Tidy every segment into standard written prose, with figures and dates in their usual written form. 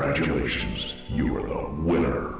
Congratulations, you are the winner.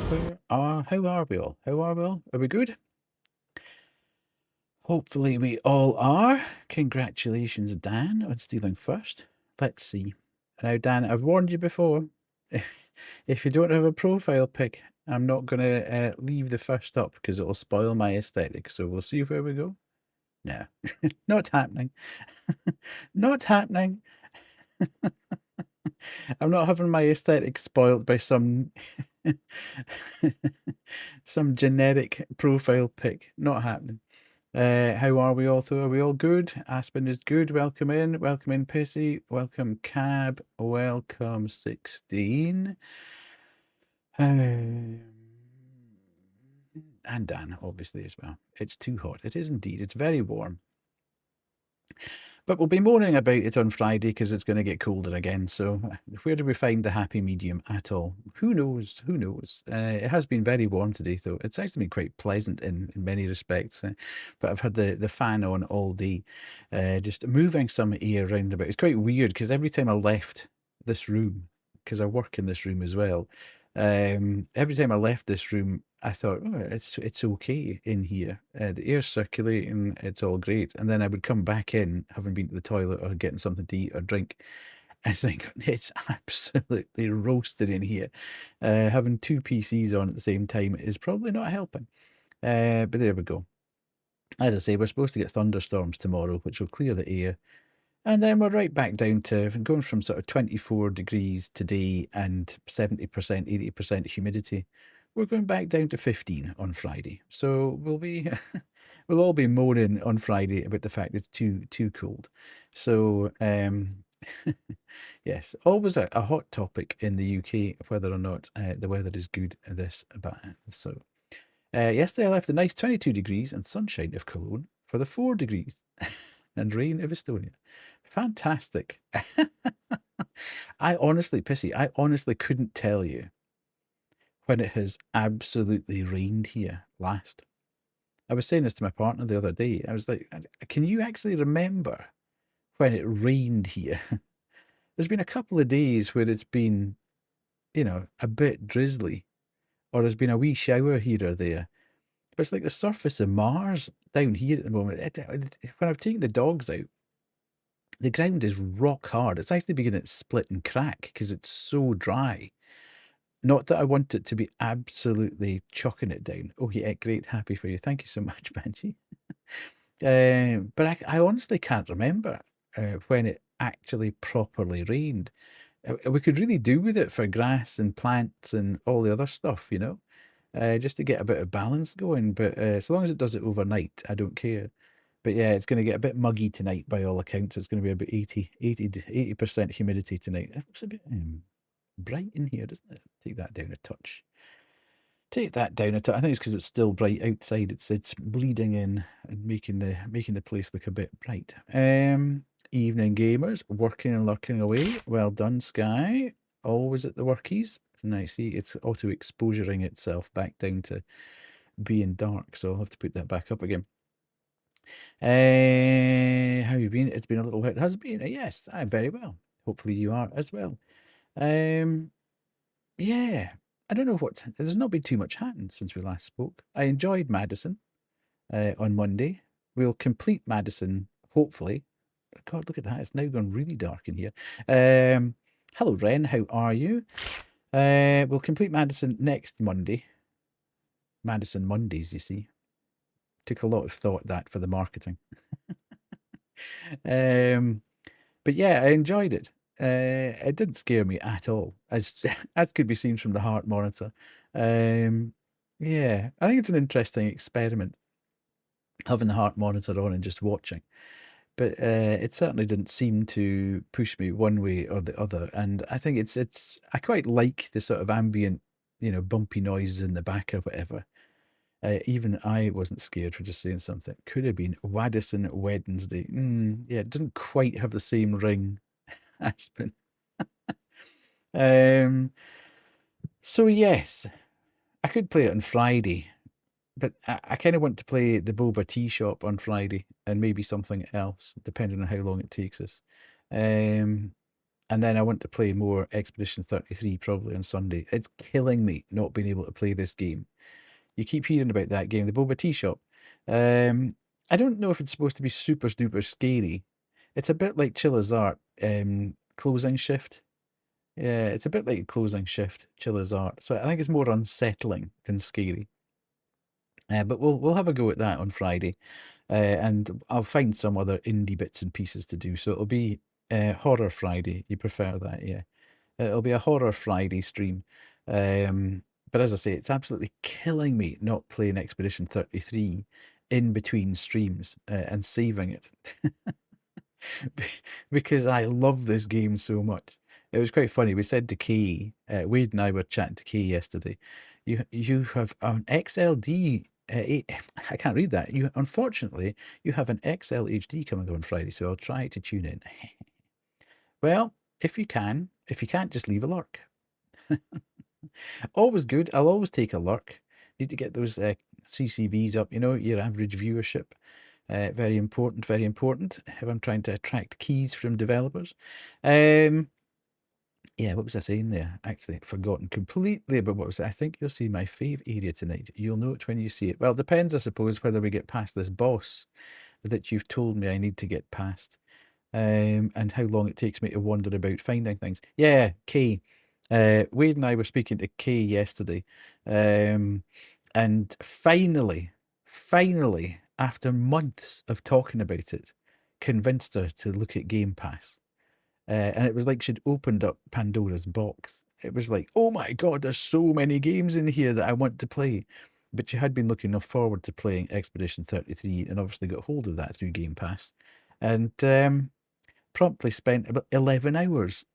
How are we all? How are we all? Are we good? Hopefully we all are. Congratulations, Dan, on stealing first. Let's see. Now, Dan, I've warned you before. If you don't have a profile pic, I'm not going to leave the first up because it'll spoil my aesthetic. So we'll see where we go. No, not happening. Not happening. I'm not having my aesthetic spoiled by some some generic profile pic. Not happening. How are we all through? Are we all good? Aspen is good. Welcome in. Welcome in, Pissy. Welcome, Cab. Welcome, 16. And Dan, obviously, as well. It's too hot. It is indeed. It's very warm. But we'll be moaning about it on Friday because it's going to get colder again. So where do we find the happy medium at all? Who knows? Who knows? It has been very warm today, though. It's actually been quite pleasant in many respects. But I've had the fan on all day, just moving some air around about. It's quite weird because every time I left this room, because I work in this room as well, every time I left this room, I thought, oh, it's okay in here. The air's circulating, it's all great. And then I would come back in, having been to the toilet or getting something to eat or drink, and think it's absolutely roasted in here. Having two PCs on at the same time is probably not helping. But there we go. As I say, we're supposed to get thunderstorms tomorrow, which will clear the air. And then we're right back down to going from sort of 24 degrees today and 70%, 80% humidity. We're going back down to 15 on Friday. So we'll be, we'll all be moaning on Friday about the fact it's too cold. So, yes, always a hot topic in the UK, whether or not the weather is good this bad. So, yesterday I left a nice 22 degrees and sunshine of Cologne for the 4 degrees and rain of Estonia. Fantastic. I honestly, Pissy, I honestly couldn't tell you when it has absolutely rained here last. I was saying this to my partner the other day. I was like, can you actually remember when it rained here? There's been a couple of days where it's been, a bit drizzly, or there's been a wee shower here or there. But it's like the surface of Mars down here at the moment. When I've taken the dogs out, the ground is rock hard. It's actually beginning to split and crack because it's so dry. Not that I want it to be absolutely chucking it down. Oh, yeah, great. Happy for you. Thank you so much, Banshee. But I honestly can't remember when it actually properly rained. We could really do with it for grass and plants and all the other stuff, just to get a bit of balance going. But as long as it does it overnight, I don't care. But yeah, it's going to get a bit muggy tonight by all accounts. It's going to be about 80% humidity tonight. It looks a bit bright in here, doesn't it? Take that down a touch. Take that down a touch. I think it's because it's still bright outside. It's bleeding in and making the place look a bit bright. Evening gamers, working and lurking away. Well done, Sky. Always at the workies. It's nice. See, it's auto-exposuring itself back down to being dark. So I'll have to put that back up again. How have you been? It's been a little while. Has it been? Yes, I'm very well. Hopefully you are as well. Yeah, I don't know what. There's not been too much happened since we last spoke. I enjoyed Madison on Monday. We'll complete Madison, hopefully. God, look at that. It's now gone really dark in here. Hello, Ren. How are you? We'll complete Madison next Monday. Madison Mondays, you see. Took a lot of thought that for the marketing. But yeah, I enjoyed it. It didn't scare me at all, as as could be seen from the heart monitor. Yeah, I think it's an interesting experiment, having the heart monitor on and just watching. But it certainly didn't seem to push me one way or the other. And I think it's I quite like the sort of ambient, bumpy noises in the back or whatever. Even I wasn't scared for just saying something. Could have been Waddison Wednesday. Yeah, it doesn't quite have the same ring, Aspen. So yes, I could play it on Friday, but I kind of want to play the Boba Tea Shop on Friday and maybe something else, depending on how long it takes us. And then I want to play more Expedition 33 probably on Sunday. It's killing me not being able to play this game. You keep hearing about that game, the Boba Tea Shop. I don't know if it's supposed to be super duper scary. It's a bit like Chilla's Art, Closing Shift. Yeah, it's a bit like Closing Shift, Chilla's Art. So I think it's more unsettling than scary. But we'll have a go at that on Friday, and I'll find some other indie bits and pieces to do. So it'll be Horror Friday. You prefer that, yeah? It'll be a Horror Friday stream. But as I say, it's absolutely killing me not playing Expedition 33 in between streams and saving it because I love this game so much. It was quite funny. We said to Kay, Wade and I were chatting to Kay yesterday. You have an XLD. I can't read that. Unfortunately, you have an XL HD coming on Friday, so I'll try to tune in. Well, if you can. If you can't, just leave a lurk. Always good. I'll always take a lurk. Need to get those CCVs up, your average viewership. Very important, very important if I'm trying to attract keys from developers. Yeah, what was I saying there? Actually, forgotten completely about what was it. I think you'll see my fave area tonight. You'll know it when you see it. Well, it depends, I suppose, whether we get past this boss that you've told me I need to get past. And how long it takes me to wander about finding things. Yeah, Kay. Wade and I were speaking to Kay yesterday. And finally, after months of talking about it, convinced her to look at Game Pass. And it was like she'd opened up Pandora's box. It was like, oh my God, there's so many games in here that I want to play. But she had been looking forward to playing Expedition 33 and obviously got hold of that through Game Pass. And promptly spent about 11 hours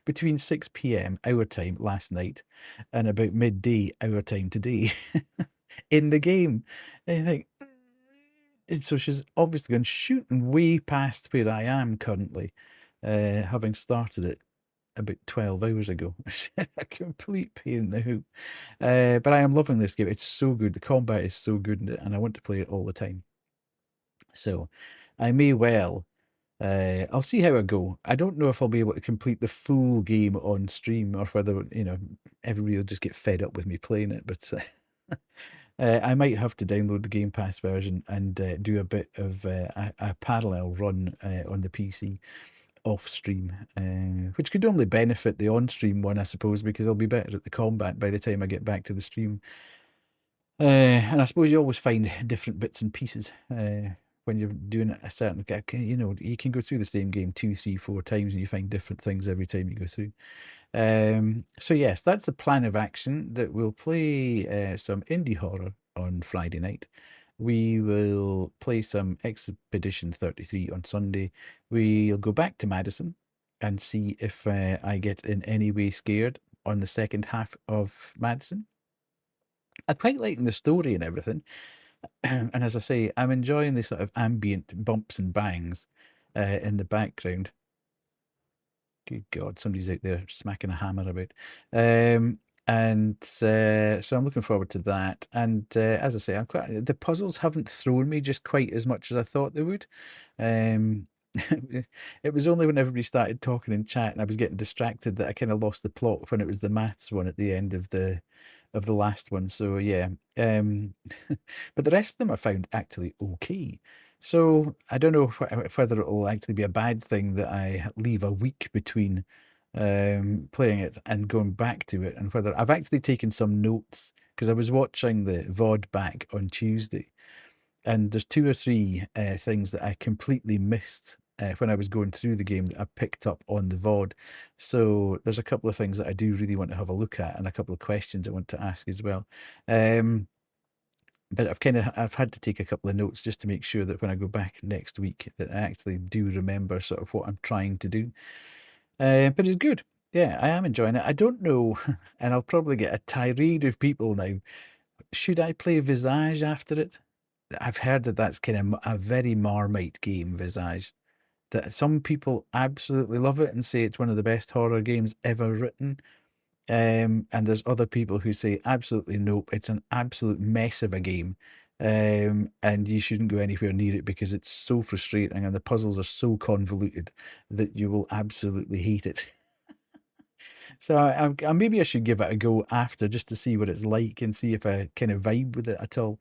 between 6 p.m. our time last night and about midday our time today in the game. And you think, so she's obviously gone shooting way past where I am currently, having started it about 12 hours ago. A complete pain in the hoop. But I am loving this game. It's so good. The combat is so good, and I want to play it all the time. So I may well. I'll see how I go. I don't know if I'll be able to complete the full game on stream or whether, everybody will just get fed up with me playing it. But I might have to download the Game Pass version and do a bit of a parallel run on the PC off stream, which could only benefit the on-stream one, I suppose, because I'll be better at the combat by the time I get back to the stream. And I suppose you always find different bits and pieces when you're doing a certain, you can go through the same game 2, 3, 4 times and you find different things every time you go through. So yes, that's the plan of action, that we'll play some indie horror on Friday night. We will play some Expedition 33 on Sunday. We'll go back to Madison and see if I get in any way scared on the second half of Madison. I'm quite liking the story and everything. And as I say, I'm enjoying the sort of ambient bumps and bangs in the background. Good God, somebody's out there smacking a hammer about. So I'm looking forward to that. And as I say, the puzzles haven't thrown me just quite as much as I thought they would. It was only when everybody started talking in chat and I was getting distracted that I kind of lost the plot when it was the maths one at the end of the last one. So yeah, but the rest of them I found actually okay. So I don't know whether it will actually be a bad thing that I leave a week between playing it and going back to it, and whether I've actually taken some notes because I was watching the VOD back on Tuesday, and there's 2 or 3 things that I completely missed when I was going through the game that I picked up on the VOD. So there's a couple of things that I do really want to have a look at and a couple of questions I want to ask as well. But I've had to take a couple of notes just to make sure that when I go back next week that I actually do remember sort of what I'm trying to do. But it's good. Yeah, I am enjoying it. I don't know, and I'll probably get a tirade of people now. Should I play Visage after it? I've heard that that's kind of a very Marmite game, Visage. That some people absolutely love it and say it's one of the best horror games ever written. And there's other people who say absolutely nope, it's an absolute mess of a game. and you shouldn't go anywhere near it because it's so frustrating and the puzzles are so convoluted that you will absolutely hate it. So maybe I should give it a go after just to see what it's like and see if I kind of vibe with it at all.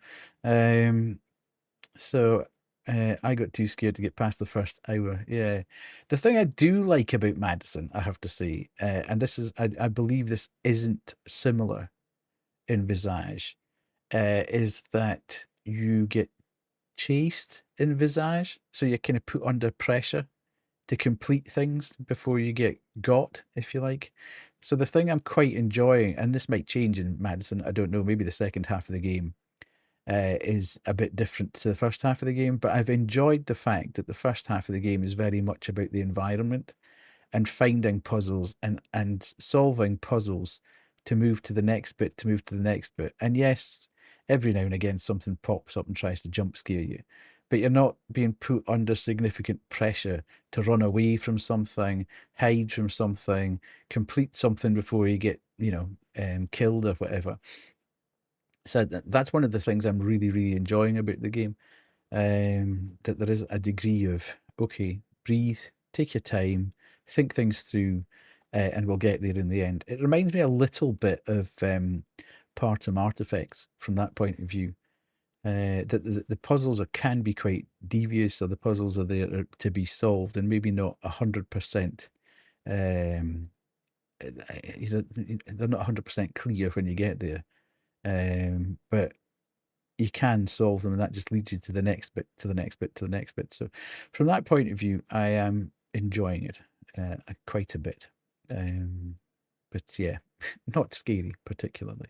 So I got too scared to get past the first hour. Yeah. The thing I do like about Madison, I have to say, and this is, I believe this isn't similar in Visage, is that you get chased in Visage. So you're kind of put under pressure to complete things before you get got, if you like. So the thing I'm quite enjoying, and this might change in Madison, I don't know, maybe the second half of the game is a bit different to the first half of the game, but I've enjoyed the fact that the first half of the game is very much about the environment and finding puzzles and solving puzzles to move to the next bit, to move to the next bit. And yes, every now and again something pops up and tries to jump scare you, but you're not being put under significant pressure to run away from something, hide from something, complete something before you get, killed or whatever. So that's one of the things I'm really, really enjoying about the game. That there is a degree of, okay, breathe, take your time, think things through, and we'll get there in the end. It reminds me a little bit of Partum Artifacts from that point of view. That the puzzles can be quite devious, or the puzzles are there to be solved, and maybe not 100%. They're not 100% clear when you get there, but you can solve them, and that just leads you to the next bit, to the next bit, to the next bit. So from that point of view, I am enjoying it quite a bit. But yeah, not scary particularly.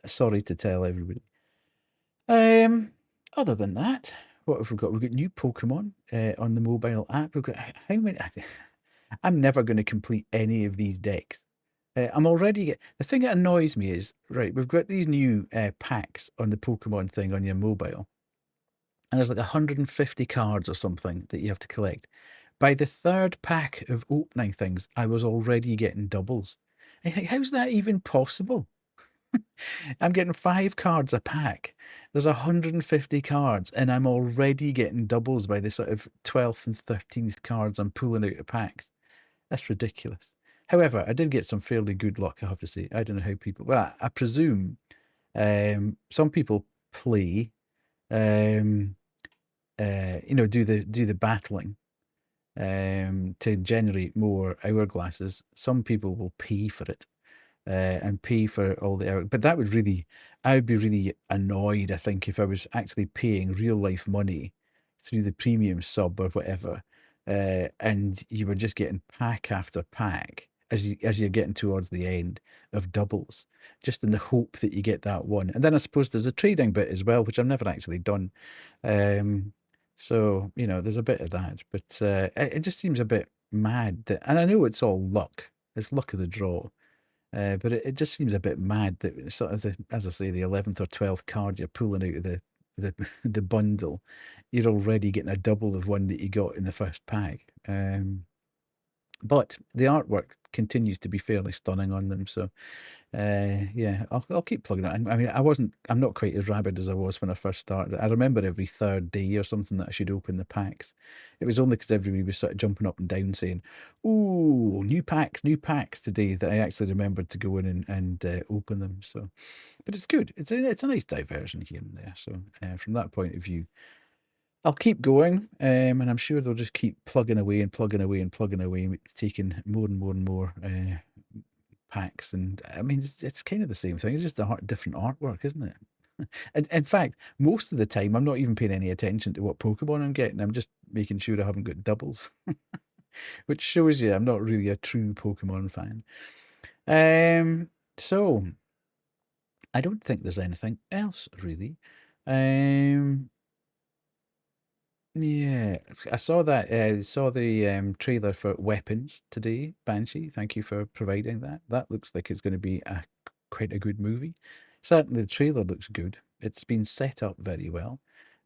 Sorry to tell everybody. Other than that, what have we got? We've got new Pokemon on the mobile app. We've got how many? I'm never going to complete any of these decks. I'm already the thing that annoys me is, right, we've got these new packs on the Pokemon thing on your mobile, and there's like 150 cards or something that you have to collect. By the third pack of opening things, I was already getting doubles. I think, how's that even possible? I'm getting 5 cards a pack. There's 150 cards, and I'm already getting doubles by the sort of 12th and 13th cards I'm pulling out of packs. That's ridiculous. However, I did get some fairly good luck, I have to say. I don't know how people... Well, I presume some people play, do the battling to generate more hourglasses. Some people will pay for it. And pay for all the hours. But I would be really annoyed, I think, if I was actually paying real life money through the premium sub or whatever, and you were just getting pack after pack as you're getting towards the end of doubles, just in the hope that you get that one. And then I suppose there's a trading bit as well, which I've never actually done. So, there's a bit of that, but it just seems a bit mad and I know it's all luck. It's luck of the draw. But it just seems a bit mad that sort of as I say, the 11th or 12th card you're pulling out of the the bundle, you're already getting a double of one that you got in the first pack. But the artwork continues to be fairly stunning on them. So yeah, I'll keep plugging it. I mean, I'm not quite as rabid as I was when I first started. I remember every third day or something that I should open the packs. It was only because everybody was sort of jumping up and down saying, "Ooh, new packs today," that I actually remembered to go in and open them. So, but it's good. It's a nice diversion here and there. So from that point of view, I'll keep going, and I'm sure they'll just keep plugging away and plugging away and plugging away, taking more and more and more packs. And I mean, it's kind of the same thing. It's just a different artwork, isn't it? And in fact, most of the time, I'm not even paying any attention to what Pokemon I'm getting. I'm just making sure I haven't got doubles, which shows you I'm not really a true Pokemon fan. So I don't think there's anything else really. Yeah, I saw that. Saw the trailer for Weapons today. Banshee, thank you for providing that. That looks like it's going to be quite a good movie. Certainly, the trailer looks good. It's been set up very well.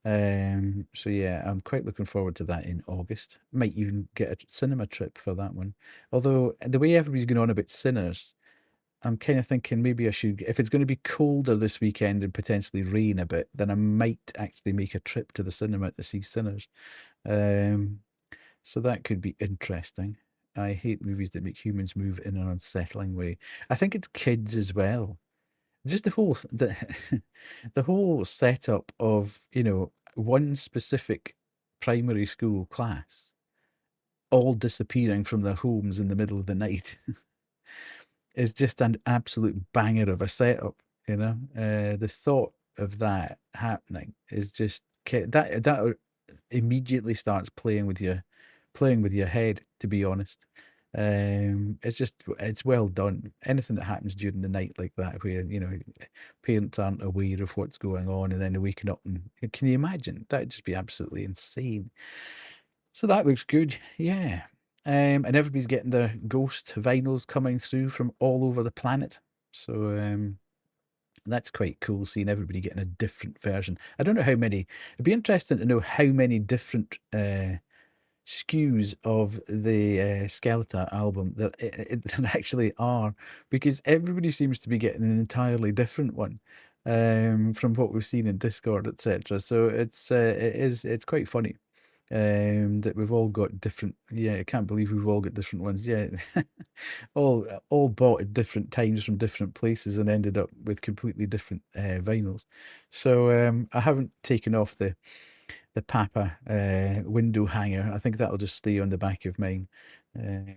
So yeah, I'm quite looking forward to that in August. Might even get a cinema trip for that one. Although the way everybody's going on about Sinners, I'm kind of thinking maybe I should, if it's going to be colder this weekend and potentially rain a bit, then I might actually make a trip to the cinema to see Sinners. So that could be interesting. I hate movies that make humans move in an unsettling way. I think it's kids as well. Just the whole setup of, one specific primary school class all disappearing from their homes in the middle of the night is just an absolute banger of a setup, The thought of that happening is just that immediately starts playing with your head, to be honest. It's well done. Anything that happens during the night like that, where parents aren't aware of what's going on, and then they're waking up, and can you imagine? That'd just be absolutely insane. So that looks good, yeah. And everybody's getting their Ghost vinyls coming through from all over the planet. So that's quite cool, seeing everybody getting a different version. I don't know how many. It'd be interesting to know how many different SKUs of the Skeletor album that actually are, because everybody seems to be getting an entirely different one from what we've seen in Discord, etc. So it's quite funny that we've all got different. Yeah, I can't believe we've all got different ones. Yeah, all bought at different times from different places and ended up with completely different vinyls. So I haven't taken off the Papa window hanger. I think that'll just stay on the back of mine. I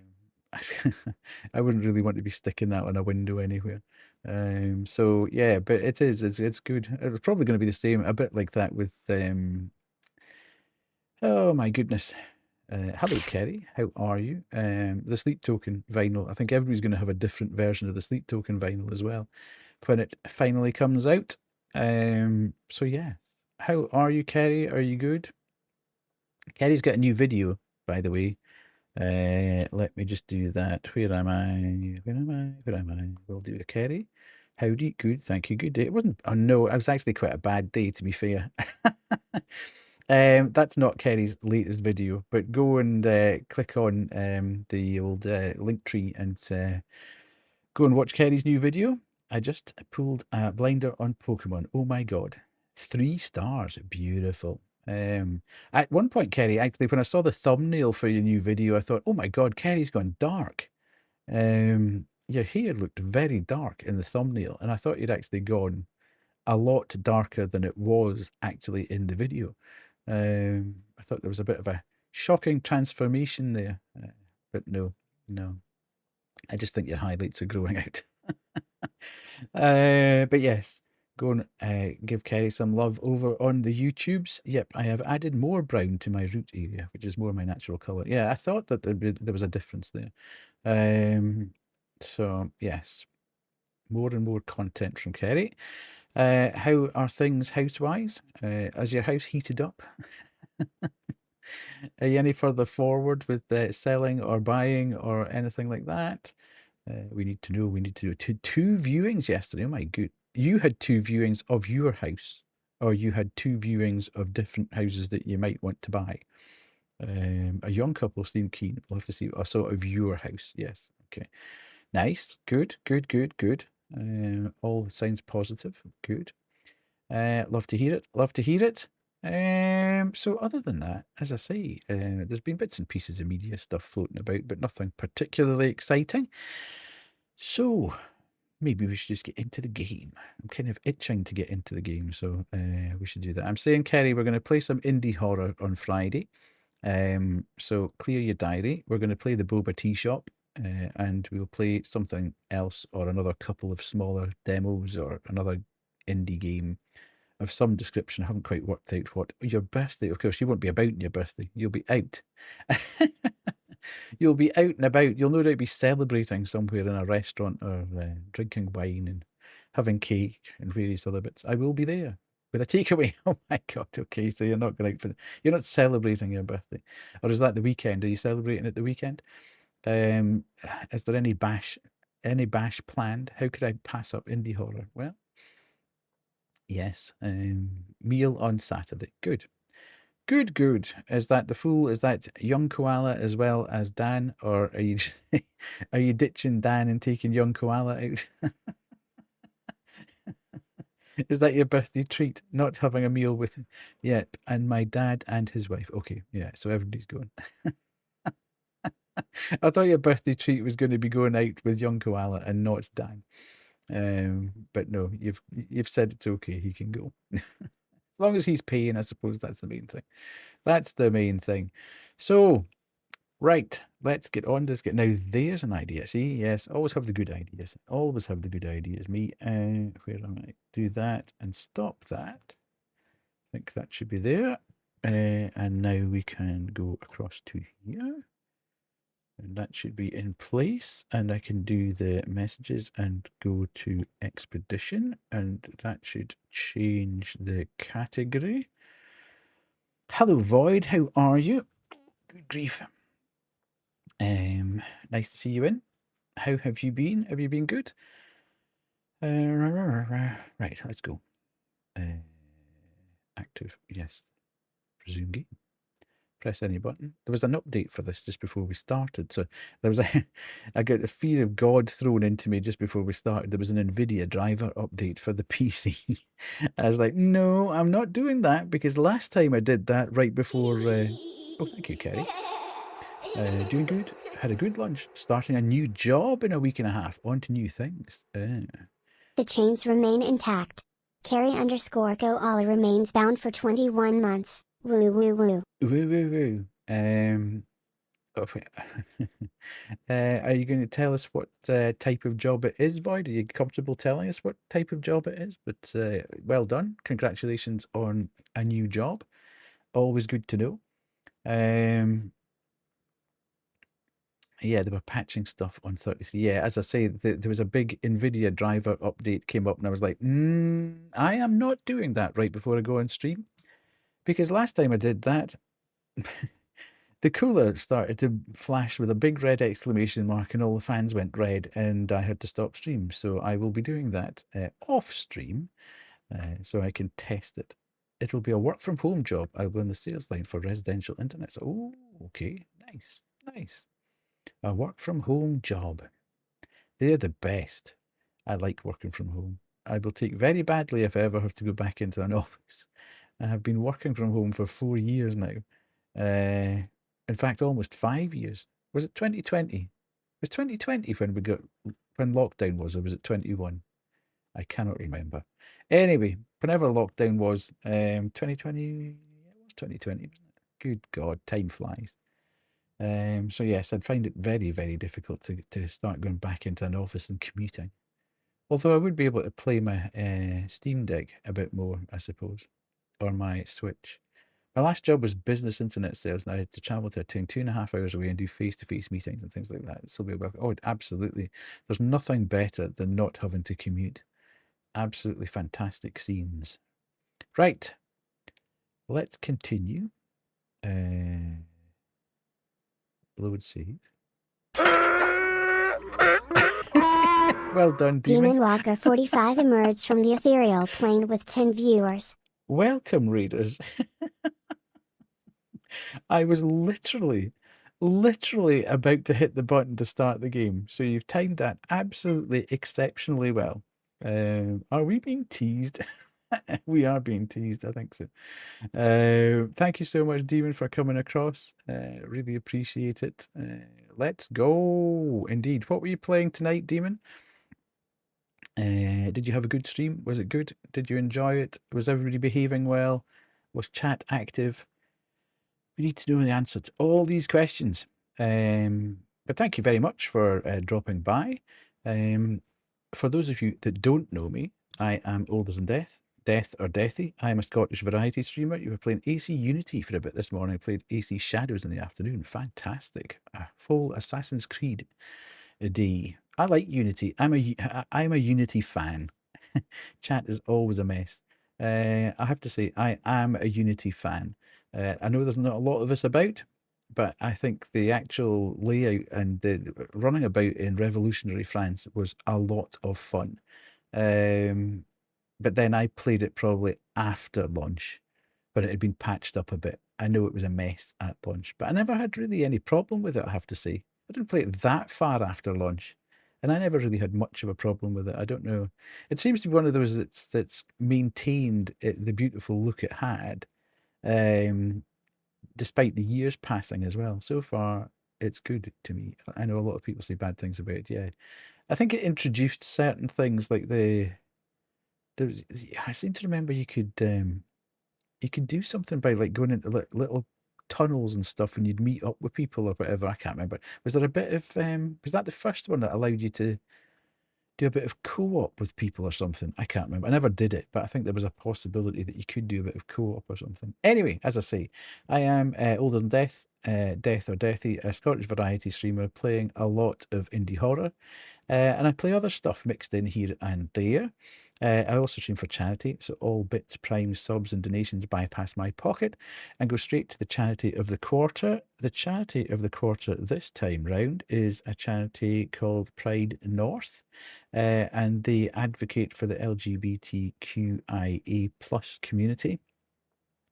wouldn't really want to be sticking that on a window anywhere. So yeah, but it's good. It's probably going to be the same, a bit like that with oh my goodness. Hello, Kerry. How are you? The Sleep Token vinyl. I think everybody's going to have a different version of the Sleep Token vinyl as well when it finally comes out. So yeah. How are you, Kerry? Are you good? Kerry's got a new video, by the way. Let me just do that. Where am I? Where am I? Where am I? We'll do a Kerry. Howdy, good, thank you, good day. It wasn't, oh no, it was actually quite a bad day, to be fair. That's not Kerry's latest video, but go and click on the old link tree and go and watch Kerry's new video. I just pulled a blinder on Pokemon. Oh my god. 3 stars. Beautiful. At one point, Kerry, actually, when I saw the thumbnail for your new video, I thought, oh my god, Kerry's gone dark. Your hair looked very dark in the thumbnail, and I thought you'd actually gone a lot darker than it was actually in the video. I thought there was a bit of a shocking transformation there, but no. I just think your highlights are growing out. But yes, go and give Kerry some love over on the YouTubes. Yep, I have added more brown to my root area, which is more my natural colour. Yeah, I thought that there was a difference there. So yes, more and more content from Kerry. How are things house-wise? Has your house heated up? Are you any further forward with selling or buying or anything like that? We need to know. We need to do two viewings yesterday. Oh my good! You had 2 viewings of your house, or you had 2 viewings of different houses that you might want to buy. A young couple seem keen. We'll have to see. Also, of your house. Yes. Okay. Nice. Good. All sounds positive. Good. Love to hear it. Love to hear it. So other than that, as I say, there's been bits and pieces of media stuff floating about, but nothing particularly exciting. So maybe we should just get into the game. I'm kind of itching to get into the game, so we should do that. I'm saying, Kerry, we're going to play some indie horror on Friday. So clear your diary. We're going to play the Boba Tea Shop, and we'll play something else or another couple of smaller demos or another indie game of some description. I haven't quite worked out what. Your birthday, of course, you won't be about on your birthday. You'll be out. You'll be out and about. You'll no doubt be celebrating somewhere in a restaurant or drinking wine and having cake and various other bits. I will be there with a takeaway. Oh my god! Okay, so you're not going out you're not celebrating your birthday, or is that the weekend? Are you celebrating at the weekend? Is there any bash planned? How could I pass up indie horror? Well, yes, meal on Saturday. Good. Good. Is that the fool? Is that young koala as well as Dan, or are you are you ditching Dan and taking young koala out? Is that your birthday treat? Not having a meal with, yep, and my dad and his wife. Okay, yeah, so everybody's going. I thought your birthday treat was going to be going out with young koala and not Dan. But no, you've said it's okay. He can go. As long as he's paying, I suppose that's the main thing. That's the main thing. So, right, let's get on this. Now, there's an idea. See, yes, always have the good ideas. Always have the good ideas. Me, where am I? Do that and stop that. I think that should be there. And now we can go across to here. And that should be in place. And I can do the messages and go to expedition. And that should change the category. Hello, Void. How are you? Good grief. Nice to see you in. How have you been? Have you been good? Right, let's go. Active, yes. Resume game. Press any button. There was an update for this just before we started. So there was I got the fear of God thrown into me just before we started. There was an NVIDIA driver update for the PC. I was like, no, I'm not doing that because last time I did that right before. Oh, thank you, Kerry. Doing good. Had a good lunch. Starting a new job in a week and a half. On to new things. The chains remain intact. Carry_Go_Ollie remains bound for 21 months. Woo woo woo. Woo woo woo. Are you going to tell us what type of job it is, Void? Are you comfortable telling us what type of job it is? But well done. Congratulations on a new job. Always good to know. Yeah, they were patching stuff on 33. Yeah, as I say, there was a big NVIDIA driver update came up and I was like, I am not doing that right before I go on stream. Because last time I did that, the cooler started to flash with a big red exclamation mark and all the fans went red and I had to stop stream. So I will be doing that off stream so I can test it. It'll be a work from home job. I'll be on the sales line for residential internet. So, oh, okay, nice. A work from home job. They're the best. I like working from home. I will take very badly if I ever have to go back into an office. I have been working from home for 4 years now. In fact, almost 5 years. Was it 2020? It was 2020 when lockdown was, or was it 21? I cannot remember. Anyway, whenever lockdown was, 2020, it was 2020, wasn't it? Good God, time flies. So yes, I'd find it very, very difficult to start going back into an office and commuting. Although I would be able to play my Steam Deck a bit more, I suppose, or my Switch. My last job was business internet sales, and I had to travel to a town 2.5 hours away and do face-to-face meetings and things like that. So absolutely. There's nothing better than not having to commute. Absolutely fantastic scenes. Right. Let's continue. Load save. Well done, Demon Walker 45 emerged from the ethereal plane with 10 viewers. Welcome, readers. I was literally about to hit the button to start the game. So you've timed that absolutely exceptionally well. Are we being teased? We are being teased, I think so. Thank you so much, Demon, for coming across. Really appreciate it. Let's go. Indeed. What were you playing tonight, Demon? Did you have a good stream? Was it good? Did you enjoy it? Was everybody behaving well? Was chat active? We need to know the answer to all these questions. But thank you very much for dropping by. For those of you that don't know me, I am Older Than Death or Deathy. I am a Scottish variety streamer. You were playing AC Unity for a bit this morning. I played AC Shadows in the afternoon. Fantastic. A full Assassin's Creed day. I like Unity. I'm a Unity fan. Chat is always a mess. I have to say, I am a Unity fan. I know there's not a lot of us about, but I think the actual layout and the running about in revolutionary France was a lot of fun. But then I played it probably after launch, but it had been patched up a bit. I know it was a mess at launch, but I never had really any problem with it, I have to say. I didn't play it that far after launch, and I never really had much of a problem with it. I don't know. It seems to be one of those that's maintained the beautiful look it had, despite the years passing as well. So far, it's good to me. I know a lot of people say bad things about it. Yeah, I think it introduced certain things like I seem to remember you could do something by like going into little tunnels and stuff, and you'd meet up with people or whatever. I can't remember. Was there a bit of was that the first one that allowed you to do a bit of co-op with people or something? I can't remember. I never did it, but I think there was a possibility that you could do a bit of co-op or something. Anyway, as I say, I am Older Than Death, Death or Deathy, a Scottish variety streamer playing a lot of indie horror. And I play other stuff mixed in here and there. I also stream for charity, so all bits, primes, subs, and donations bypass my pocket and go straight to the charity of the quarter. The charity of the quarter this time round is a charity called Pride North, and they advocate for the LGBTQIA plus community.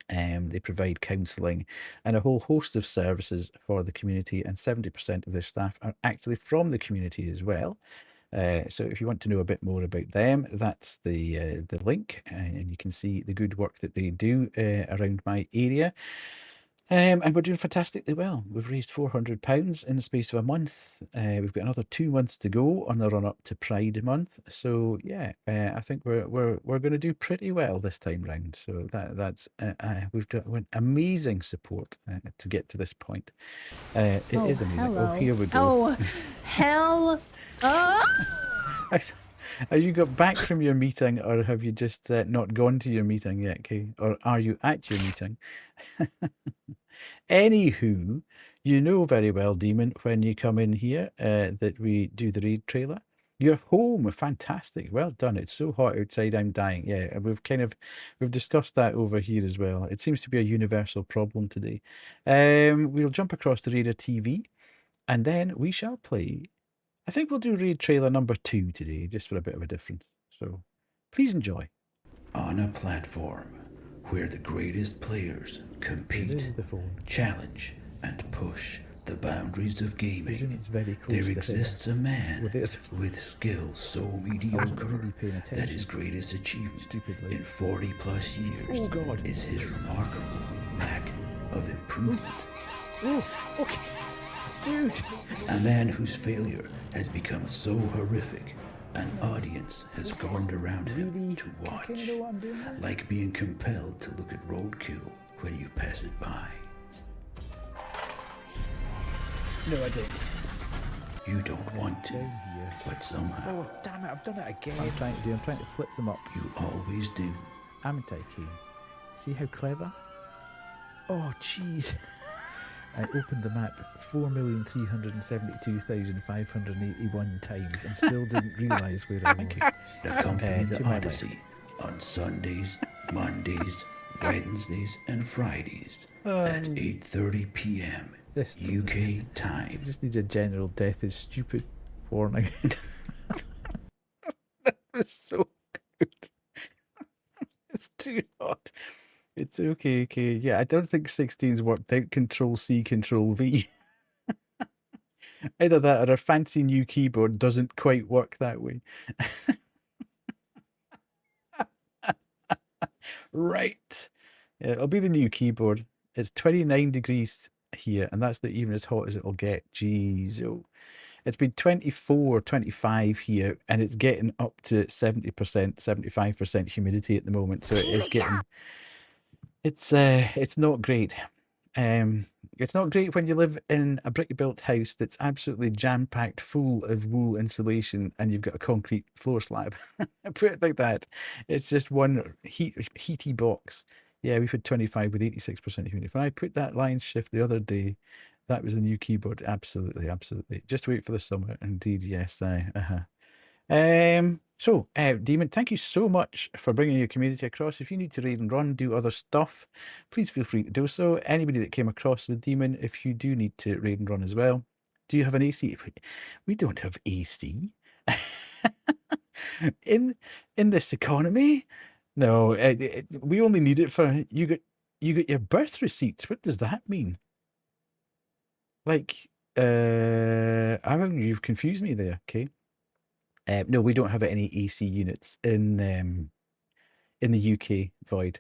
They provide counselling and a whole host of services for the community, and 70% of their staff are actually from the community as well. So if you want to know a bit more about them, that's the link, and you can see the good work that they do around my area. And we're doing fantastically well. We've raised £400 in the space of a month. We've got another 2 months to go on the run up to Pride Month. So yeah, I think we're going to do pretty well this time round. So that's we've done amazing support to get to this point. It is amazing. Hello. Oh, here we go. Oh, hell. Have you got back from your meeting, or have you just not gone to your meeting yet, Kay? Or are you at your meeting? Anywho, you know very well, Demon, when you come in here that we do the raid trailer. You're home, fantastic, well done. It's so hot outside, I'm dying. Yeah, we've discussed that over here as well. It seems to be a universal problem today. We'll jump across to Raider TV, and then we shall play. I think we'll do raid trailer number 2 today, just for a bit of a difference. So please enjoy. On a platform where the greatest players compete, challenge, and push the boundaries of gaming, there exists a man with skills so mediocre that his greatest achievement in 40 plus years is his remarkable lack of improvement. Oh, okay. Dude. A man whose failure has become so horrific, an audience has formed around him to watch, like being compelled to look at roadkill when you pass it by. No, I don't. You don't want to, but somehow... Oh, damn it, I've done it again. I'm trying to flip them up. You always do. Haven't I, Kay? See how clever? Oh, jeez. I opened the map 4,372,581 times and still didn't realise where I was. Accompany the Odyssey on Sundays, Mondays, Wednesdays, and Fridays at 8:30 p.m. UK time. It just needs a general death is stupid warning. That was so good. It's too hot. It's okay. Yeah, I don't think 16's worked out. Control-C, Control-V. Either that or a fancy new keyboard doesn't quite work that way. Right. Yeah, it'll be the new keyboard. It's 29 degrees here, and that's not even as hot as it'll get. Jeez. Oh. It's been 24, 25 here, and it's getting up to 70%, 75% humidity at the moment. So it is getting... It's not great. It's not great when you live in a brick-built house that's absolutely jam-packed full of wool insulation and you've got a concrete floor slab. Put it like that. It's just one heaty box. Yeah, we've had 25 with 86% humidity. When I put that line shift the other day, that was the new keyboard. Absolutely. Just wait for the summer. Indeed, yes. So, Demon, thank you so much for bringing your community across. If you need to raid and run, do other stuff, please feel free to do so. Anybody that came across with Demon, if you do need to raid and run as well, do you have an AC? We don't have AC. in this economy. No, we only need it for You got your birth receipts. What does that mean? Like, you've confused me there. Okay. No, we don't have any AC units in the UK, Void.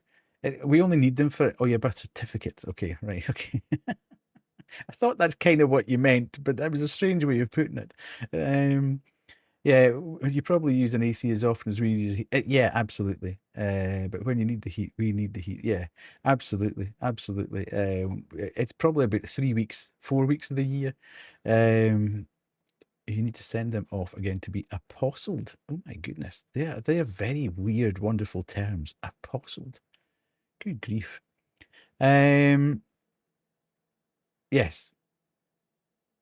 We only need them for your birth certificates. Okay, right. Okay. I thought that's kind of what you meant, but that was a strange way of putting it. Yeah, you probably use an AC as often as we use heat. Yeah, absolutely. But when you need the heat, we need the heat. Yeah, absolutely, absolutely. It's probably about 3 weeks, 4 weeks of the year. You need to send them off again to be apostled. Oh my goodness, they are very weird, wonderful terms. Apostled. Good grief. Yes.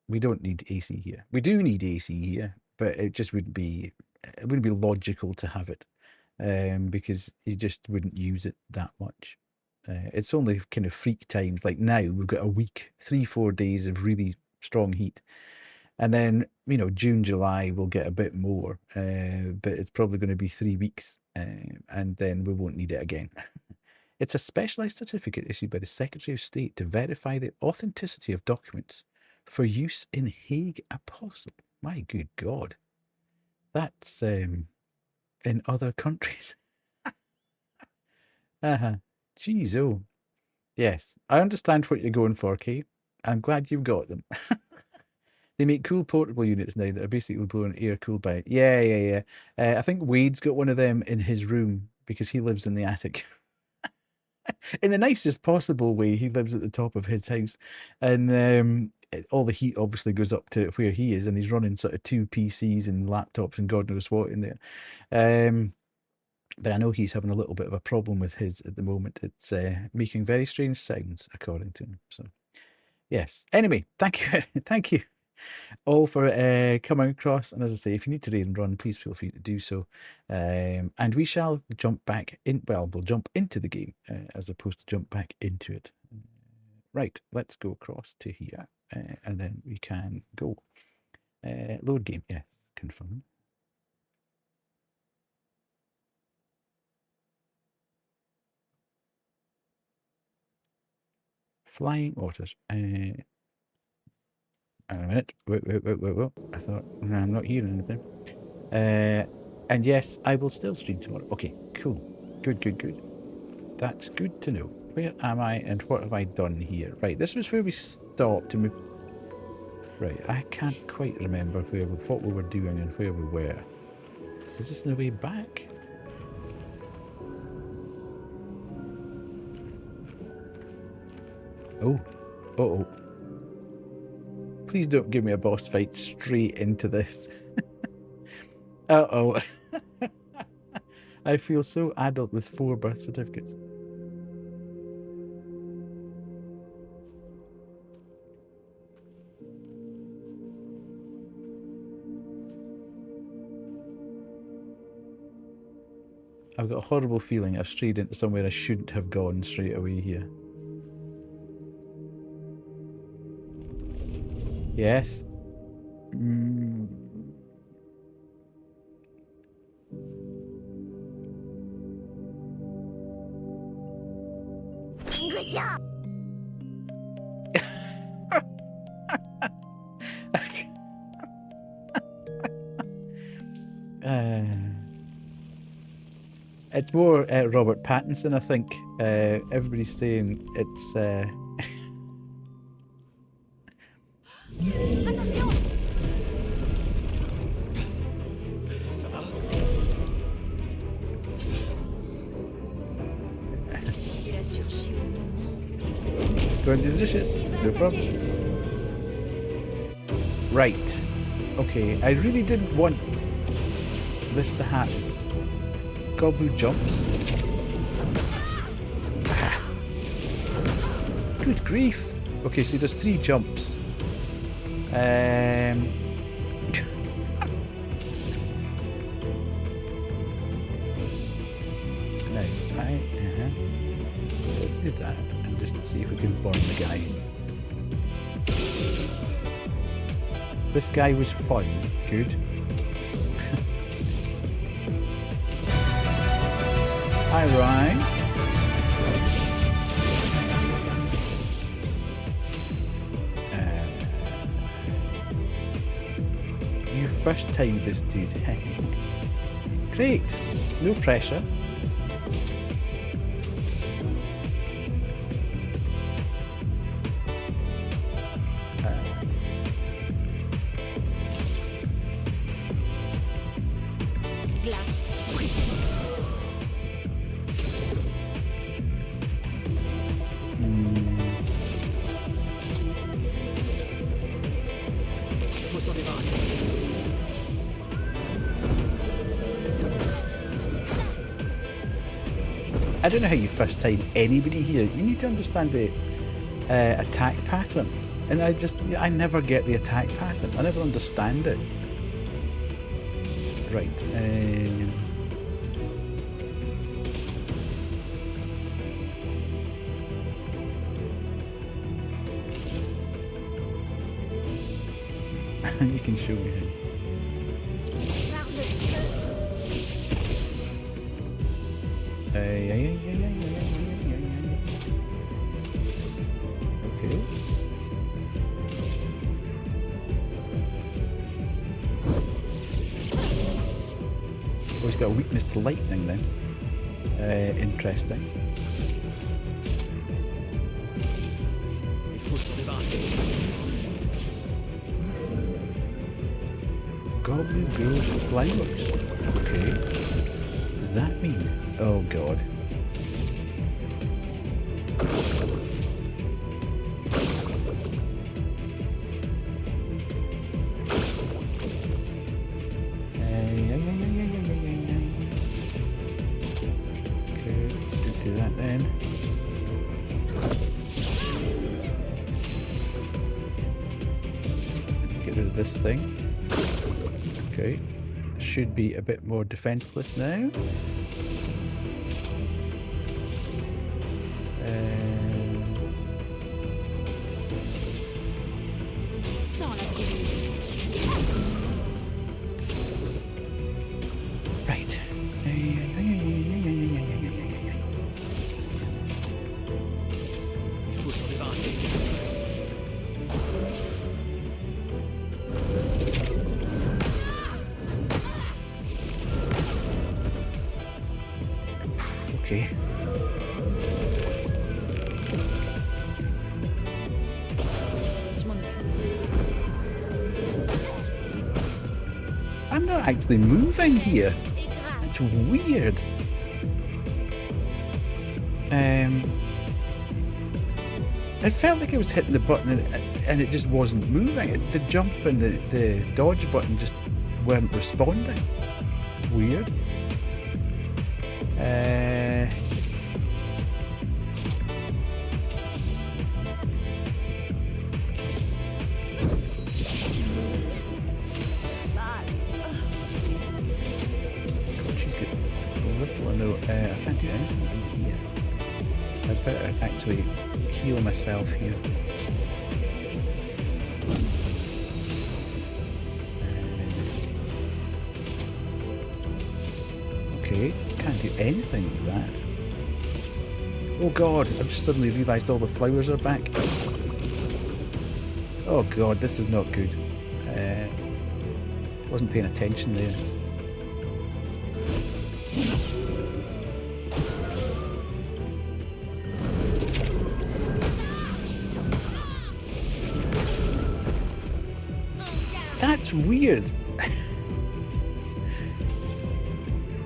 We don't need AC here. We do need AC here, but it just wouldn't be logical to have it, because you just wouldn't use it that much. It's only kind of freak times. Like now, we've got a week, 3-4 days of really strong heat, and then June, July we'll get a bit more, but it's probably going to be 3 weeks, and then we won't need it again. It's a specialised certificate issued by the Secretary of State to verify the authenticity of documents for use in Hague Apostle. My good God. That's in other countries. Jeez, oh. Yes, I understand what you're going for, Kate. I'm glad you've got them. They make cool portable units now that are basically blowing air cooled by it. Yeah. I think Wade's got one of them in his room because he lives in the attic. In the nicest possible way, he lives at the top of his house, and all the heat obviously goes up to where he is, and he's running sort of 2 PCs and laptops and God knows what in there. But I know he's having a little bit of a problem with his at the moment. It's making very strange sounds, according to him. So, yes. Anyway, thank you all for coming across. And as I say, if you need to raid and run, please feel free to do so. And we shall jump back in. Well, we'll jump into the game as opposed to jump back into it. Right, let's go across to here, and then we can go. Load game, yes, confirm. Flying Waters. Wait a minute. Wait. I thought, no, I'm not hearing anything. And yes, I will still stream tomorrow. Okay, cool. Good. That's good to know. Where am I and what have I done here? Right, this was where we stopped. And right, I can't quite remember what we were doing and where we were. Is this the way back? Oh. Uh-oh. Please don't give me a boss fight straight into this. Uh-oh. I feel so adult with 4 birth certificates. I've got a horrible feeling I've strayed into somewhere I shouldn't have gone straight away here. Yes. Good job. It's more Robert Pattinson, I think. Everybody's saying it's... Go and do the dishes. No problem. Right. Okay, I really didn't want this to happen. Gobloo jumps. Ah. Good grief. Okay, so he does 3 jumps. No, right. Let's do that and just see if we can burn the guy. This guy was fun. Good. Hi, Ryan. first time this dude. Great. No pressure. I don't know how you first time anybody here. You need to understand the attack pattern. And I never get the attack pattern. I never understand it. Right. You can show me how. Okay. Oh, he's got a weakness to lightning then. Interesting. Goblin grows flowers. Okay. What does that mean? Oh god. Do that then. Get rid of this thing. Okay. Should be a bit more defenseless now. Right. Okay. I'm not actually moving here. That's weird. It felt like I was hitting the button and it just wasn't moving. The jump and the dodge button just weren't responding. Weird. She's got little or no. I can't do anything in here. I better actually heal myself here. Okay, can't do anything with that. Oh god, I've just suddenly realised all the flowers are back. Oh god, this is not good. Wasn't paying attention there. That's weird.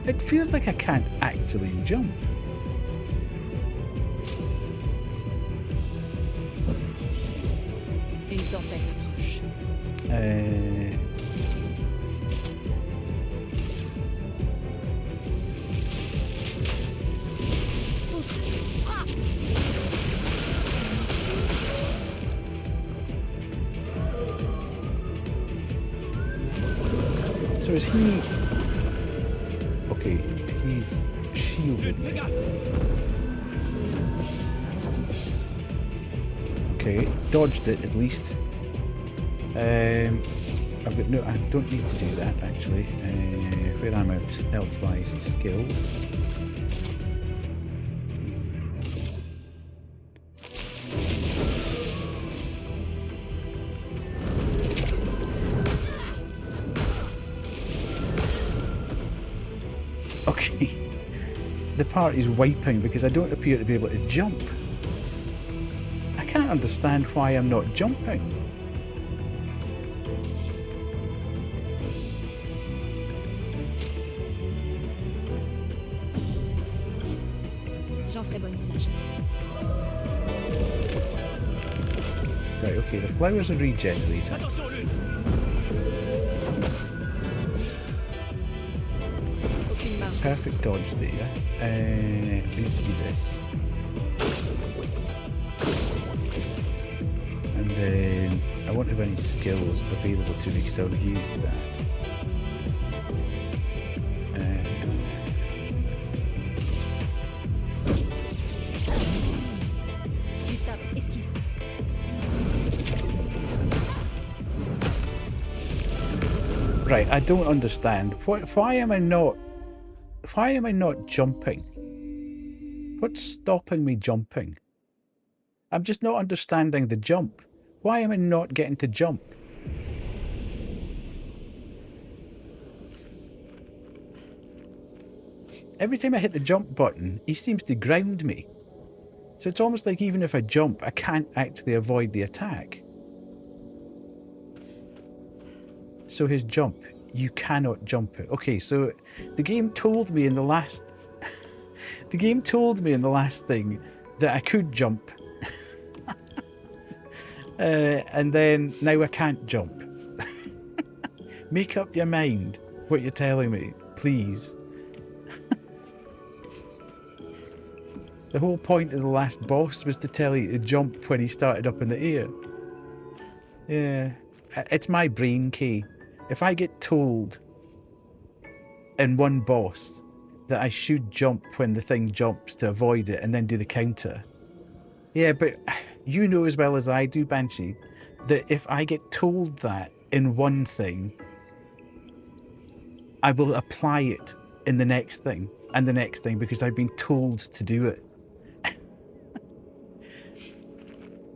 It feels like I can't actually jump. So is he... Okay, he's shielded me. Okay, dodged it at least. I've got no... I don't need to do that actually. Where am I at health-wise? Skills. Okay. The party's wiping because I don't appear to be able to jump. I can't understand why I'm not jumping. J'en ferai bon usage. Right, okay, the flowers are regenerating. Aucune marge. Perfect dodge there. We need to do this. And then I won't have any skills available to me because I'll use that. Gustave, esquive. Right, I don't understand. Why am I not jumping? What's stopping me jumping? I'm just not understanding the jump. Why am I not getting to jump? Every time I hit the jump button, he seems to ground me. So it's almost like even if I jump, I can't actually avoid the attack. So his jump, you cannot jump it. Okay, so the game told me in the last... the game told me in the last thing that I could jump. And then now I can't jump. Make up your mind what you're telling me, please. The whole point of the last boss was to tell you to jump when he started up in the air. Yeah, it's my brain, Kay. If I get told in one boss that I should jump when the thing jumps to avoid it and then do the counter. Yeah, but you know as well as I do, Banshee, that if I get told that in one thing, I will apply it in the next thing and the next thing because I've been told to do it.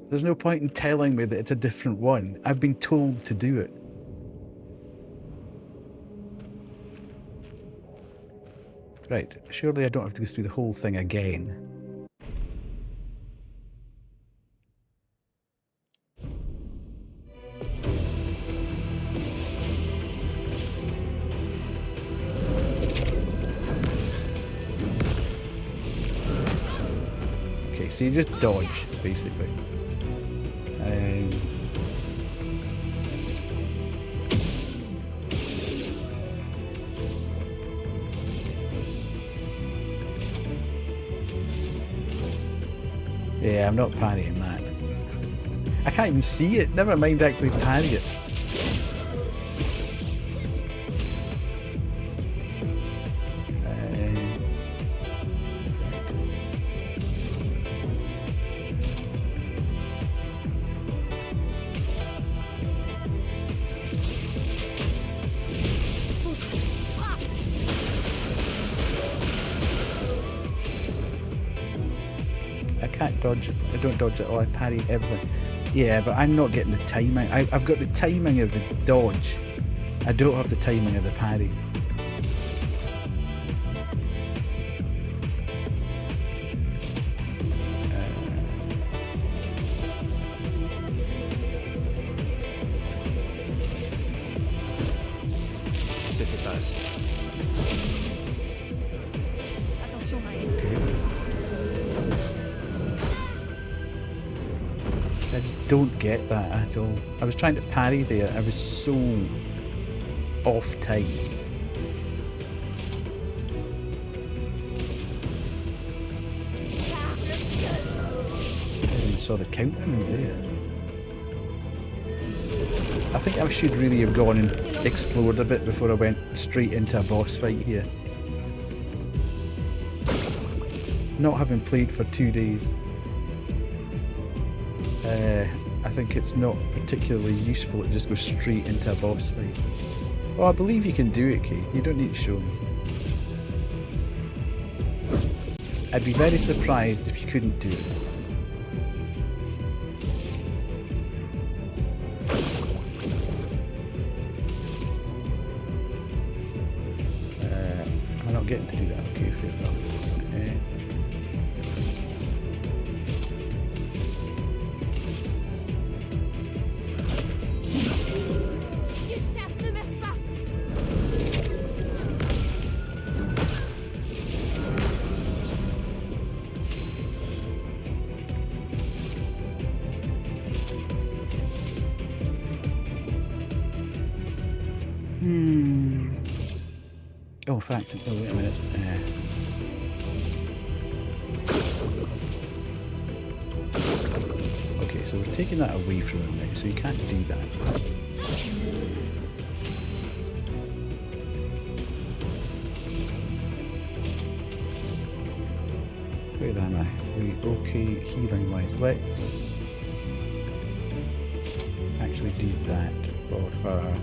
There's no point in telling me that it's a different one. I've been told to do it. Right, surely I don't have to go through the whole thing again. Okay, so you just dodge, basically. Yeah, I'm not parrying that. I can't even see it, never mind actually parry it. Dodge. I don't dodge at all. I parry everything. Yeah, but I'm not getting the timing. I've got the timing of the dodge. I don't have the timing of the parry. Attention, Maël. Okay. I just don't get that at all. I was trying to parry there. I was so off time. I even saw the countdown there. I think I should really have gone and explored a bit before I went straight into a boss fight here. Not having played for 2 days. I think it's not particularly useful to just go straight into a boss fight. Well, I believe you can do it, Kay. You don't need to show me. I'd be very surprised if you couldn't do it. I'm not forgetting to do that. Okay, fair enough. Gustave, ne meurs pas. Oh, in fact, oh, wait a minute. Okay, so we're taking that away from him now, so you can't do that. Where am I? We okay healing wise. Let's actually do that for her.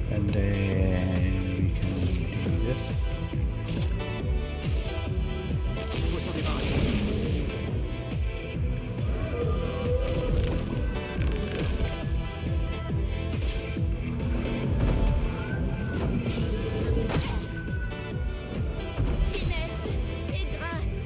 And then we can do this. Finesse et grâce.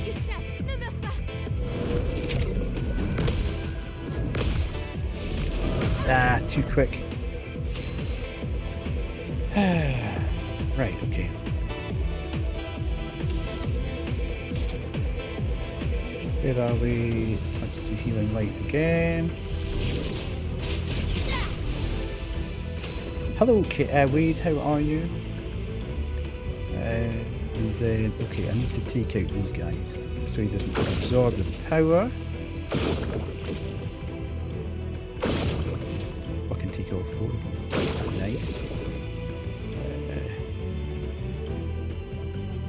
Gustave, ne meurs pas. Ah, too quick. Right, okay. Where are we? Let's do healing light again. Hello, Wade, how are you? And then, okay, I need to take out these guys so he doesn't absorb the power. I can take all 4 of them. Nice.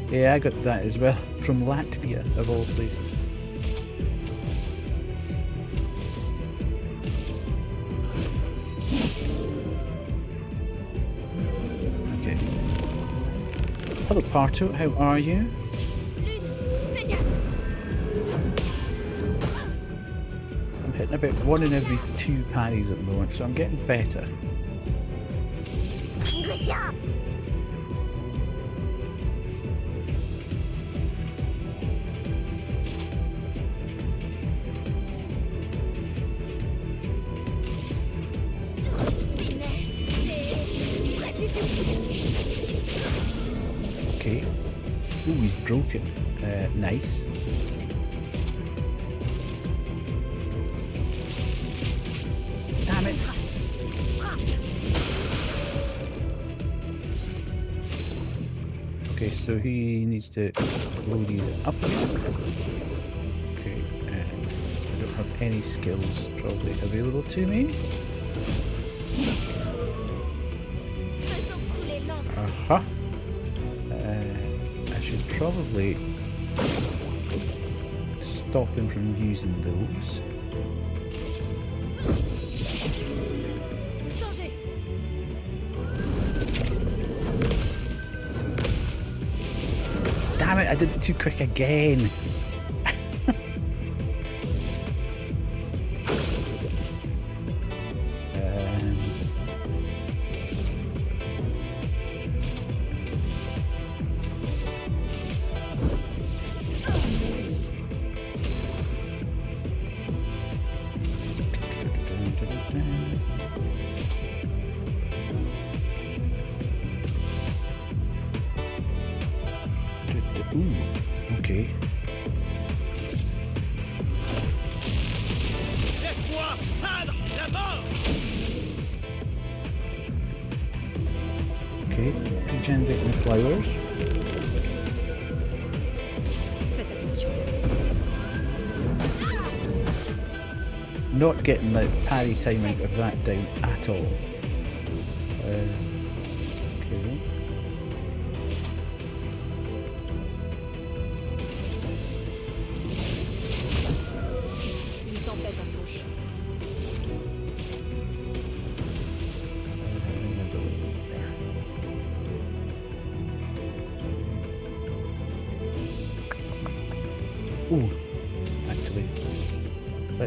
Yeah, I got that as well from Latvia, of all places. Okay. Hello, Parto. How are you? I'm hitting about 1 in every 2 parries at the moment, so I'm getting better. Good job! Okay. Ooh, he's broken. Nice. Damn it. Okay, so he needs to blow these up again. Okay, I don't have any skills probably available to me. Uh-huh. I should probably stop him from using those. Damn it, I did it too quick again. Ooh, okay. Laisse-moi peindre la mort. Okay, regenerating the flowers. Faites attention. Not getting the parry timing of that down at all. Okay. Une tempête approche.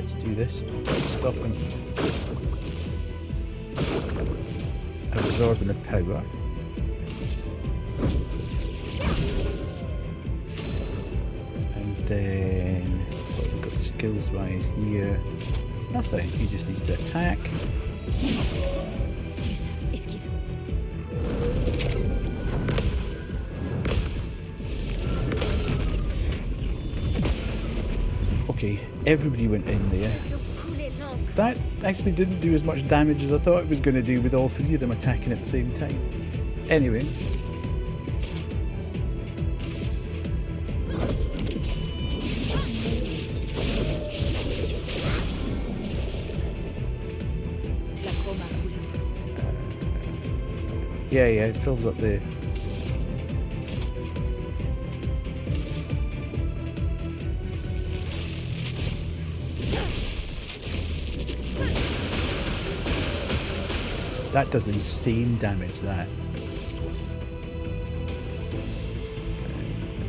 let's do this. Stop him. Absorbing the power. And then what we've got skills wise here. Nothing. He just needs to attack. Gustave, esquive. Okay, everybody went in there. Fais couler l'encre. That actually didn't do as much damage as I thought it was going to do with all three of them attacking at the same time. Anyway. La chrome a coulé fou. Yeah, it fills up the... That does insane damage, that.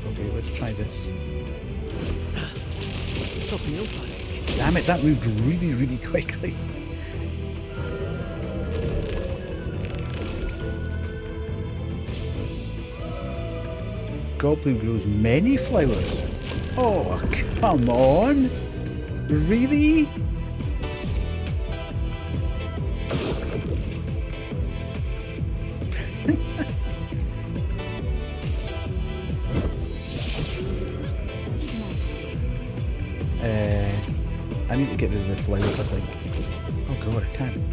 Okay, let's try this. Damn it, that moved really, really quickly. Goblin grows many flowers. Oh, come on! Really? I need to get rid of the flowers, I think. Oh god, I can't.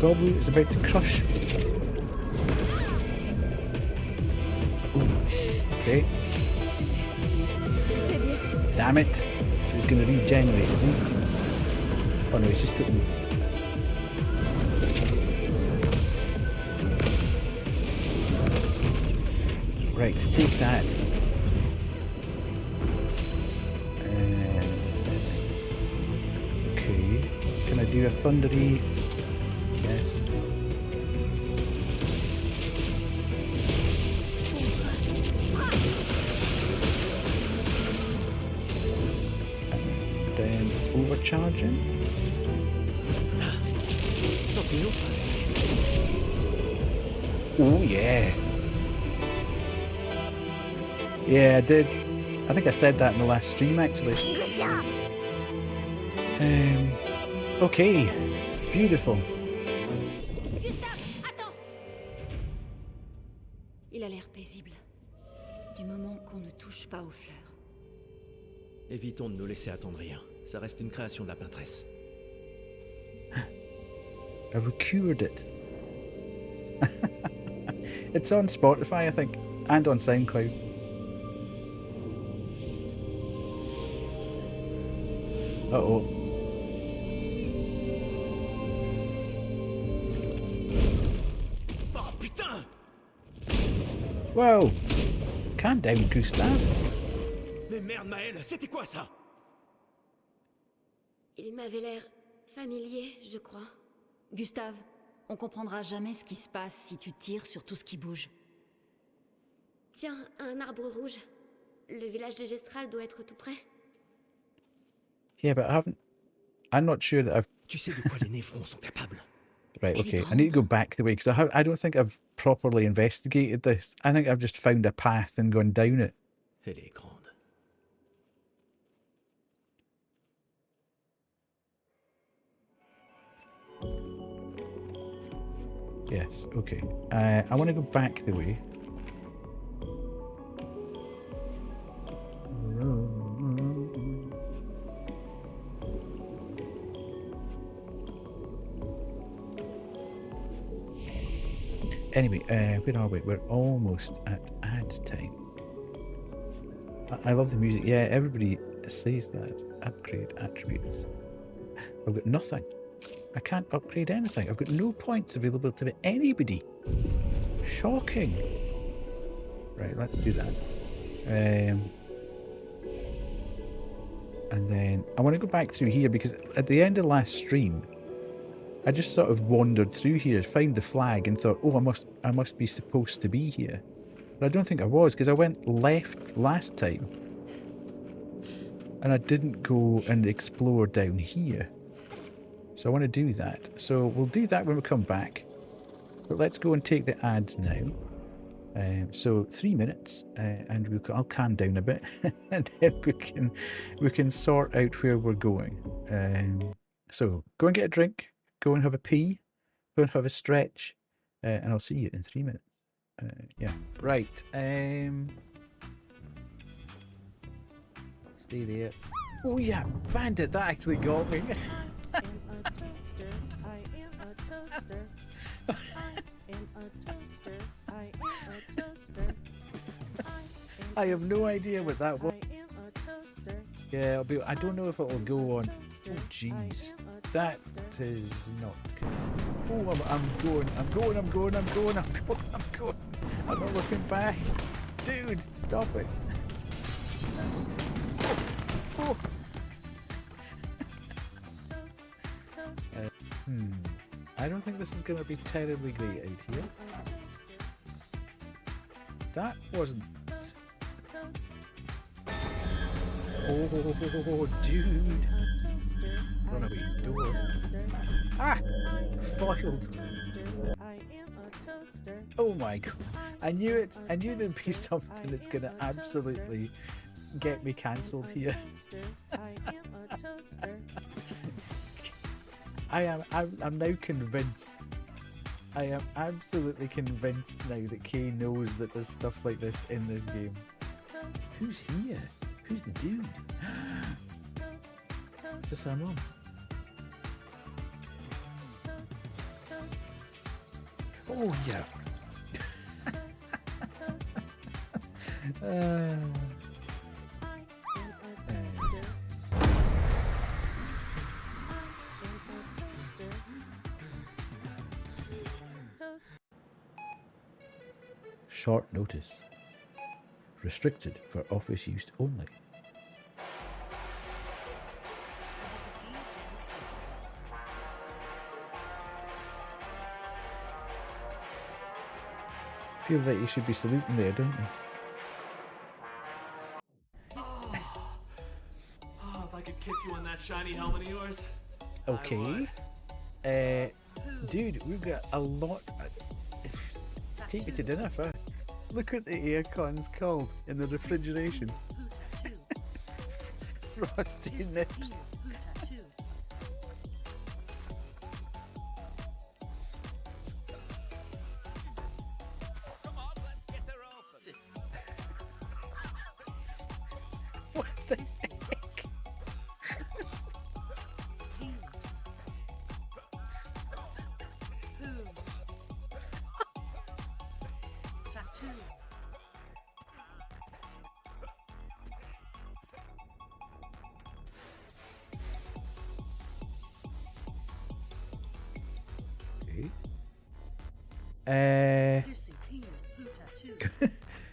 Goblin is about to crush. Ooh, okay. Très bien. Damn it. So he's going to regenerate, is he? Oh no, he's just putting... Right, take that. Okay. Can I do a thundery? Yes. And then overcharging. Oh yeah. Yeah, I did. I think I said that in the last stream actually. Good job! Okay. Beautiful. Gustave, attends. Il a l'air paisible. Du moment qu'on ne touche pas aux fleurs. Évitons de nous laisser attendrir. Ça reste une création de la peintresse. I've cured it. It's on Spotify, I think, and on SoundCloud. Uh-oh. Oh putain! Whoa! Calm down, Gustave. Mais merde, Maël, c'était quoi ça? Il m'avait l'air familier, je crois. Gustave, on comprendra jamais ce qui se passe si tu tires sur tout ce qui bouge. Tiens, un arbre rouge. Le village de Gestral doit être tout près. Yeah, but I'm not sure that I've... Tu sais de quoi les névrons sont capables? Right, okay. I need to go back the way, because I don't think I've properly investigated this. I think I've just found a path and gone down it. Elle est grande. Yes, okay. I want to go back the way. Anyway, where are we? We're almost at ad time. I love the music. Yeah, everybody says that. Upgrade attributes. I've got nothing. I can't upgrade anything. I've got no points available to anybody. Shocking. Right, let's do that. And then I want to go back through here because at the end of last stream, I just sort of wandered through here, found the flag and thought, oh, I must be supposed to be here. But I don't think I was because I went left last time. And I didn't go and explore down here. So I want to do that. So we'll do that when we come back. But let's go and take the ads now. So 3 minutes, and I'll calm down a bit, and then we can sort out where we're going. So go and get a drink, go and have a pee, go and have a stretch, and I'll see you in 3 minutes. Yeah, right. Stay there. Oh yeah, bandit! That actually got me. I have no idea what that was. Yeah, I don't know if it will go on. Oh jeez, that is not good. Oh, I'm going. I'm not looking back. Dude, stop it. Oh. I don't think this is going to be terribly great out here. That wasn't... Oh, dude. Run away, door. Ah! Foiled. Oh my god. I knew it. I knew there'd be something that's going to absolutely get me cancelled here. I'm now convinced. I am absolutely convinced now that Kay knows that there's stuff like this in this game. Who's here? Who's the dude? Is this our mom? Oh yeah. Short notice. Restricted for office use only. Feel like you should be saluting there, don't you? Oh, if I could kiss you on that shiny helmet of yours. Okay. Dude, we've got a lot. Take me to dinner first. Look what the aircon's called in the refrigeration. Frosty nips. What the heck?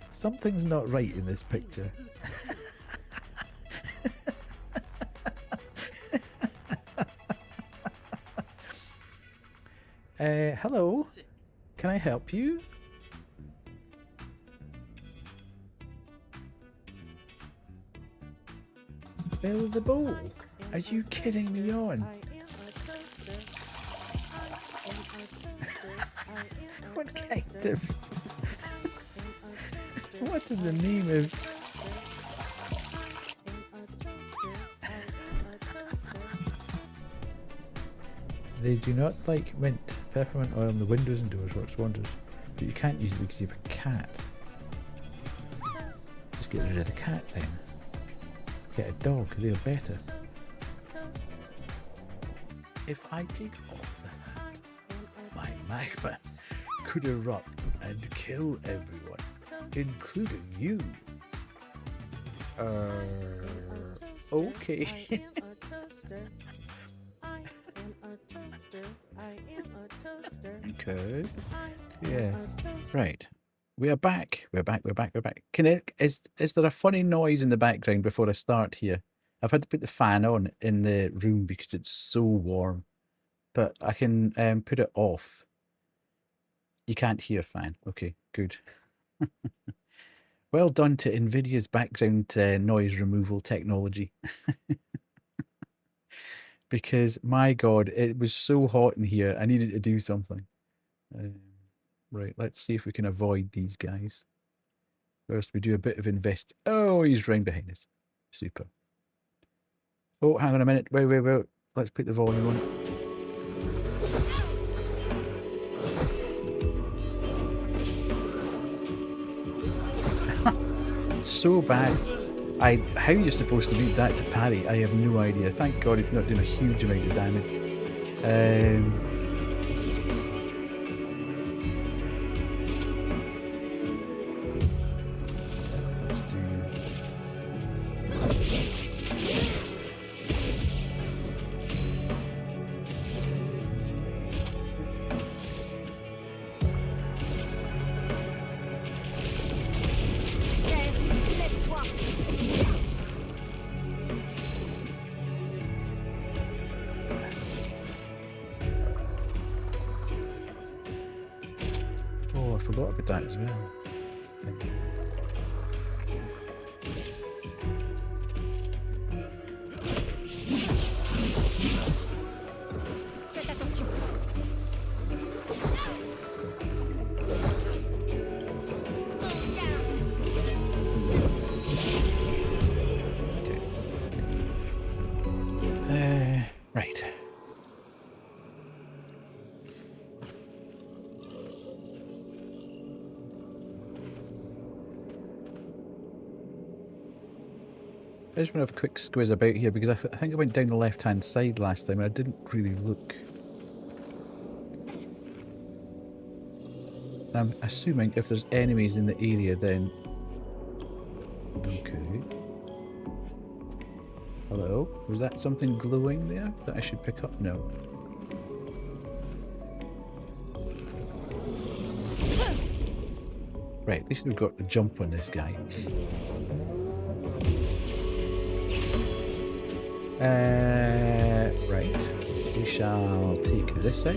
Something's not right in this picture. Hello, can I help you? Fill the bowl. Are you kidding me on? What kind of... What's in the name of... They do not like mint. Peppermint oil in the windows and doors works wonders. But you can't use it because you have a cat. Just get rid of the cat then. Get a dog, they're better. If I take off the hat, my magma could erupt and kill everyone, including you. Okay. Okay. Yeah. Right. We are back. We're back. Can is there a funny noise in the background before I start here? I've had to put the fan on in the room because it's so warm. But I can put it off. You can't hear fan. Okay, good. Well done to NVIDIA's background noise removal technology. Because, my God, it was so hot in here. I needed to do something. Right, let's see if we can avoid these guys. First, we do a bit of invest. Oh, he's right behind us. Super. Oh, hang on a minute. Wait. Let's put the volume on. So bad. How you're supposed to beat that to parry, I have no idea. Thank God it's not doing a huge amount of damage. Let's do... Oh, I forgot about that as well. Faites attention. Okay. Right. I just want to have a quick squiz about here because I think I went down the left-hand side last time and I didn't really look. I'm assuming if there's enemies in the area then... Okay. Hello? Was that something glowing there that I should pick up? No. Right, at least we've got the jump on this guy. Right. We shall take this out.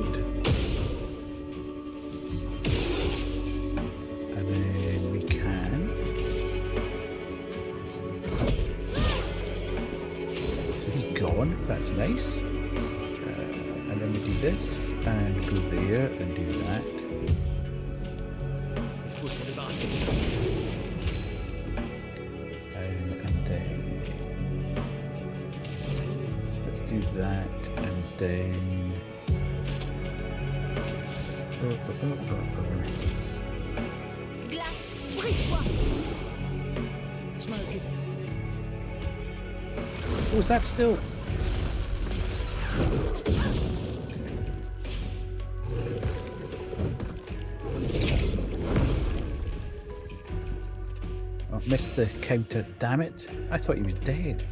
And then we can. So he's gone. That's nice. And then we do this and go there and do that. And then let's do that and then Glace, brise-toi. Je m'en occupe. was that still? Oh, missed the counter, damn it. I thought he was dead.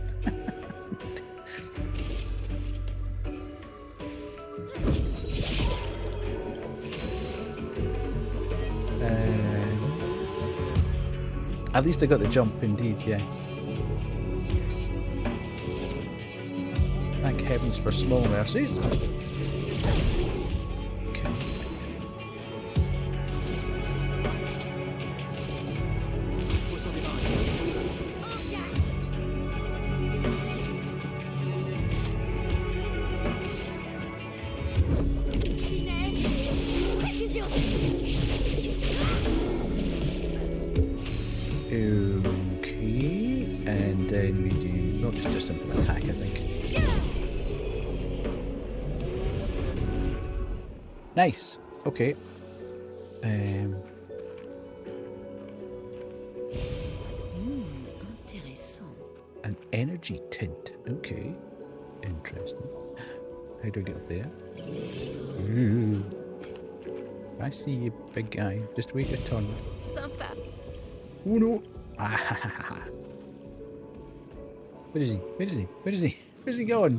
At least I got the jump indeed, yes. Thank heavens for small mercies. Okay. Okay, and then we do not just a simple attack, I think. Nice. Okay. Intéressant. An energy tint. Okay. Interesting. How do I get up there? Ooh. I see you, big guy. Just wait your turn. Sympa. Oh no! Ah, where is he? Where is he? Where is he? Where's he going?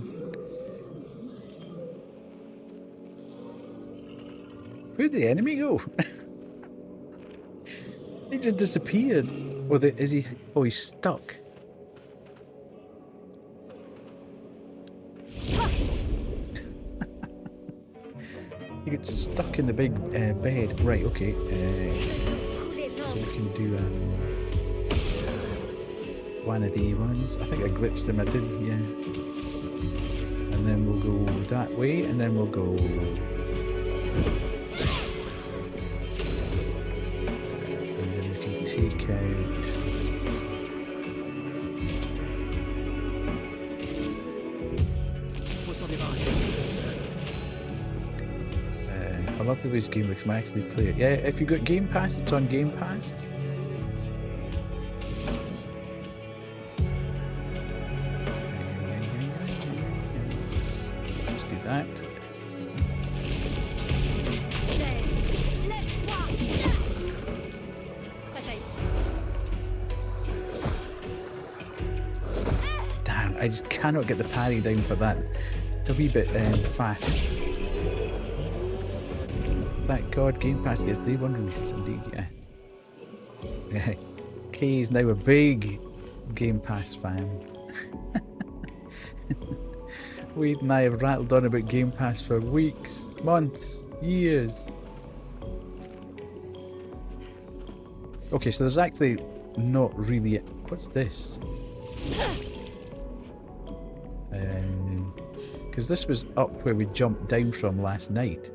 Where'd the enemy go? He just disappeared. Or is he? Oh, he's stuck. You get stuck in the big bed. Right, okay. So we can do one of the ones. I think I glitched him, I did, yeah. And then we'll go that way, and then we'll go... and then we can take out... I love the way this game looks. I actually play it. Yeah, if you got Game Pass, it's on Game Pass. Let's do that. Damn, I just cannot get the parry down for that. It's a wee bit fast. Thank God Game Pass gets day one releases, indeed, yeah. Kay is now a big Game Pass fan. Wade and I have rattled on about Game Pass for weeks, months, years. Okay, so there's actually not really... What's this? Because this was up where we jumped down from last night.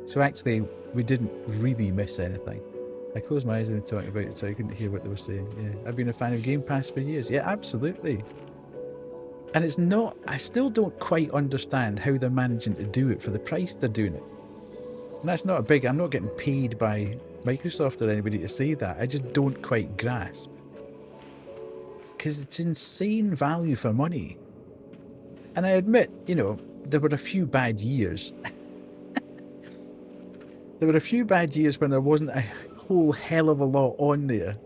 So actually, we didn't really miss anything. I closed my eyes and talking about it so I couldn't hear what they were saying. Yeah, I've been a fan of Game Pass for years. Yeah, absolutely. And it's not... I still don't quite understand how they're managing to do it for the price they're doing it. And that's not a big... I'm not getting paid by Microsoft or anybody to say that. I just don't quite grasp. Because it's insane value for money. And I admit, you know, there were a few bad years... There were a few bad years when there wasn't a whole hell of a lot on there.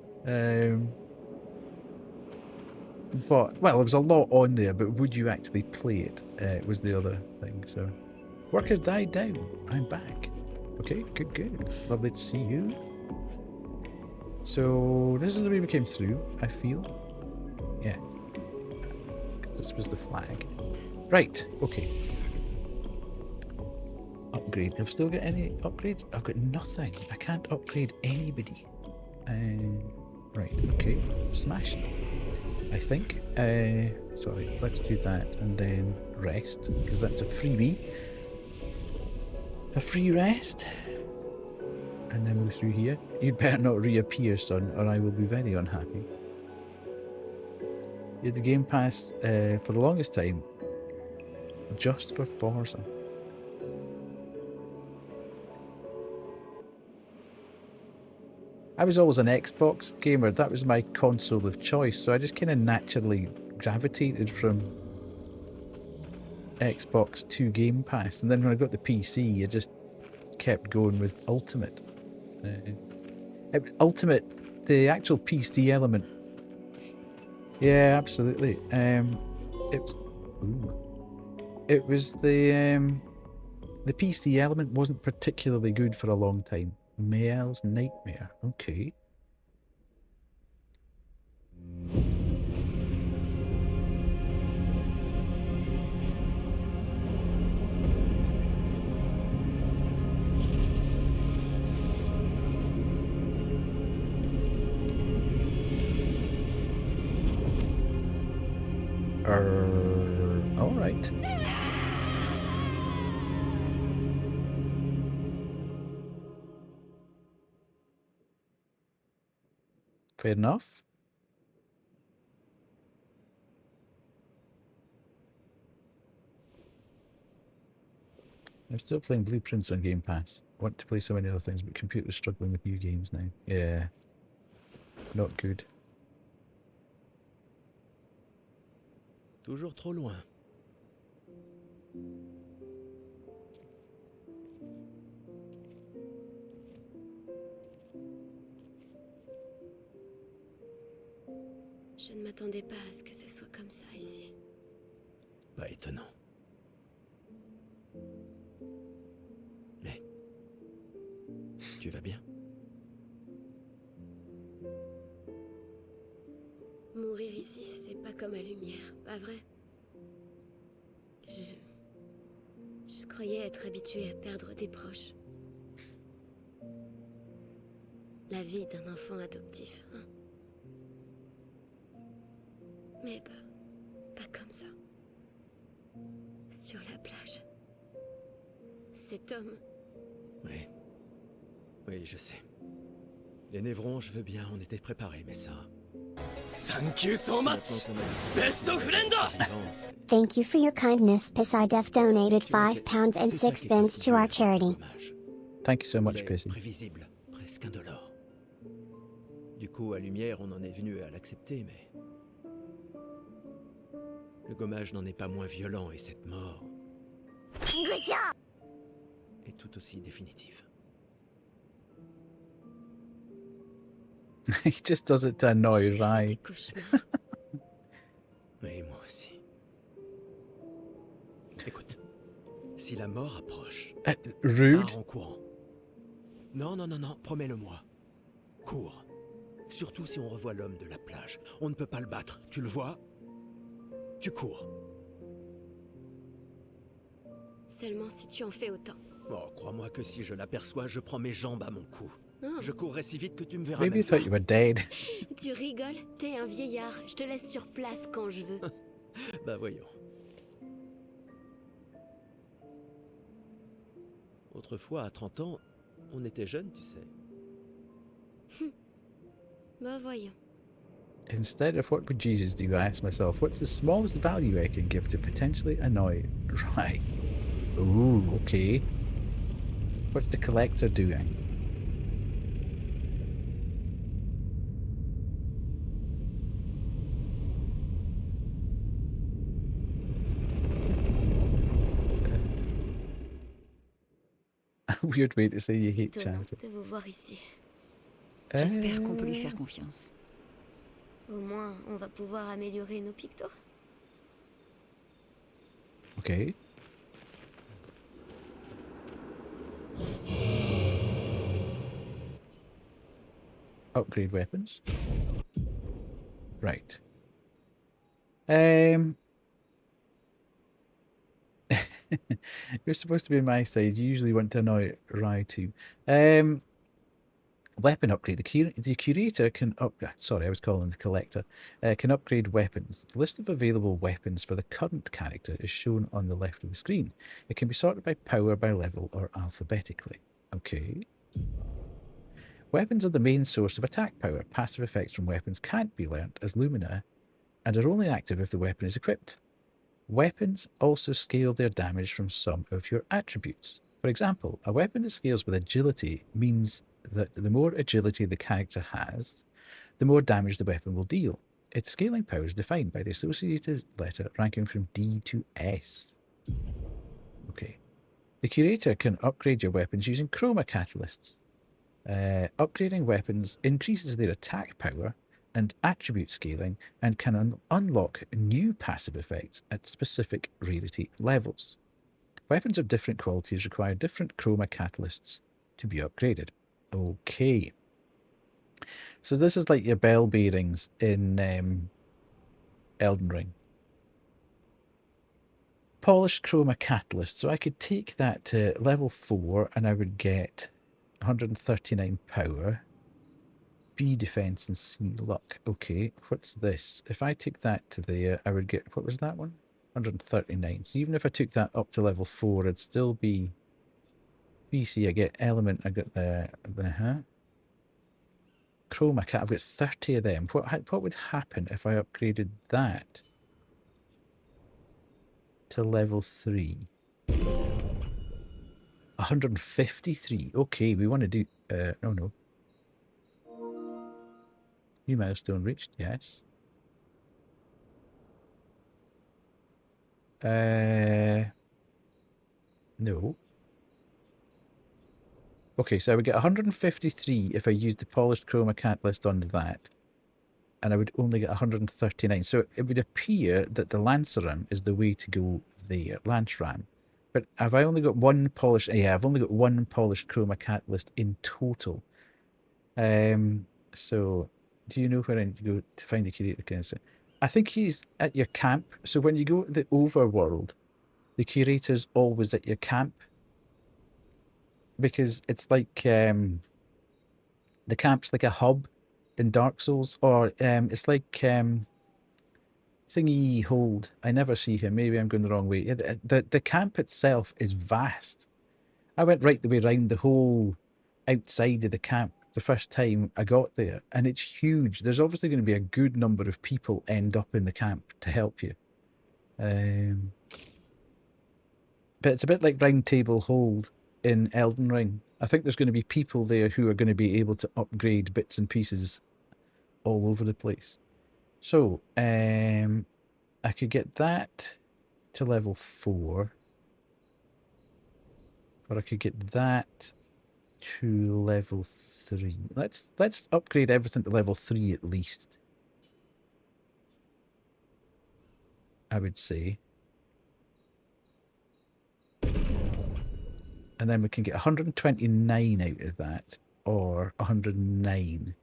But, well, there was a lot on there, but would you actually play it? Was the other thing. So, work has died down. I'm back. Okay, good, good. Lovely to see you. So, this is the way we came through, I feel. Yeah. Because this was the flag. Right, okay. Upgrade. I've still got any upgrades? I've got nothing. I can't upgrade anybody. Right, okay. Smash. I think. Sorry, let's do that and then rest, because that's a freebie. A free rest. And then we'll go through here. You'd better not reappear, son, or I will be very unhappy. You had the Game Pass for the longest time. Just for Forza. I was always an Xbox gamer. That was my console of choice, so I just kind of naturally gravitated from Xbox to Game Pass. And then when I got the PC, I just kept going with Ultimate. Ultimate, the actual PC element. Yeah, absolutely. It was the PC element wasn't particularly good for a long time. Mael's Nightmare. Okay. All right. Fair enough. I'm still playing Blueprints on Game Pass. I want to play so many other things, but computer's struggling with new games now. Yeah. Not good. Toujours trop loin. Je ne m'attendais pas à ce que ce soit comme ça ici. Pas étonnant. Mais... tu vas bien? Mourir ici, c'est pas comme à Lumière, pas vrai? Je croyais être habituée à perdre des proches. La vie d'un enfant adoptif, hein. Mais pas comme ça. Sur la plage. Cet homme... Oui. Oui, je sais. Les névrons, je veux bien, on était préparés, mais ça... Thank you so much! Best friend! Thank you for your kindness. Pisidef donated £5 and 6 pence to our charity. Thank you so much, Il est Pissy. prévisible, presque indolore. Du coup, à Lumière, on en est venu à l'accepter, mais... Le gommage n'en est pas moins violent et cette mort... est tout aussi définitive. He just does it to annoy Rai. Des cauchemars. Oui, moi aussi. Écoute, si la mort approche, Rude. pars en courant. Non, non, non, non, promets-le-moi. Cours. Surtout si on revoit l'homme de la plage. On ne peut pas le battre, tu le vois? Tu cours. Seulement si tu en fais autant. Oh, crois-moi que si je l'aperçois, je prends mes jambes à mon cou. Oh. Je courrai si vite que tu me verras Maybe même you thought pas. you were dead. Tu rigoles? T'es un vieillard. Je te laisse sur place quand je veux. Bah voyons. Autrefois, à 30 ans, on était jeunes, tu sais. Bah voyons. Instead of what would Jesus do, I ask myself, what's the smallest value I can give to potentially annoy Rai? Ooh, okay. What's the collector doing? A weird way to say you hate Étonnant charity. de vous voir ici. J'espère qu'on peut lui faire confiance. Au moins, on va pouvoir améliorer nos pictos. Okay. Upgrade weapons. Right. You're supposed to be on my side. You usually want to annoy Rai too. Weapon upgrade. The curator can sorry, I was calling the collector. Can upgrade weapons. The list of available weapons for the current character is shown on the left of the screen. It can be sorted by power, by level, or alphabetically. Okay. Weapons are the main source of attack power. Passive effects from weapons can't be learnt as Lumina and are only active if the weapon is equipped. Weapons also scale their damage from some of your attributes. For example, a weapon that scales with agility means that the more agility the character has, the more damage the weapon will deal. Its scaling power is defined by the associated letter ranking from D to S. Okay. The curator can upgrade your weapons using chroma catalysts. Upgrading weapons increases their attack power and attribute scaling and can unlock new passive effects at specific rarity levels. Weapons of different qualities require different chroma catalysts to be upgraded. Okay. So this is like your bell bearings in Elden Ring. Polished chroma catalyst. So I could take that to level 4 and I would get 139 power. B defense and C luck. Okay, what's this? If I took that to there, I would get, what was that one? 139. So even if I took that up to level 4, it'd still be BC. I get element, I got the chroma cat. I've got 30 of them. What would happen if I upgraded that to level 3? 153. Okay, we want to do, oh no. New milestone reached, yes. No. Okay, so I would get 153 if I used the polished chroma catalyst on that. And I would only get 139. So it would appear that the Lanceram is the way to go there, Lance Ram. But have I only got one polished, yeah, I've only got one polished chroma catalyst in total. So do you know where I need to go to find the curator? I think he's at your camp. So when you go to the overworld, the curator's always at your camp. Because it's like, the camp's like a hub in Dark Souls. Or it's like, Thingy Hold. I never see him. Maybe I'm going the wrong way. The camp itself is vast. I went right the way around the whole outside of the camp the first time I got there, and it's huge. There's obviously going to be a good number of people end up in the camp to help you. But it's a bit like Round Table Hold in Elden Ring. I think there's going to be people there who are going to be able to upgrade bits and pieces all over the place. So, I could get that to level 4. Or I could get that to level 3. Let's upgrade everything to level 3 at least. I would say. And then we can get 129 out of that, or 109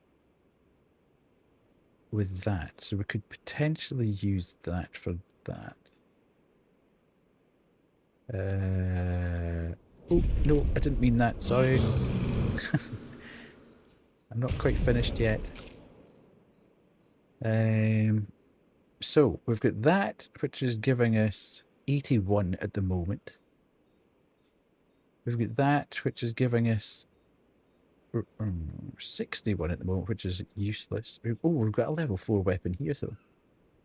with that. So we could potentially use that for that. Oh, no, I didn't mean that. Sorry. I'm not quite finished yet. So we've got that, which is giving us 81 at the moment. We've got that, which is giving us 61 at the moment, which is useless. Oh, we've got a level 4 weapon here, though.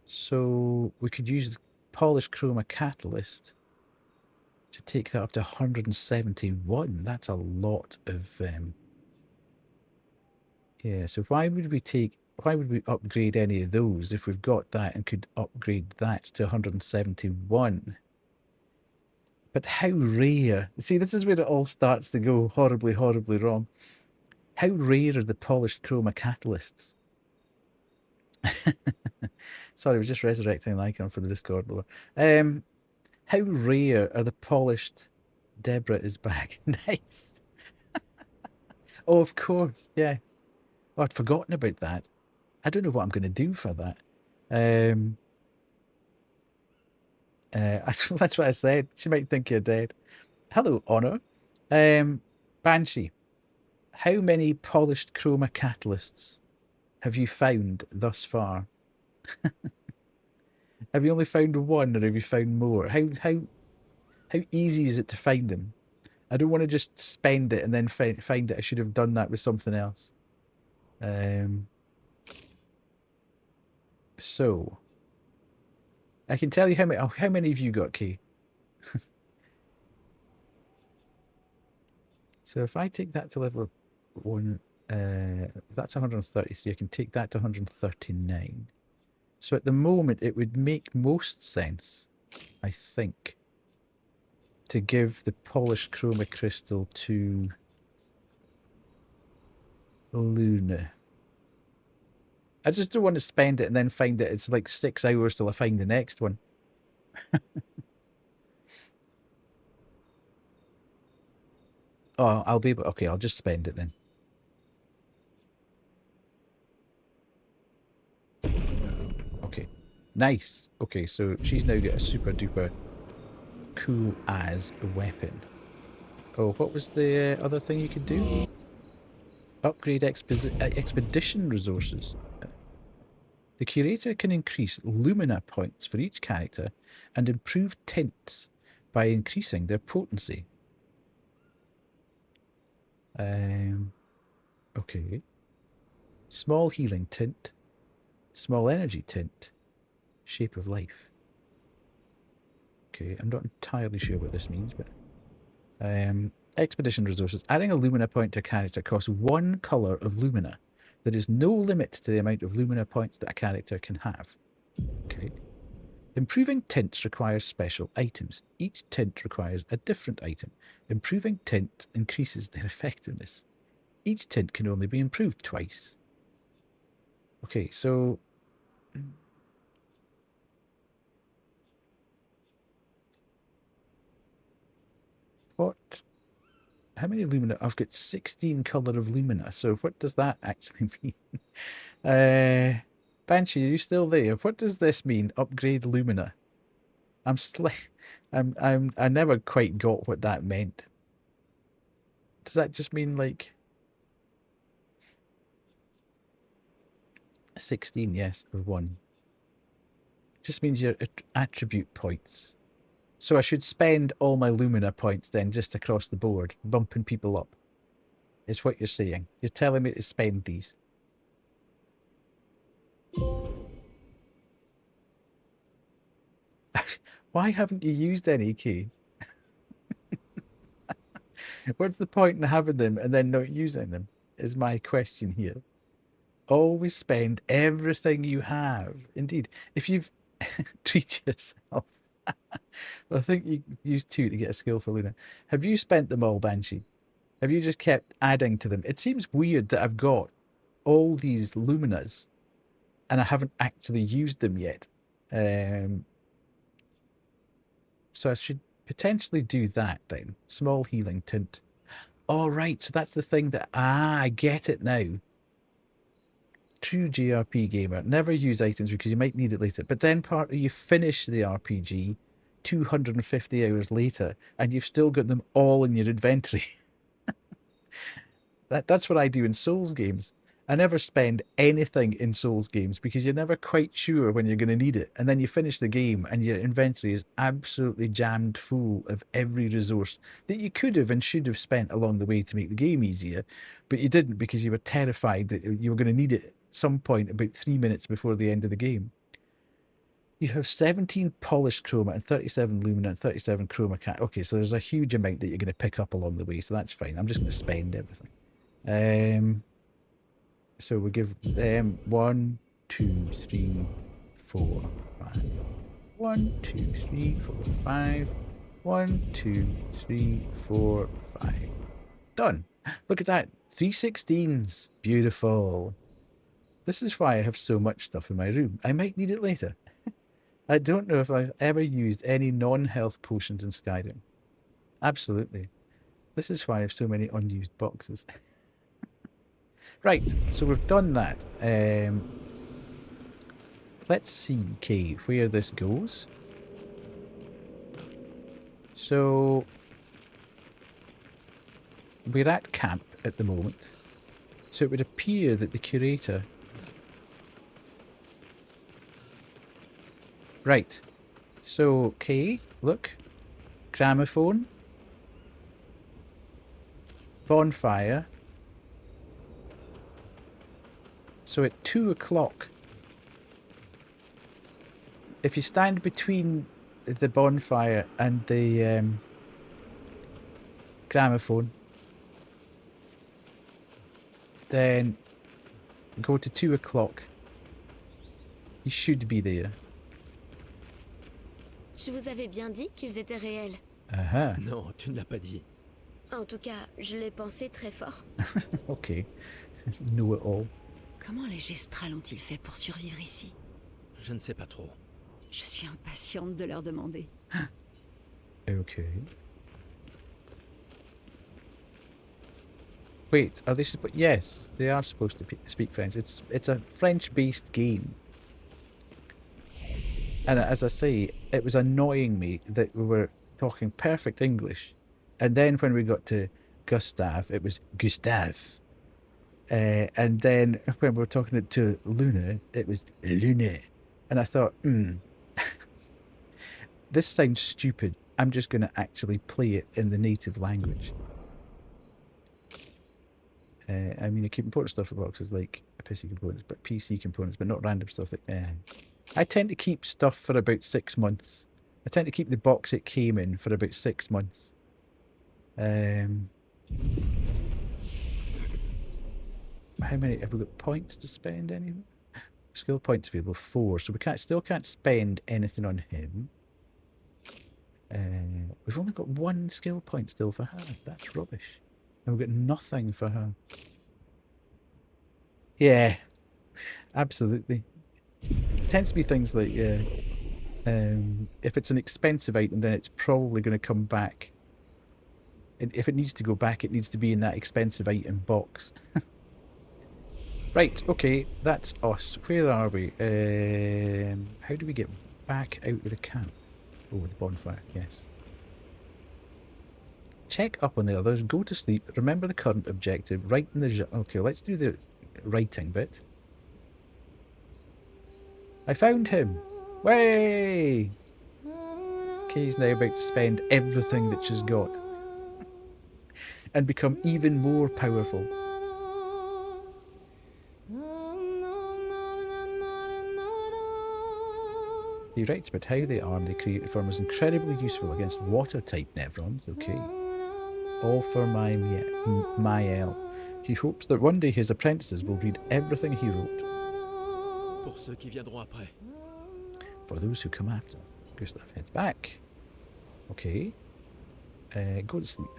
So we could use the Polished Chroma Catalyst to take that up to 171. That's a lot of... yeah, so why would we upgrade any of those if we've got that and could upgrade that to 171? But how rare... See, this is where it all starts to go horribly, horribly wrong. How rare are the Polished Chroma Catalysts? Sorry, I was just resurrecting an icon for the Discord lore. How rare are the polished... Deborah is back. Nice. Oh, of course, yeah. Oh, I'd forgotten about that. I don't know what I'm going to do for that. That's what I said. She might think you're dead. Hello, Honor. Banshee, how many Polished Chroma Catalysts have you found thus far? Have you only found one, or have you found more? How easy is it to find them? I don't want to just spend it and then find that I should have done that with something else. So I can tell you how many have you got, Kay? So if I take that to level 1, that's 133. I can take that to 139. So at the moment, it would make most sense, I think, to give the Polished Chroma Crystal to Luna. I just don't want to spend it and then find that it's like 6 hours till I find the next one. Oh, I'll be able... Okay, I'll just spend it then. Okay, nice. Okay, so she's now got a super duper cool as a weapon. Oh, what was the other thing you could do? Upgrade expedition resources. The curator can increase Lumina points for each character and improve tints by increasing their potency. Okay. Small healing tint. Small energy tint. Shape of life. Okay, I'm not entirely sure what this means, but... expedition resources. Adding a Lumina point to a character costs 1 colour of Lumina. There is no limit to the amount of Lumina points that a character can have. Okay. Improving tints requires special items. Each tint requires a different item. Improving tint increases their effectiveness. Each tint can only be improved twice. Okay, so... What? How many Lumina? I've got 16 colour of Lumina, so what does that actually mean? Banshee, are you still there? What does this mean? Upgrade Lumina. I never quite got what that meant. Does that just mean like 16? Yes, or 1. Just means your attribute points. So I should spend all my Lumina points then just across the board, bumping people up. Is what you're saying. You're telling me to spend these. Why haven't you used any, Key? What's the point in having them and then not using them, is my question here. Always spend everything you have. Indeed. If you've... treat yourself. I think you use 2 to get a skill for Luna. Have you spent them all, Banshee? Have you just kept adding to them? It seems weird that I've got all these Luminas and I haven't actually used them yet. So I should potentially do that then. Small healing tint. Oh, right. So that's the thing that... I get it now. True JRP gamer. Never use items because you might need it later. But then part of you finish the RPG 250 hours later and you've still got them all in your inventory. That's what I do in Souls games. I never spend anything in Souls games because you're never quite sure when you're going to need it. And then you finish the game and your inventory is absolutely jammed full of every resource that you could have and should have spent along the way to make the game easier. But you didn't because you were terrified that you were going to need it at some point about 3 minutes before the end of the game. You have 17 polished chroma and 37 lumina and 37 chroma cat. Okay, so there's a huge amount that you're going to pick up along the way, so that's fine. I'm just going to spend everything. So we give them 1, 2, 3, 4, 5. 1, 2, 3, 4, 5. 1, 2, 3, 4, 5. Done. Look at that. 3 16s. Beautiful. This is why I have so much stuff in my room. I might need it later. I don't know if I've ever used any non-health potions in Skyrim. Absolutely. This is why I have so many unused boxes. Right, so we've done that. Let's see, okay, where this goes. So, we're at camp at the moment. So it would appear that the curator... Right, so, okay, look. Gramophone. Bonfire. So at 2 o'clock, if you stand between the bonfire and the gramophone, then go to 2 o'clock. You should be there. Je vous avais bien dit qu'ils étaient réels. Non, tu ne l'as pas dit. En tout cas, je l'ai pensé très fort. Ok. Know it all. Comment les Gestrals ont-ils fait pour survivre ici? Je ne sais pas trop. Je suis impatiente de leur demander. Okay. Wait, are they yes, they are supposed to speak French. It's a French-based game. And as I say, it was annoying me that we were talking perfect English. And then when we got to Gustave, it was Gustave. And then when we were talking to Luna, it was Luna. And I thought, this sounds stupid. I'm just going to actually play it in the native language. I mean, you keep important stuff in boxes like PC components, but PC components, but not random stuff. I tend to keep stuff for about 6 months. I tend to keep the box it came in for about 6 months. How many have we got points to spend? Anything? Skill points available 4, so we still can't spend anything on him. We've only got 1 skill point still for her. That's rubbish. And we've got nothing for her. Yeah, absolutely. It tends to be things like, if it's an expensive item, then it's probably going to come back. And if it needs to go back, it needs to be in that expensive item box. Right, okay, that's us. Where are we? How do we get back out of the camp? Oh, the bonfire, yes. Check up on the others, go to sleep, remember the current objective, write in the... Okay, let's do the writing bit. I found him! Way! Kay's now about to spend everything that she's got. And become even more powerful. He writes about how the arm they created for him was incredibly useful against water-type nevrons. Okay. All for Mael. He hopes that one day his apprentices will read everything he wrote. Pour ceux qui viendront après. For those who come after. Gustav heads back. Okay. Go to sleep.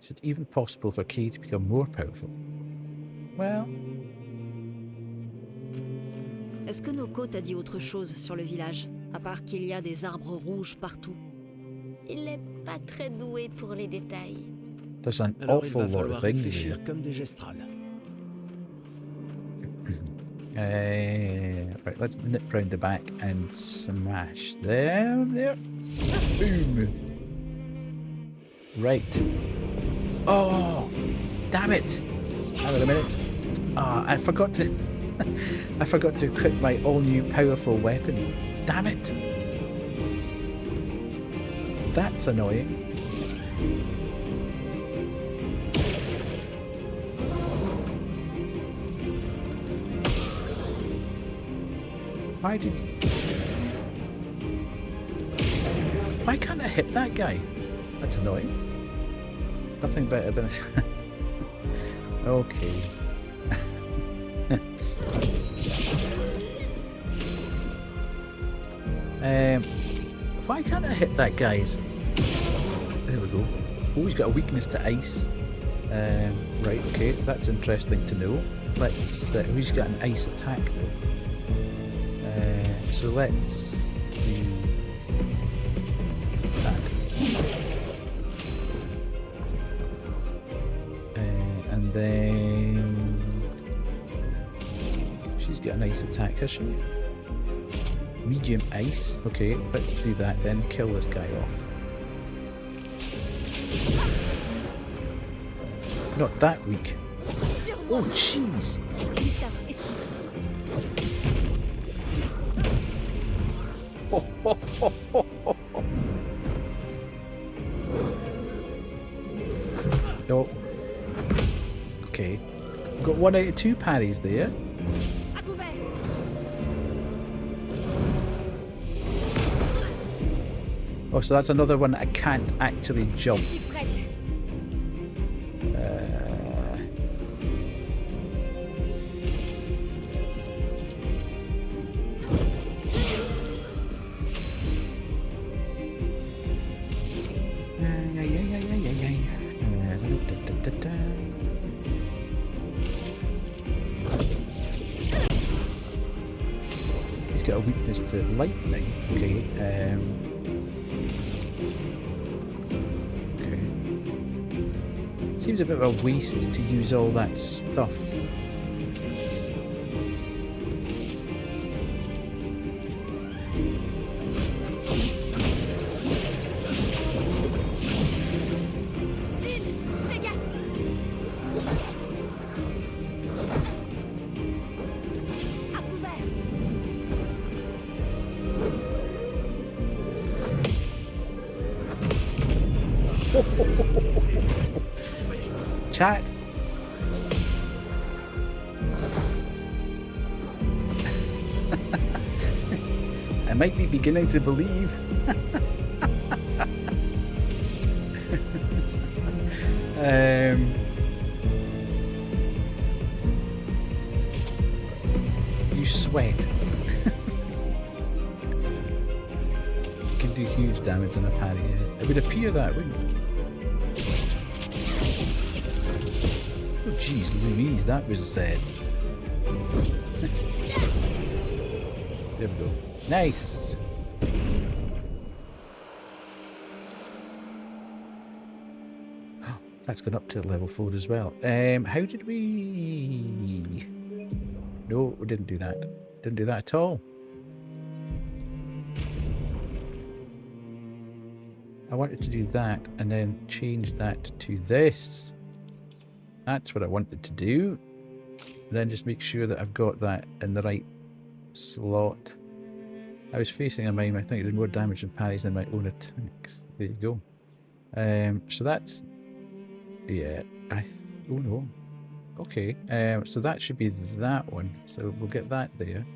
Is it even possible for Kay to become more powerful? Well... Est-ce que Noko t'a dit autre chose sur le village, à part qu'il y a des arbres rouges partout? Il n'est pas très doué pour les détails. There's an Alors il awful va lot of falloir things réfléchir here. comme des gestrales. Right, let's nip round the back and smash them. There. Boom. Right. Oh, damn it. Hang on a minute. Ah, I forgot to... I forgot to equip my all-new powerful weapon. Damn it. That's annoying. Why can't I hit that guy? That's annoying. Nothing better than... Okay. Why can't I hit that guy's? There we go. Oh, he's got a weakness to ice. Right, okay, that's interesting to know. Let's... he's got an ice attack though. So let's do that. And then... She's got an ice attack, has she? Medium ice. Okay, let's do that then. Kill this guy off. Not that weak. Oh, jeez! Oh. Okay. Got 1 out of 2 parries there. Oh, so that's another one that I can't actually jump. He's got a weakness to lightning. Okay. Seems a bit of a waste to use all that stuff. Chat. I might be beginning to believe. You sweat. You can do huge damage on a parry. It would appear that, wouldn't it? Oh, jeez Louise, that was sad. There we go. Nice! That's gone up to level 4 as well. How did we... No, we didn't do that. Didn't do that at all. I wanted to do that and then change that to this. That's what I wanted to do. And then just make sure that I've got that in the right slot. I was facing a mime. I think it did more damage and parries than my own attacks. There you go. So that's... Yeah. Oh no. Okay. So that should be that one. So we'll get that there.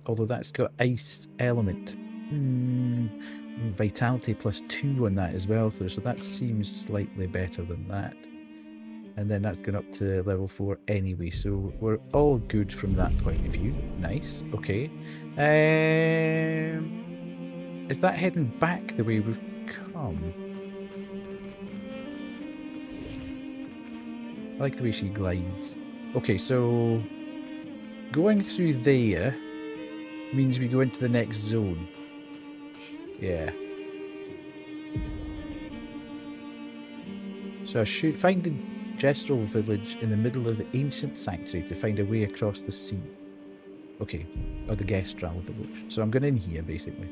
Although that's got ice element. Vitality +2 on that as well. So that seems slightly better than that. And then that's gone up to level 4 anyway. So we're all good from that point of view. Nice. Okay. Is that heading back the way we've come? I like the way she glides. Okay, so going through there means we go into the next zone. Yeah. So I should find the Gestural village in the middle of the ancient sanctuary to find a way across the sea. Okay, or the Gestural village. So I'm going in here, basically.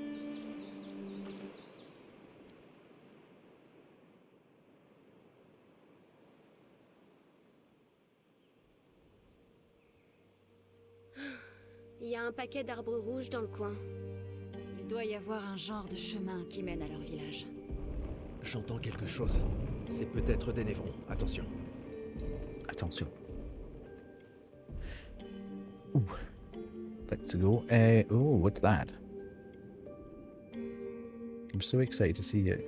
Il y a un paquet d'arbres rouges dans le coin. Il doit y avoir un genre de chemin qui mène à leur village. J'entends quelque chose. C'est peut-être des névrons. Attention. Attention. Ooh. Let's go. Oh, what's that? I'm so excited to see your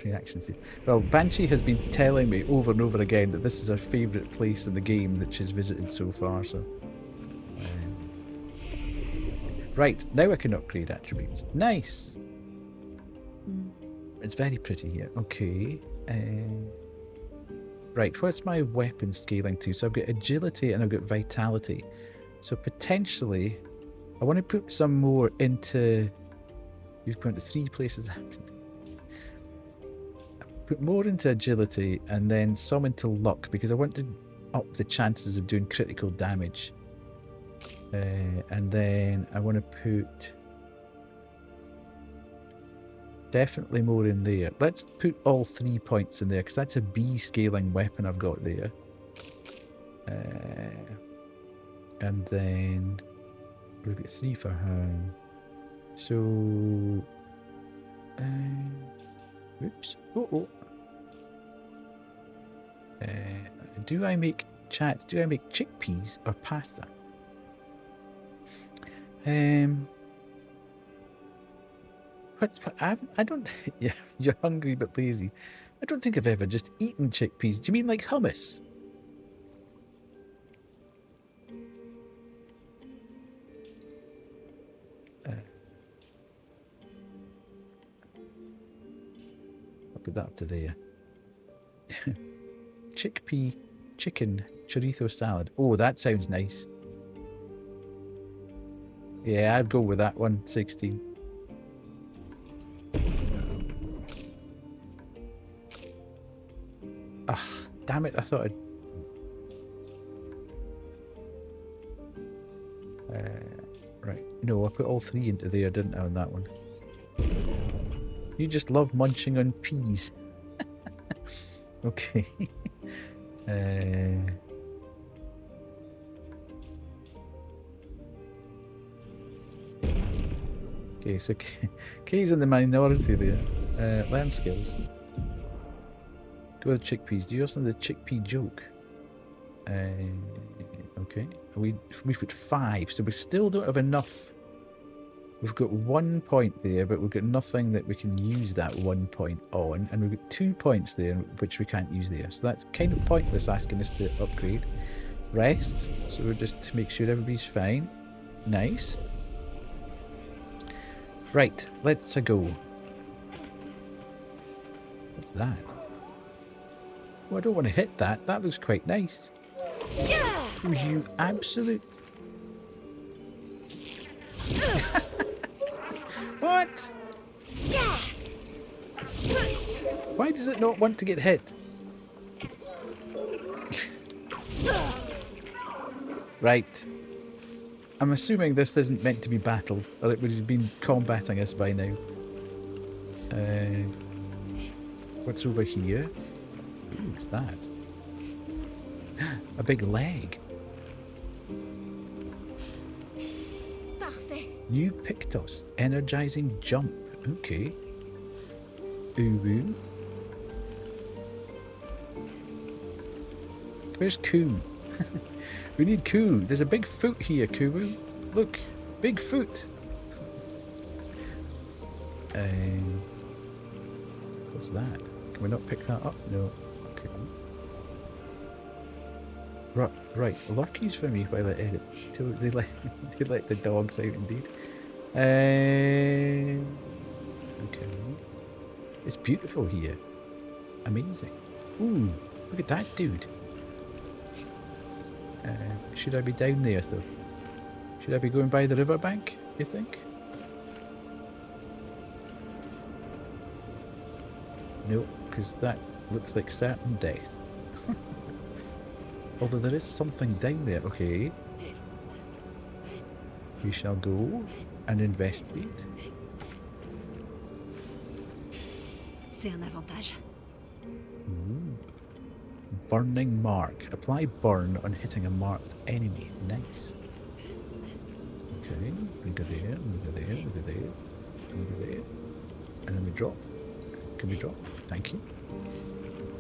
reactions. Well, Banshee has been telling me over and over again that this is her favourite place in the game that she's visited so far, so... Right, now I can upgrade attributes. Nice! It's very pretty here. Okay. Right, what's my weapon scaling to? So I've got agility and I've got vitality. So potentially, I want to put some more into... You've gone to 3 places. Put more into agility and then some into luck because I want to up the chances of doing critical damage. And then I want to put definitely more in there. Let's put all 3 points in there because that's a B scaling weapon I've got there. And then we've got 3 for her. So, oops. Do I make chickpeas or pasta? I don't. Yeah, you're hungry but lazy. I don't think I've ever just eaten chickpeas. Do you mean like hummus? I'll put that up to there. Chickpea, chicken, chorizo salad. Oh, that sounds nice. Yeah, I'd go with that one, 16. Ah, damn it, I thought I'd... right, no, I put all 3 into there, didn't I, on that one? You just love munching on peas. Okay. Okay, so Kay's in the minority there. Learn skills. Go with chickpeas. Do you also know the chickpea joke? Okay. We've got 5, so we still don't have enough. We've got 1 point there, but we've got nothing that we can use that 1 point on. And we've got 2 points there, which we can't use there. So that's kind of pointless asking us to upgrade. Rest. So we're just to make sure everybody's fine. Nice. Right, let's go. What's that? Oh, I don't want to hit that. That looks quite nice. Yeah! Was you absolute... What? Yeah! Why does it not want to get hit? Right. I'm assuming this isn't meant to be battled, or it would have been combating us by now. What's over here? Ooh, what's that? A big leg. Parfait. New Pictos. Energizing jump. Okay. Ooh. Where's Koo? We need Koo. There's a big foot here, Koo. Look. Big foot. What's that? Can we not pick that up? No. Okay. Right. Lurkies for me while I edit. Till they let the dogs out indeed. Okay. It's beautiful here. Amazing. Ooh, look at that dude. Should I be down there though? Should I be going by the riverbank, you think? No, because that looks like certain death. Although there is something down there. Okay. We shall go and investigate. C'est un avantage. Ooh. Burning mark. Apply burn on hitting a marked enemy. Nice. Okay, we go there, we go there, we go there, we go there. And then we drop. Can we drop? Thank you.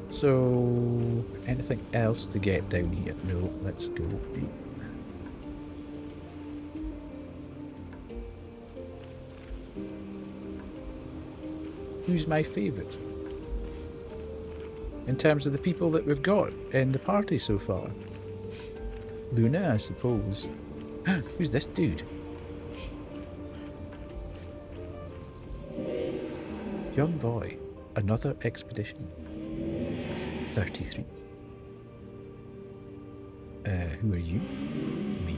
So, anything else to get down here? No, let's go. Who's my favourite? In terms of the people that we've got in the party so far. Luna, I suppose. Who's this dude? Young boy. Another expedition. 33. Who are you? Me.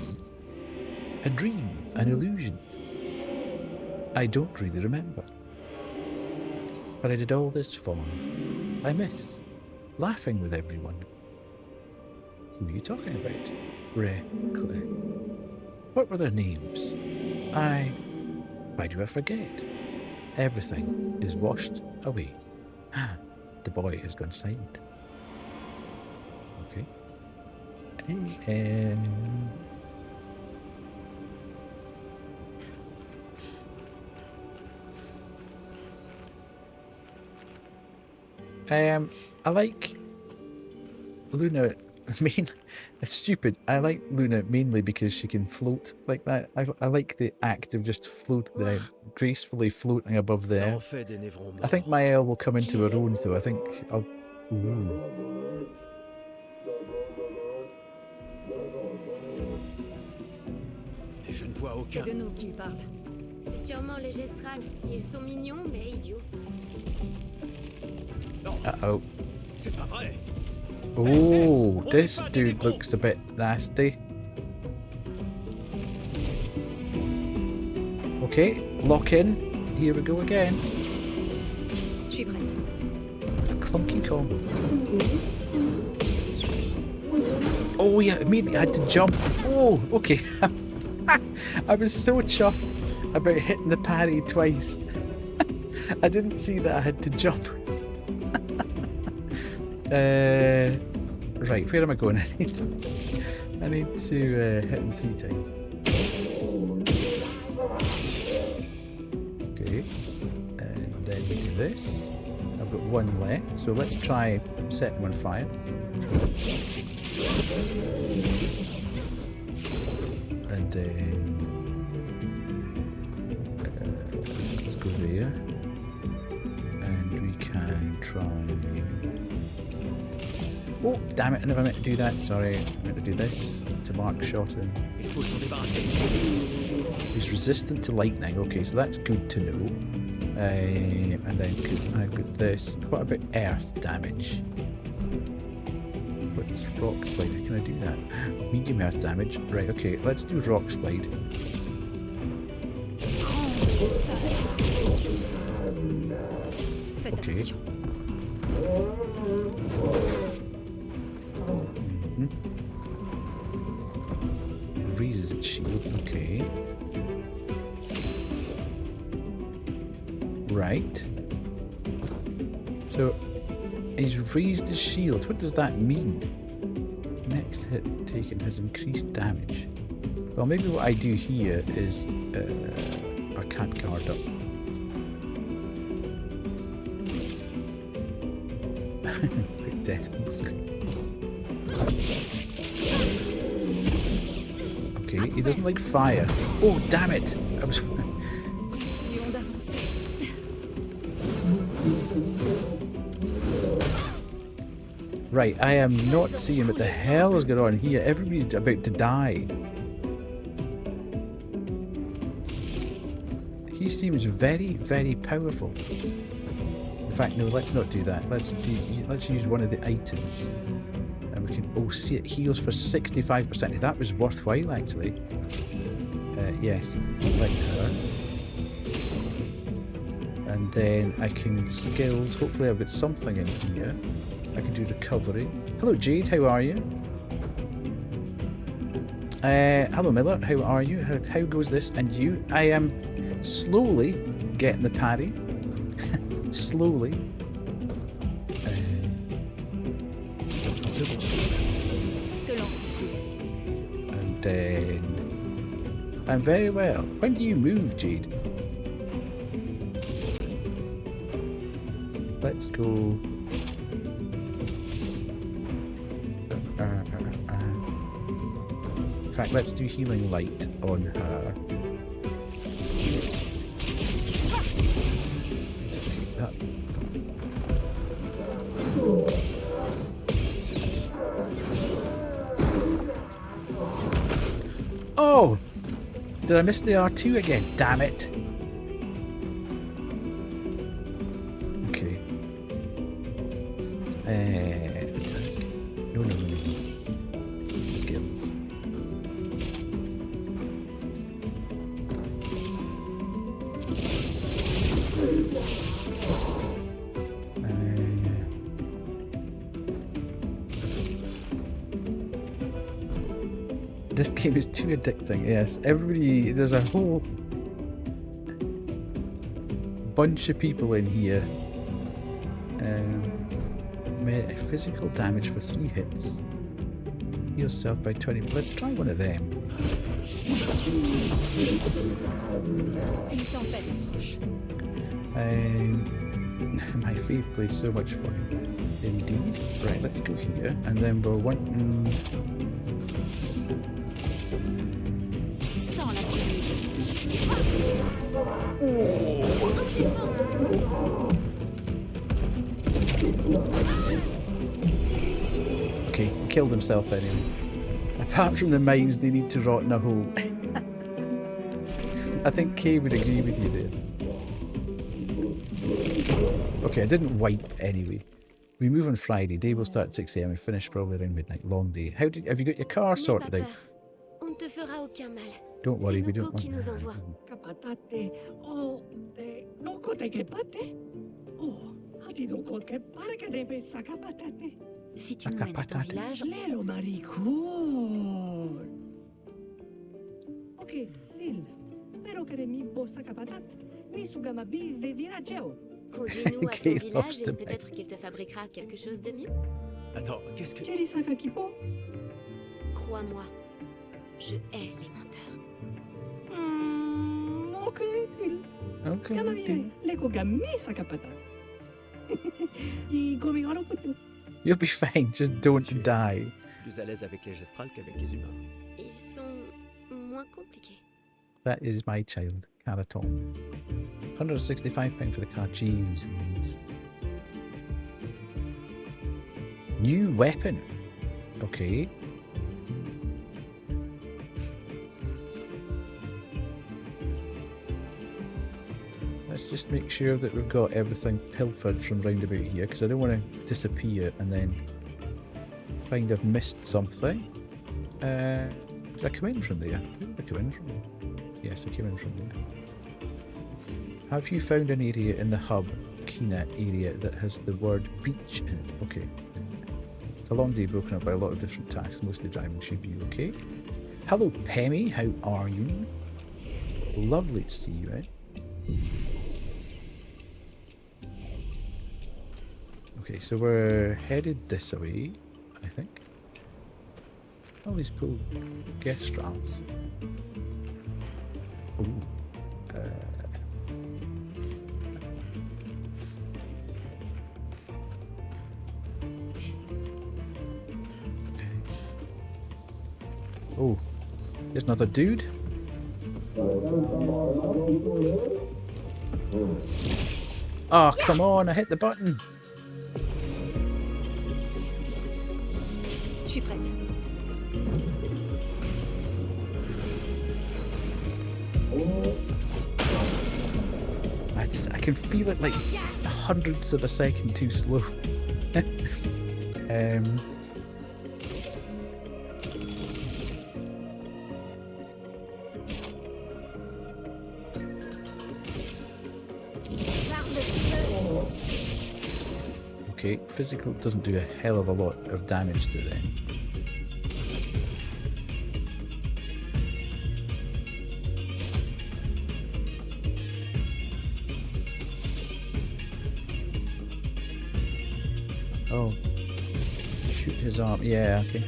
A dream. An illusion. I don't really remember. But I did all this fun. I miss laughing with everyone. Who are you talking about? Clair. What were their names? Why do I forget? Everything is washed away. The boy has gone silent. Okay. I like Luna it's stupid. I like Luna mainly because she can float like that. I like the act of just gracefully floating above there. I think Maëlle will come into her own though. I think I'll... Ooh. C'est de nous qu'il parle. C'est sûrement les gestrales. Ils sont mignons, mais idiots. Uh-oh. C'est pas vrai. Oh, this dude looks a bit nasty. Okay, lock in. Here we go again. Je suis prête. A clunky combo. Oh yeah, immediately I had to jump. Oh, okay. I was so chuffed about hitting the parry twice. I didn't see that I had to jump. Right, where am I going? I need to hit him 3 times. Okay, and then we do this. I've got 1 left, so let's try setting him on fire. And let's go there, and we can try. Oh, damn it, I never meant to do that. Sorry, I meant to do this to mark shot him. He's resistant to lightning. Okay, so that's good to know. And then, because I've got this, what about earth damage? What's rock slide? Can I do that? Medium earth damage. Right, okay, let's do rock slide. Okay. Right. So he's raised his shield. What does that mean? Next hit taken has increased damage. Well, maybe what I do here is I can't guard up. Quick death on screen. Okay, he doesn't like fire. Oh, damn it! I was. Continuons d'avancer. Right, I am not seeing what the hell is going on here. Everybody's about to die. He seems very, very powerful. In fact, no, let's not do that. Let's use one of the items. And we can, oh, see, it heals for 65%. That was worthwhile, actually. Yes, select her. And then I can skills. Hopefully I've got something in here. I can do recovery. Hello, Jade. How are you? Hello, Miller. How are you? How goes this? And you? I am slowly getting the parry. Slowly. And then I'm very well. When do you move, Jade? Let's go. In fact, let's do healing light on her. That. Oh! Did I miss the R2 again? Damn it! Okay. Attack. No. Skills. This game is too addicting, yes. Everybody, there's a whole bunch of people in here. Physical damage for 3 hits. Heal self by 20. Let's try one of them. My faith plays so much fun. Indeed. Right, let's go here. And then we're wanting... Okay, he killed himself anyway. Apart from the mines, they need to rot in a hole. I think Kay would agree with you there. Okay, I didn't wipe anyway. We move on Friday. Day will start at 6 AM. We finish probably around midnight. Long day. Have you got your car sorted out? Don't worry, we don't want Si tu nous mènes à ton village... Conduis-nous à ton village et peut-être qu'il te fabriquera quelque chose de mieux. Attends, qu'est-ce que... Crois-moi, je hais les menteurs. You'll be fine, just don't die. Plus à l'aise avec les gestrales qu'avec les humains. Ils sont moins compliqués. That is my child, Caraton. £165 for the car. Jeez Louise. New weapon. Okay. Let's just make sure that we've got everything pilfered from round about here, because I don't want to disappear and then find I've missed something. Did I come in from there? Where did I come in from? Yes, I came in from there. Have you found an area in the hub, Kina area, that has the word beach in it? Okay. It's a long day broken up by a lot of different tasks, mostly driving should be okay. Hello, Pemmy, how are you? Lovely to see you, eh? Okay, so we're headed this way, I think. All these cool gestrels. Ooh. Oh, there's another dude. Oh, come on, I hit the button. Je suis prête. I can feel it like hundreds of a second too slow. Okay, physical doesn't do a hell of a lot of damage to them. Oh, shoot his arm. Yeah, okay.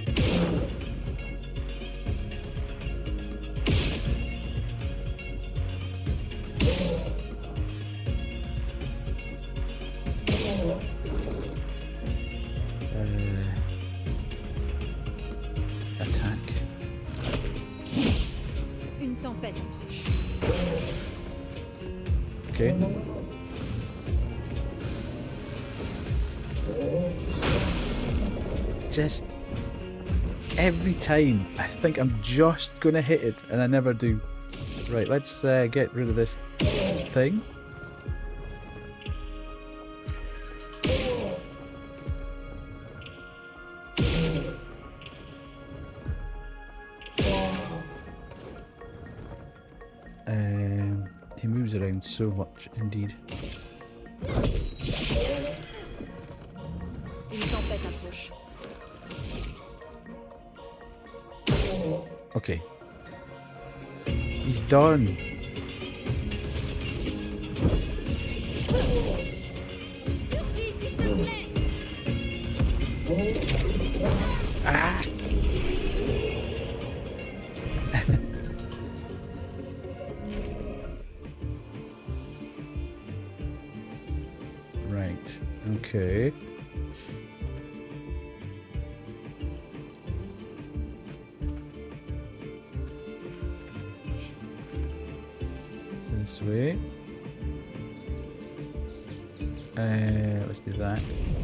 Attack. Une tempête approche. Okay. Just every time I think I'm just gonna hit it and I never do. Right, let's get rid of this thing. He moves around so much indeed. Une tempête approche. Okay. He's done. Ah! Right. Okay. This way. Let's do that,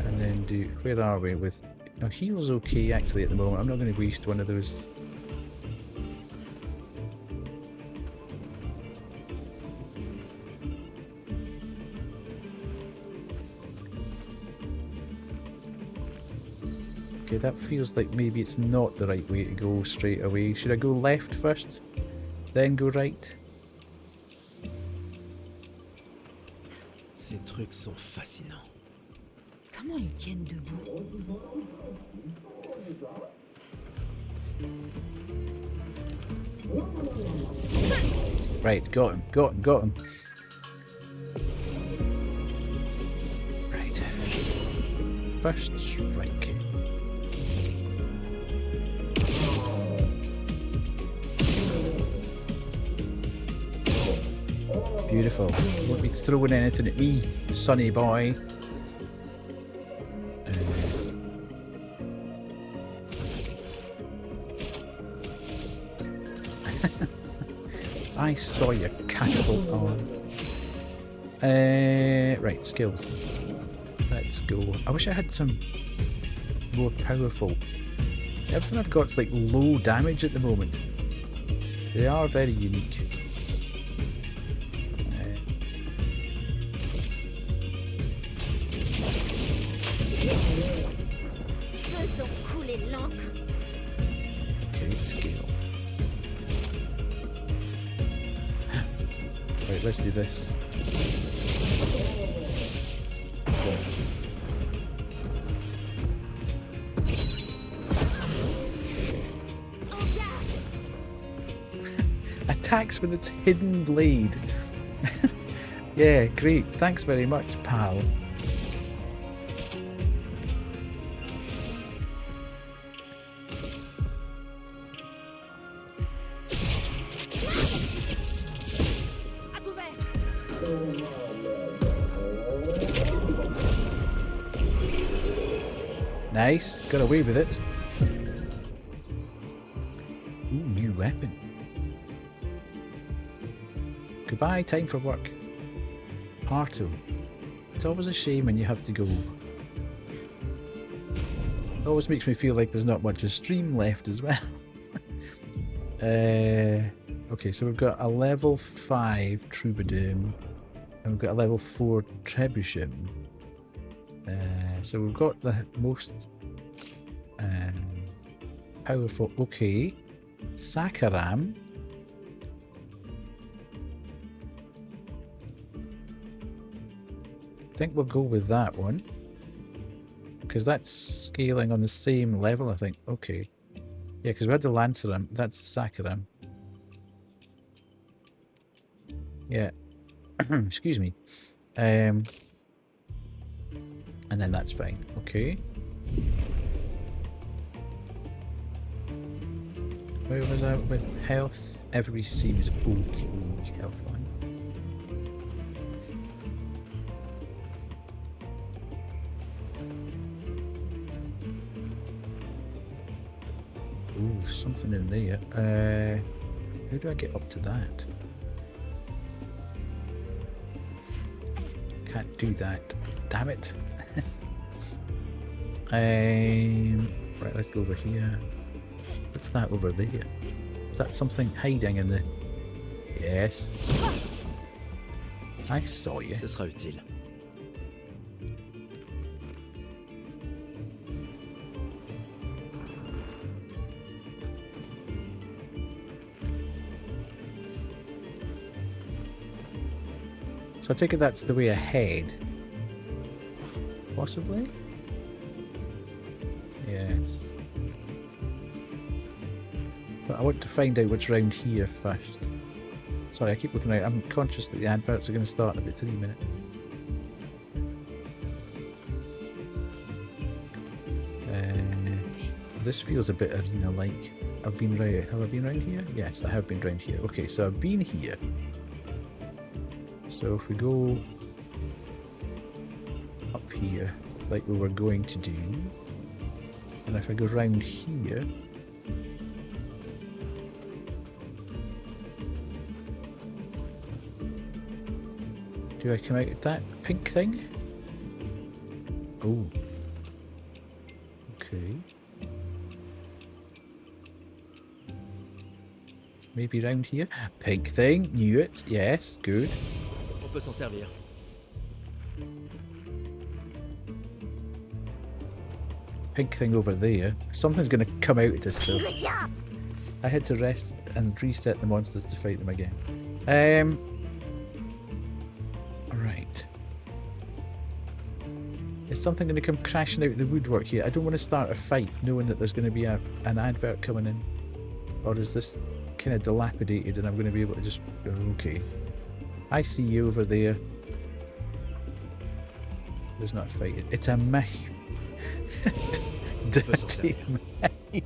and then do. Where are we with? Oh, heal's okay actually at the moment. I'm not going to waste one of those. Okay, that feels like maybe it's not the right way to go straight away. Should I go left first, then go right? Ces trucs sont fascinants. Comment ils tiennent debout? Right, got him, got him, got him. Right. First strike. Beautiful. Won't be throwing anything at me, sonny boy. I saw your catapult on. Right, skills. Let's go. I wish I had some more powerful. Everything I've got is like low damage at the moment. They are very unique. Okay, skill. Right, let's do this. Attacks with its hidden blade. Yeah, great. Thanks very much, pal. Nice, got away with it. Ooh, new weapon. Goodbye, time for work. Parto. It's always a shame when you have to go. It always makes me feel like there's not much of stream left as well. Okay, so we've got a level 5 Troubadour. And we've got a level 4 Trebuchet. So we've got the most powerful. Okay, Sakaram. I think we'll go with that one because that's scaling on the same level, I think. Okay, yeah, because we had the Lanceram. That's Sakaram. Yeah. Excuse me. And then that's fine. Okay. Where was I with health? Everybody seems okay health-wise. Ooh, something in there. How do I get up to that? Can't do that. Damn it. Right, let's go over here. What's that over there? Is that something hiding in the... Yes. I saw you. Ce sera utile. So I take it that's the way ahead. Possibly? Yes. But I want to find out what's around here first. Sorry, I keep looking out. I'm conscious that the adverts are going to start in about 3 minutes. This feels a bit arena-like. I've been right. Have I been around here? Yes, I have been around here. Okay, so I've been here. So if we go up here, like we were going to do, and if I go round here, do I come out at that pink thing? Oh. Okay. Maybe round here. Pink thing, knew it. Yes, good. On peut s'en servir. Pink thing over there. Something's going to come out of this though. I had to rest and reset the monsters to fight them again. Right. Is something going to come crashing out of the woodwork here? I don't want to start a fight knowing that there's going to be an advert coming in. Or is this kind of dilapidated and I'm going to be able to just... Okay. I see you over there. There's not a fight. It's a mime. Dirty mime.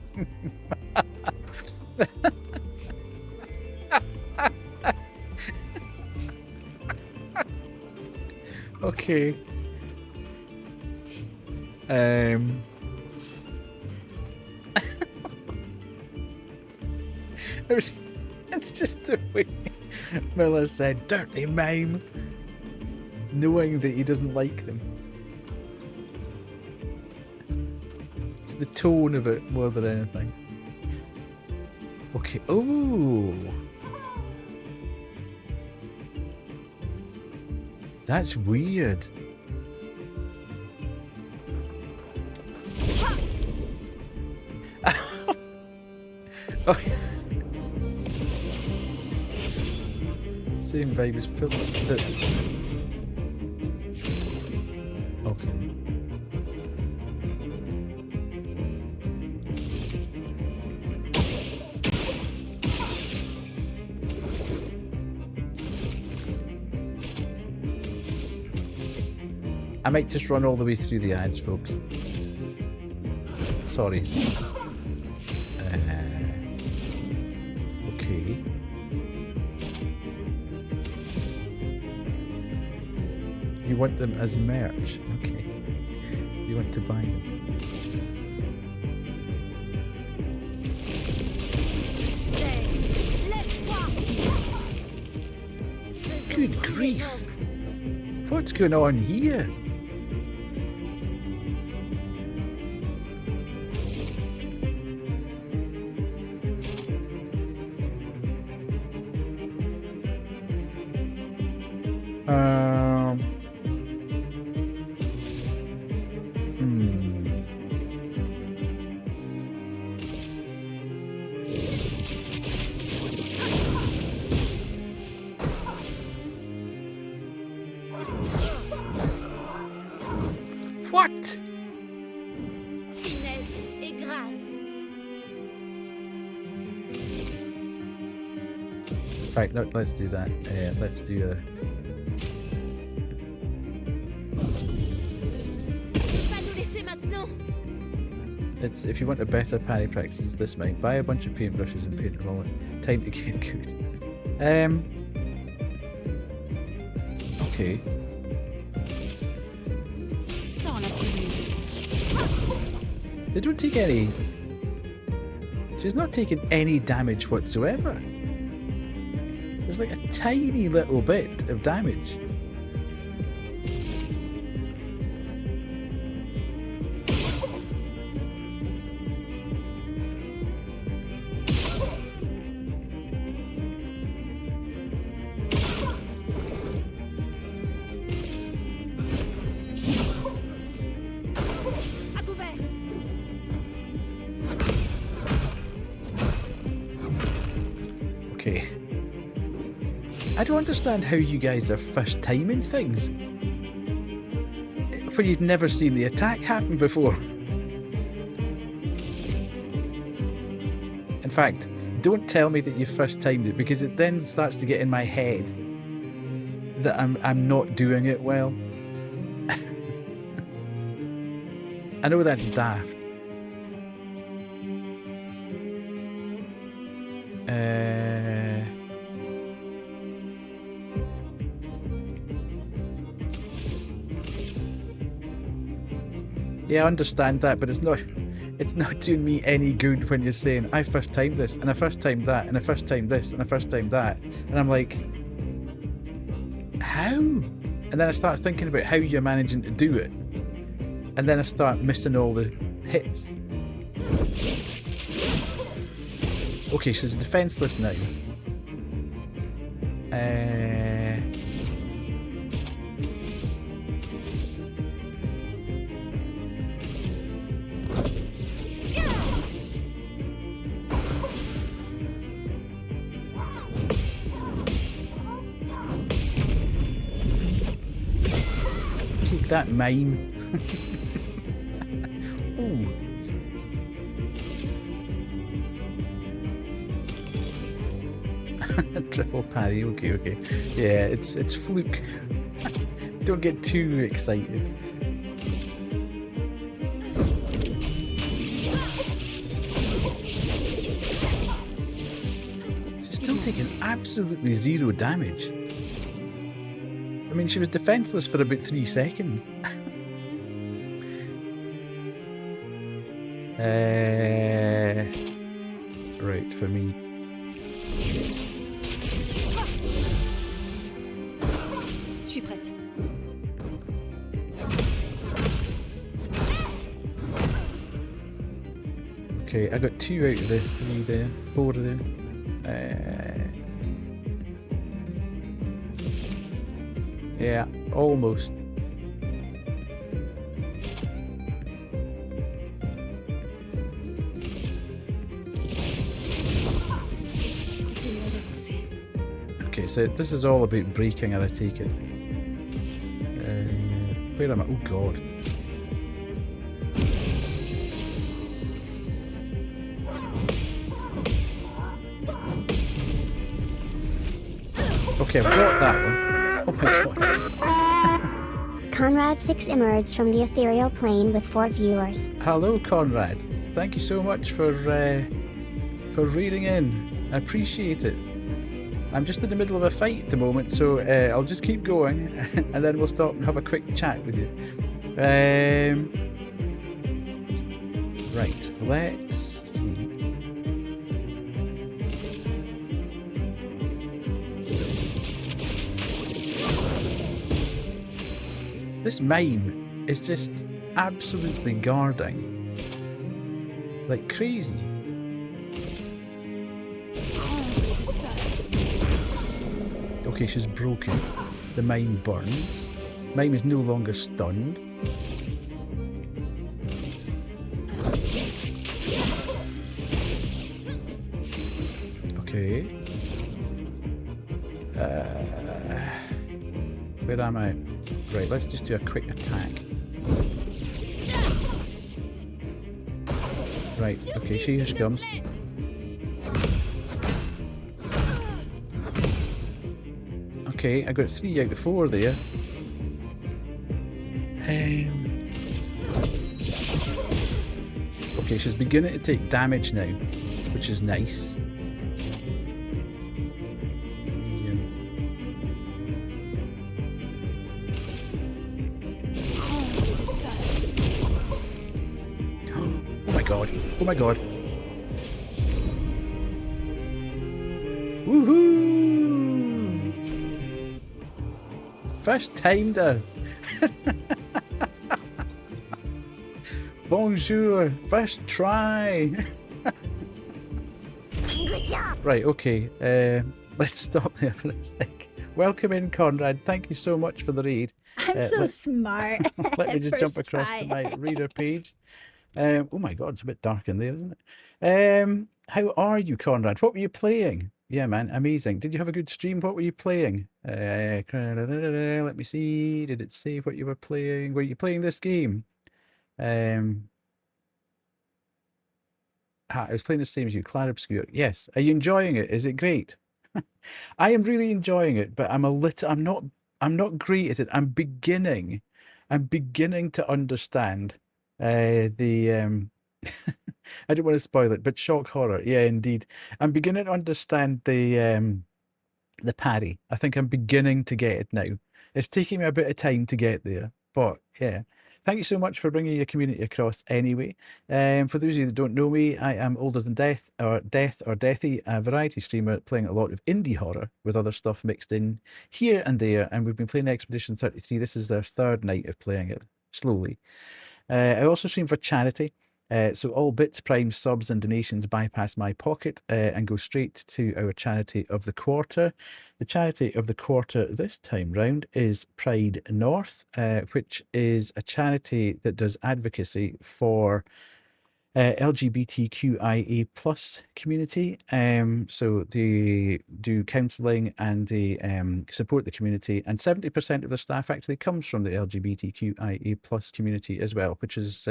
Okay. It's just the way Miller said dirty mime, knowing that he doesn't like them. It's the tone of it more than anything. Okay. Oh, that's weird. Oh. Same vibe as Philip. Okay. I might just run all the way through the ads, folks. Sorry. Okay. You want them as merch. Okay. You want to buy them. Good grief! What's going on here? What? Finesse et grâce. In fact, no, let's do that. Let's do a... Pas nous laisser maintenant. It's, if you want a better parry practice, it's this, mate. Buy a bunch of paintbrushes and paint them all in. Time to get good. Okay. They don't take any... She's not taking any damage whatsoever. There's like a tiny little bit of damage. Okay. I don't understand how you guys are first timing things when you've never seen the attack happen before. In fact, don't tell me that you first timed it, because it then starts to get in my head that I'm not doing it well. I know that's daft. Yeah, I understand that, but it's not doing me any good when you're saying, I first timed this, and I first timed that, and I first timed this, and I first timed that. And I'm like, how? And then I start thinking about how you're managing to do it. And then I start missing all the hits. Okay, so it's defenseless now. Take that, mime. Ooh. Triple parry, okay. Yeah, it's fluke. Don't get too excited. She's still taking absolutely zero damage. I mean, she was defenseless for about 3 seconds. Right, for me. Je suis prête. Okay, I got 2 out of the 3 there. 4 there. Yeah, almost. Okay, so this is all about breaking her, I take it. Where am I? Oh god. Okay, I've got that one. Oh my god. Conrad 6 emerged from the ethereal plane with 4 viewers. Hello, Conrad. Thank you so much for reading in. I appreciate it. I'm just in the middle of a fight at the moment, so I'll just keep going, and then we'll stop and have a quick chat with you. Right, let's see. This mime is just absolutely guarding like crazy. Okay, she's broken. The mime burns. Mime is no longer stunned. Okay. Where am I? Right, let's just do a quick attack. Right, okay, here she comes. Okay, I got 3 out of 4 there. Okay, she's beginning to take damage now, which is nice. Oh my god. Woohoo! First timed her. Bonjour. First try. Good job. Right, okay. Let's stop there for a sec. Welcome in, Conrad. Thank you so much for the read. I'm so smart. Let me just jump First across try. to my reader page. Oh my god, it's a bit dark in there, isn't it? How are you, Conrad? What were you playing? Yeah, man, amazing. Did you have a good stream? What were you playing? Let me see. Did it say what you were playing? Were you playing this game? I was playing the same as you, Clair Obscur. Yes. Are you enjoying it? Is it great? I am really enjoying it, but I'm not great at it. I'm beginning to understand the I don't want to spoil it, but shock horror. Yeah, indeed. I'm beginning to understand the parry. I think I'm beginning to get it now. It's taking me a bit of time to get there, but yeah. Thank you so much for bringing your community across anyway. For those of you that don't know me, I am Older Than Death or Deathy, a variety streamer playing a lot of indie horror with other stuff mixed in here and there, and we've been playing Expedition 33. This is their 3rd night of playing it slowly. I also stream for charity, so all bits, primes, subs and donations bypass my pocket and go straight to our charity of the quarter. The charity of the quarter this time round is Pride North, which is a charity that does advocacy for LGBTQIA plus community. So they do counselling and they support the community, and 70% of the staff actually comes from the LGBTQIA plus community as well, which is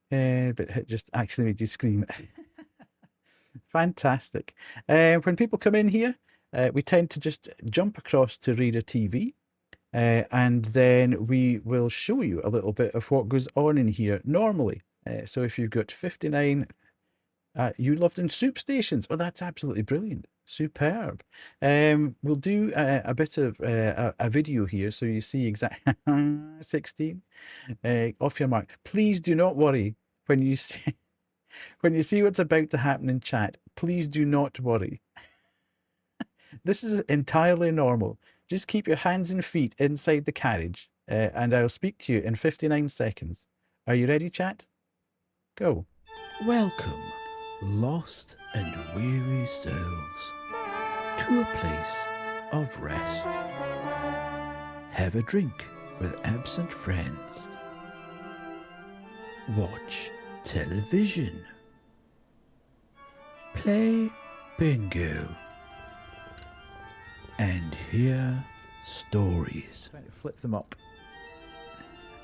but it just actually made you scream. Fantastic. When people come in here, we tend to just jump across to Reader TV, and then we will show you a little bit of what goes on in here normally. So if you've got 59, you loved in soup stations. Oh, that's absolutely brilliant. Superb. We'll do a bit of a video here so you see exactly 16. Off your mark. Please do not worry when you see what's about to happen in chat. Please do not worry. This is entirely normal. Just keep your hands and feet inside the carriage, and I'll speak to you in 59 seconds. Are you ready, chat? Go. Welcome, lost and weary souls, to a place of rest. Have a drink with absent friends. Watch television. Play bingo. And hear stories. Trying to flip them up.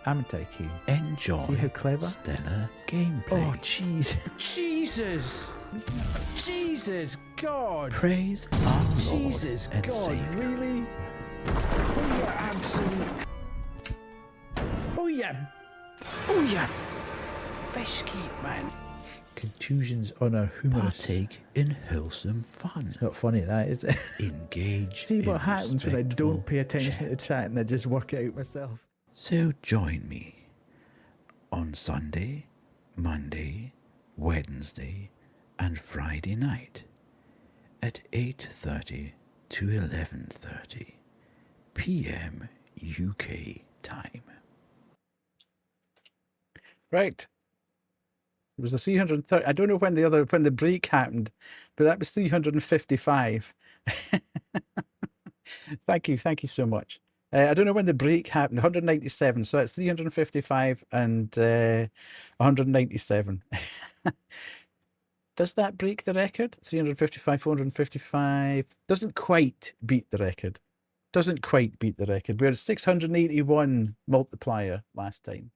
Amintake here. Enjoy See how clever? stellar gameplay. Oh, jeez. Jesus! Jesus, God! Praise our Lord Jesus, and God, Savior. really? Oh, yeah, absolute. Oh, yeah. Oh, yeah. Fish keep, man. Contusions on our humerus. Partake in wholesome fun. It's not funny, that is it? Engage See what in happens when I don't pay attention to chat. chat and I just work it out myself. So join me on Sunday, Monday, Wednesday, and Friday night at 8:30 to 11:30 p.m. UK time. Right. It was the 330. I don't know when the break happened, but that was 355. Thank you so much. I don't know when the break happened. 197. So that's 355 and 197. Does that break the record? 355, 455 doesn't quite beat the record. Doesn't quite beat the record. We had 681 multiplier last time.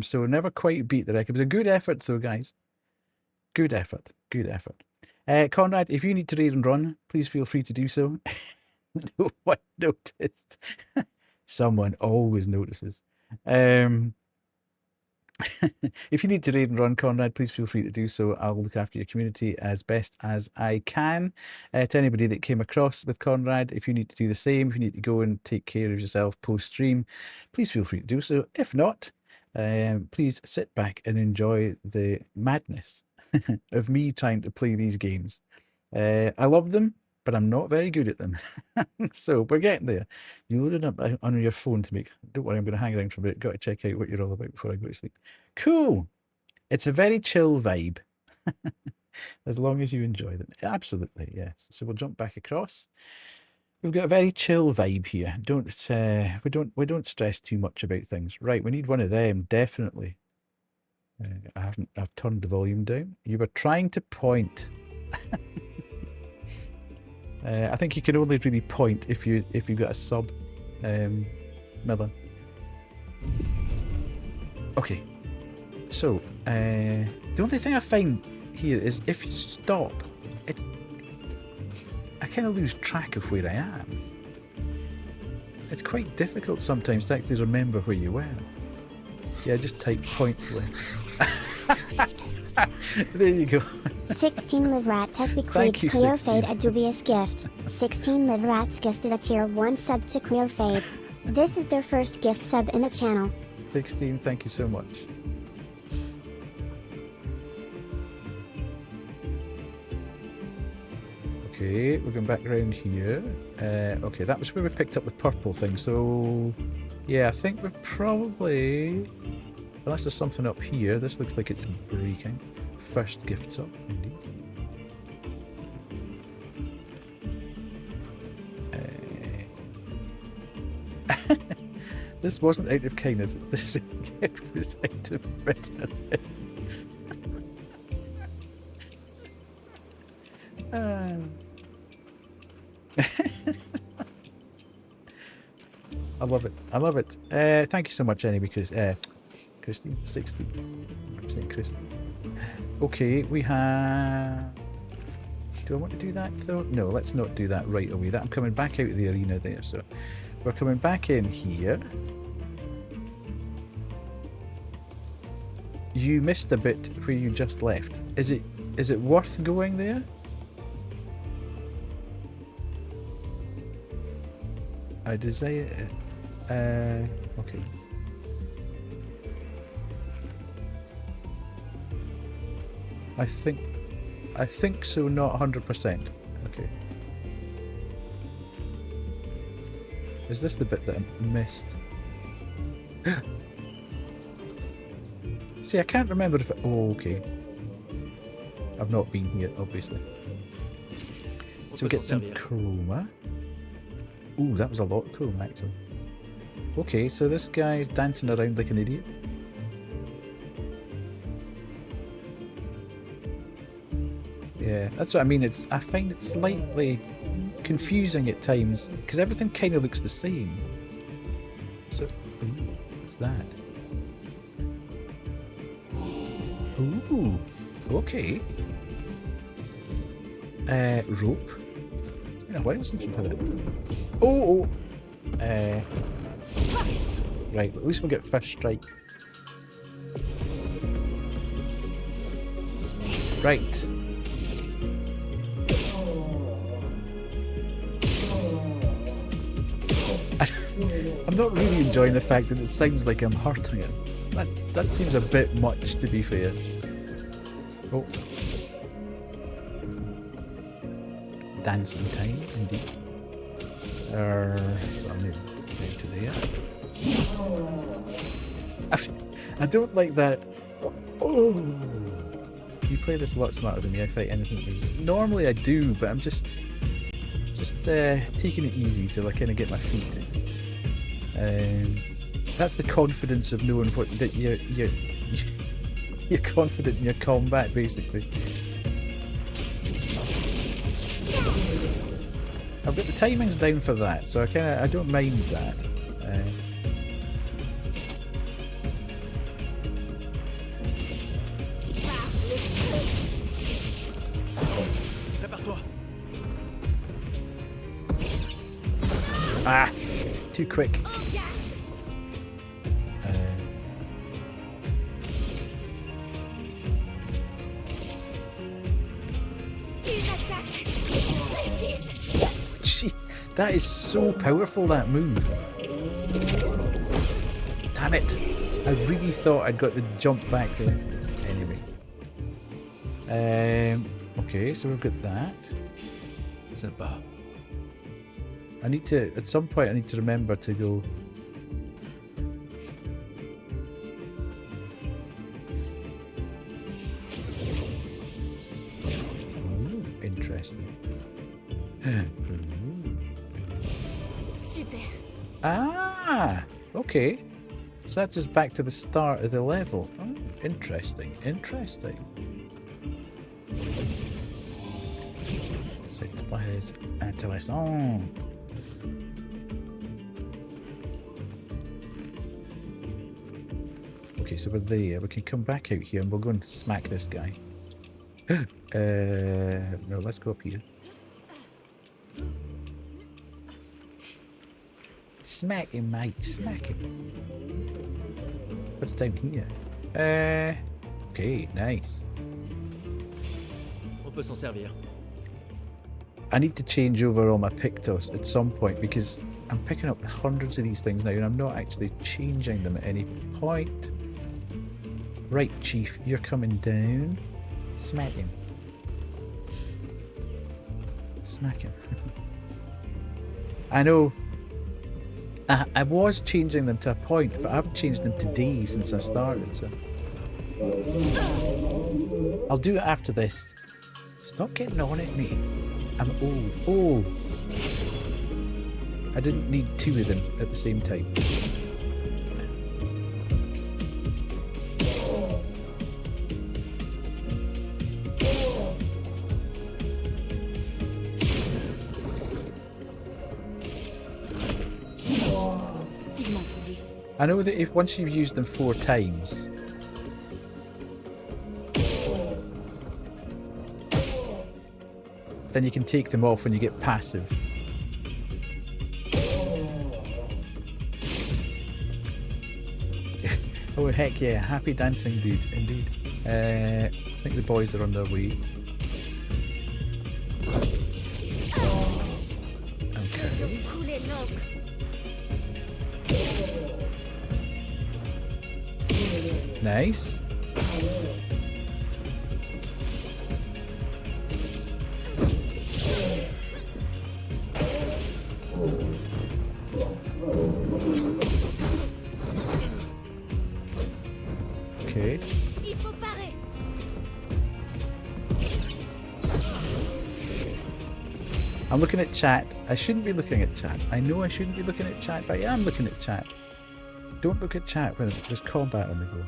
So never quite beat the record. It was a good effort though, guys. Good effort. Conrad, if you need to raid and run, please feel free to do so. No one noticed. Someone always notices. If you need to raid and run, Conrad, please feel free to do so. I'll look after your community as best as I can. To anybody that came across with Conrad, if you need to do the same, if you need to go and take care of yourself post-stream, please feel free to do so. If not, please sit back and enjoy the madness of me trying to play these games. I love them, but I'm not very good at them. So we're getting there. You load it up on your phone to make... Don't worry, I'm going to hang around for a bit. Got to check out what you're all about before I go to sleep. Cool. It's a very chill vibe. As long as you enjoy them. Absolutely, yes. So we'll jump back across. We've got a very chill vibe here. We don't stress too much about things. Right, we need one of them, definitely. I've turned the volume down. You were trying to point. I think you can only really point if you've got a sub, Miller. Okay, so the only thing I find here is if you stop, I kind of lose track of where I am. It's quite difficult sometimes to actually remember where you were. Yeah, just type points left. There you go. 16 live rats has bequeathed Cleofade a dubious gift. 16 live rats gifted a tier 1 sub to Cleofade. This is their first gift sub in the channel. 16, thank you so much. Okay, we're going back around here. Okay, that was where we picked up the purple thing. So, yeah, I think we're probably... Unless there's something up here. This looks like it's breaking. First gifts up, indeed. This wasn't out of kindness. This gift was out of bitterness. I love it. I love it. Thank you so much, anyway, Christine. 16. I'm saying Christine. Okay, we have... Do I want to do that, though? No, let's not do that right away. I'm coming back out of the arena there, so... We're coming back in here. You missed a bit where you just left. Is it worth going there? I desire... okay. I think so, not 100%. Okay. Is this the bit that I missed? See, I can't remember if it... Oh, okay. I've not been here, obviously. So we get some chroma. Ooh, that was a lot of chroma, actually. Okay, so this guy's dancing around like an idiot. Yeah, that's what I mean. I find it slightly confusing at times because everything kind of looks the same. So, ooh, what's that? Ooh, okay. Rope. It's been a while since we've had it. Oh. Right, at least we'll get first strike. Right. I'm not really enjoying the fact that it sounds like I'm hurting it. That seems a bit much, to be fair. Oh. Dancing time, indeed. So I'm down to there. I don't like that. Oh. You play this a lot smarter than me. I fight anything that moves. Normally I do, but I'm just taking it easy till I kind of get my feet. That's the confidence of knowing that you're confident in your combat, basically. I've got the timings down for that, so I don't mind that. Ah, too quick. Jeez, that is so powerful, that move. Damn it. I really thought I'd got the jump back there. Anyway. Okay, so we've got that. Sympa. I need to, at some point I need to remember to go. Ooh, interesting. Super. Ah, okay. So that's just back to the start of the level. Oh, interesting, interesting. C'est très intéressant. Okay, so we're there. We can come back out here and we'll go and smack this guy. No, let's go up here. Smack him, mate. Smack him. What's down here? Okay, nice. On peut s'en servir. I need to change over all my Pictos at some point because I'm picking up hundreds of these things now and I'm not actually changing them at any point. Right, Chief, you're coming down. Smack him. Smack him. I know. I was changing them to a point, but I haven't changed them to D since I started, so. I'll do it after this. Stop getting on at me. I'm old. Oh! I didn't need two of them at the same time. I know that if once you've used them 4 times, then you can take them off when you get passive. Oh heck yeah, happy dancing dude, indeed. I think the boys are on their way. Okay. Nice. Okay. I'm looking at chat. I shouldn't be looking at chat. I know I shouldn't be looking at chat, but I am looking at chat. Don't look at chat when there's combat on the go.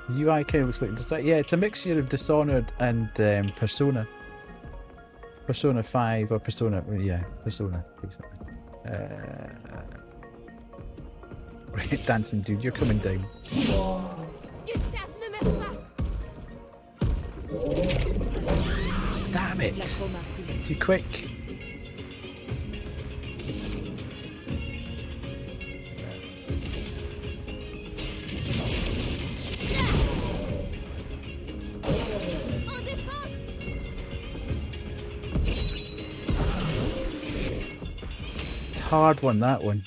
The UI kind of looks like... Yeah, it's a mixture of Dishonored and Persona. Persona 5 or Persona... Yeah, Persona, basically. Right, dancing dude, you're coming down. Damn it! Too quick. hard one, that one.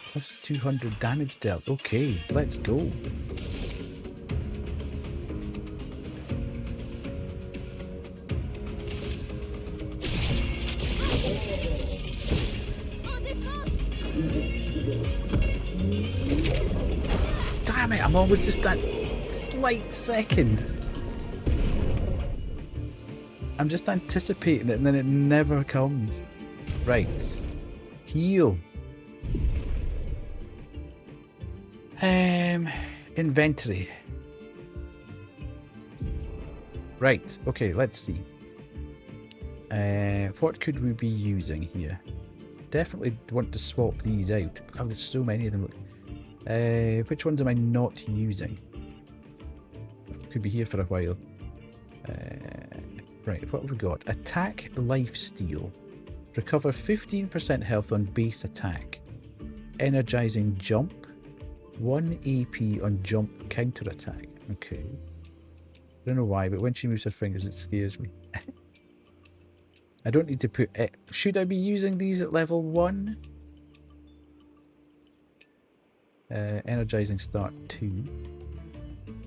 Plus 200 damage dealt. Okay, let's go. Damn it, I'm always just that slight second. I'm just anticipating it and then it never comes. Right. Heal. Inventory. Right, okay, let's see. What could we be using here? Definitely want to swap these out. I've got so many of them. Which ones am I not using? Could be here for a while. Right, what have we got? Attack Lifesteal. Recover 15% health on base attack. Energizing Jump. 1 AP on jump counter attack. Okay. I don't know why, but when she moves her fingers, it scares me. I don't need to put it. Should I be using these at level 1? Energizing start 2.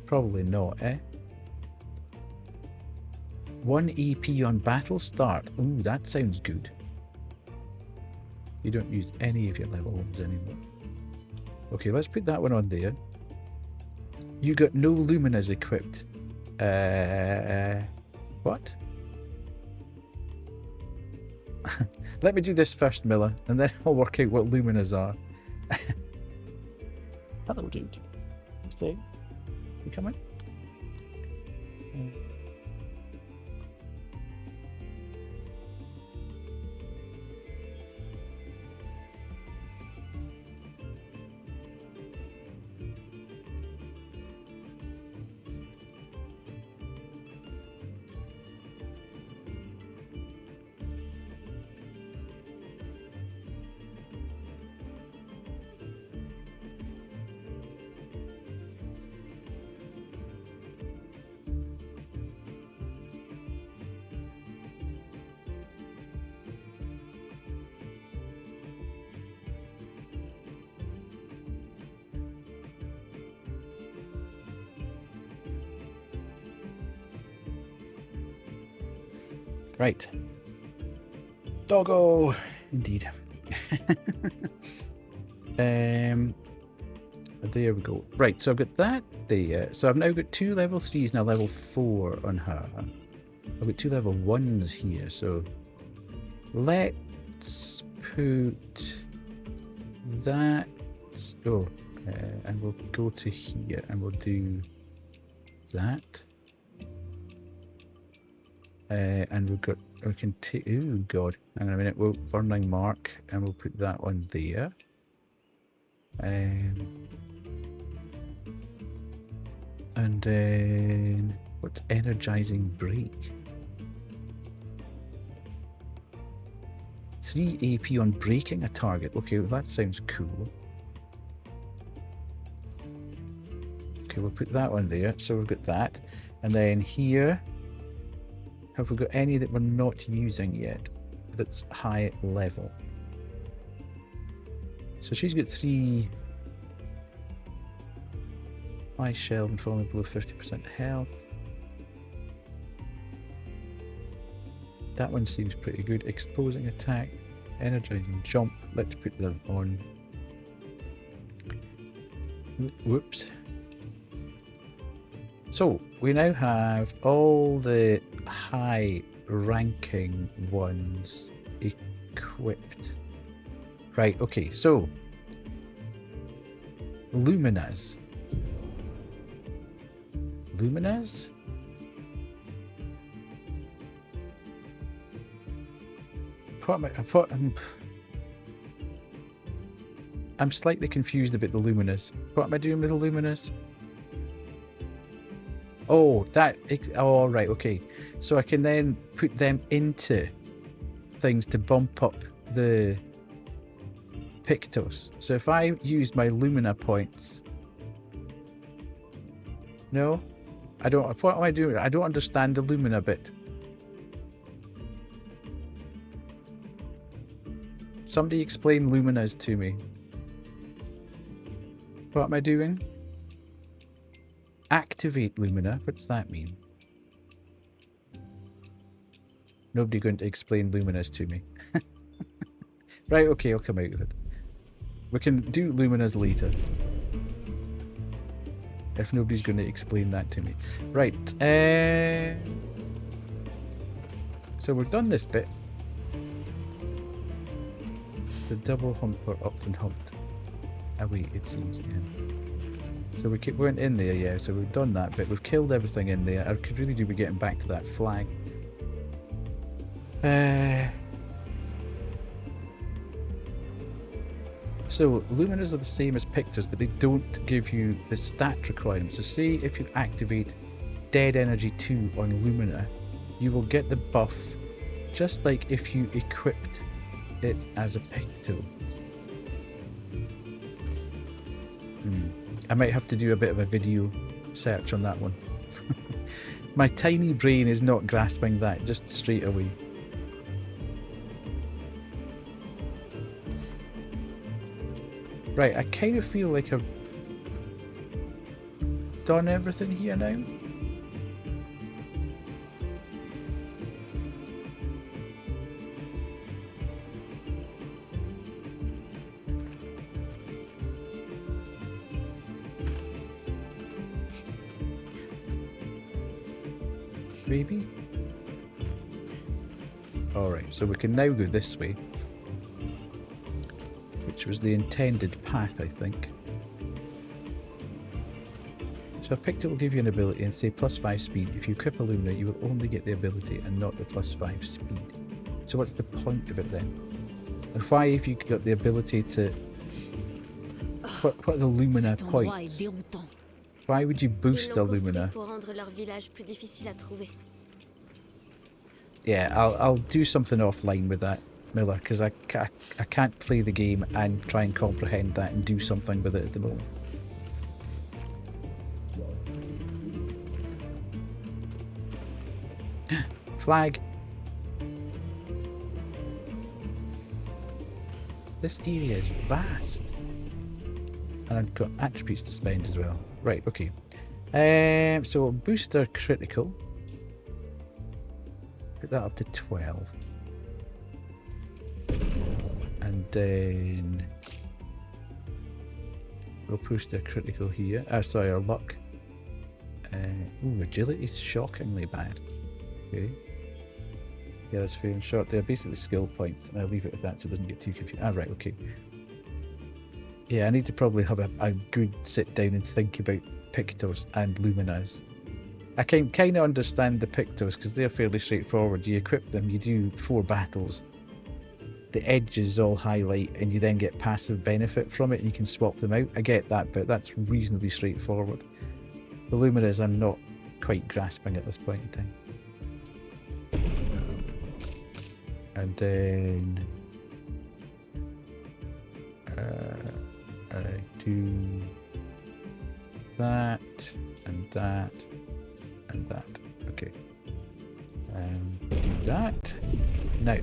Probably not, eh? 1 AP on battle start. Ooh, that sounds good. You don't use any of your level 1s anymore. Okay, let's put that one on there. You got no luminas equipped. What? Let me do this first, Miller, and then I'll work out what luminas are. Hello, dude. Stay. You coming? Right. Doggo! Indeed. There we go. Right, so I've got that there. So I've now got 2 level 3s and a level 4 on her. I've got 2 level 1s here, so let's put that. Oh, and we'll go to here and we'll do that. And we've got, we can take, oh god, hang on a minute, we'll Burning Mark and we'll put that one there. And then, what's Energizing Break? 3 AP on breaking a target. Okay, well, that sounds cool. Okay, we'll put that one there. So we've got that. And then here, have we got any that we're not using yet that's high level? So she's got 3 high shell and falling below 50% health. That one seems pretty good. Exposing attack, energizing jump. Let's put them on. Whoops. So we now have all the high ranking ones equipped. Right, okay, so Luminas. Luminas? I'm slightly confused about the Luminas. What am I doing with the Luminas? Oh, that... Oh, right, okay. So I can then put them into things to bump up the Pictos. So if I use my Lumina points... No? I don't... What am I doing? I don't understand the Lumina bit. Somebody explain luminas to me. What am I doing? Activate lumina. What's that mean? Nobody going to explain luminas to me. Right, okay, I'll come out of it. We can do luminas later. If nobody's going to explain that to me. Right, so we've done this bit. The double humper upped and humped. Away, it seems, yeah. So we weren't in there, yeah, so we've done that bit. We've killed everything in there. I could really do with getting back to that flag. So, luminas are the same as pictors, but they don't give you the stat requirements. So say if you activate Dead Energy 2 on Lumina, you will get the buff just like if you equipped it as a picto. I might have to do a bit of a video search on that one. My tiny brain is not grasping that just straight away. Right, I kind of feel like I've done everything here now. Maybe? Alright, so we can now go this way. Which was the intended path, I think. So a picture will give you an ability and say +5 speed. If you equip a Lumina, you will only get the ability and not the +5 speed. So what's the point of it then? And why have you got the ability to... What are the Lumina points? Why would you boost a Lumina? Yeah, I'll do something offline with that, Miller, because I can't play the game and try and comprehend that and do something with it at the moment. Flag. This area is vast. And I've got attributes to spend as well. Right, okay. So booster critical. Put that up to 12. And then we'll push their critical here. Sorry, our luck. Ooh, agility is shockingly bad. Okay. Yeah, that's fair and short. They're basically skill points, and I'll leave it at that so it doesn't get too confused. Ah, right, okay. Yeah, I need to probably have a good sit down and think about Pictos and Luminas. I can kind of understand the Pictos because they're fairly straightforward. You equip them, you do 4 battles. The edges all highlight and you then get passive benefit from it and you can swap them out. I get that, but that's reasonably straightforward. The Luminas I'm not quite grasping at this point in time. And then I do that and that and that. Okay. Do that. Now,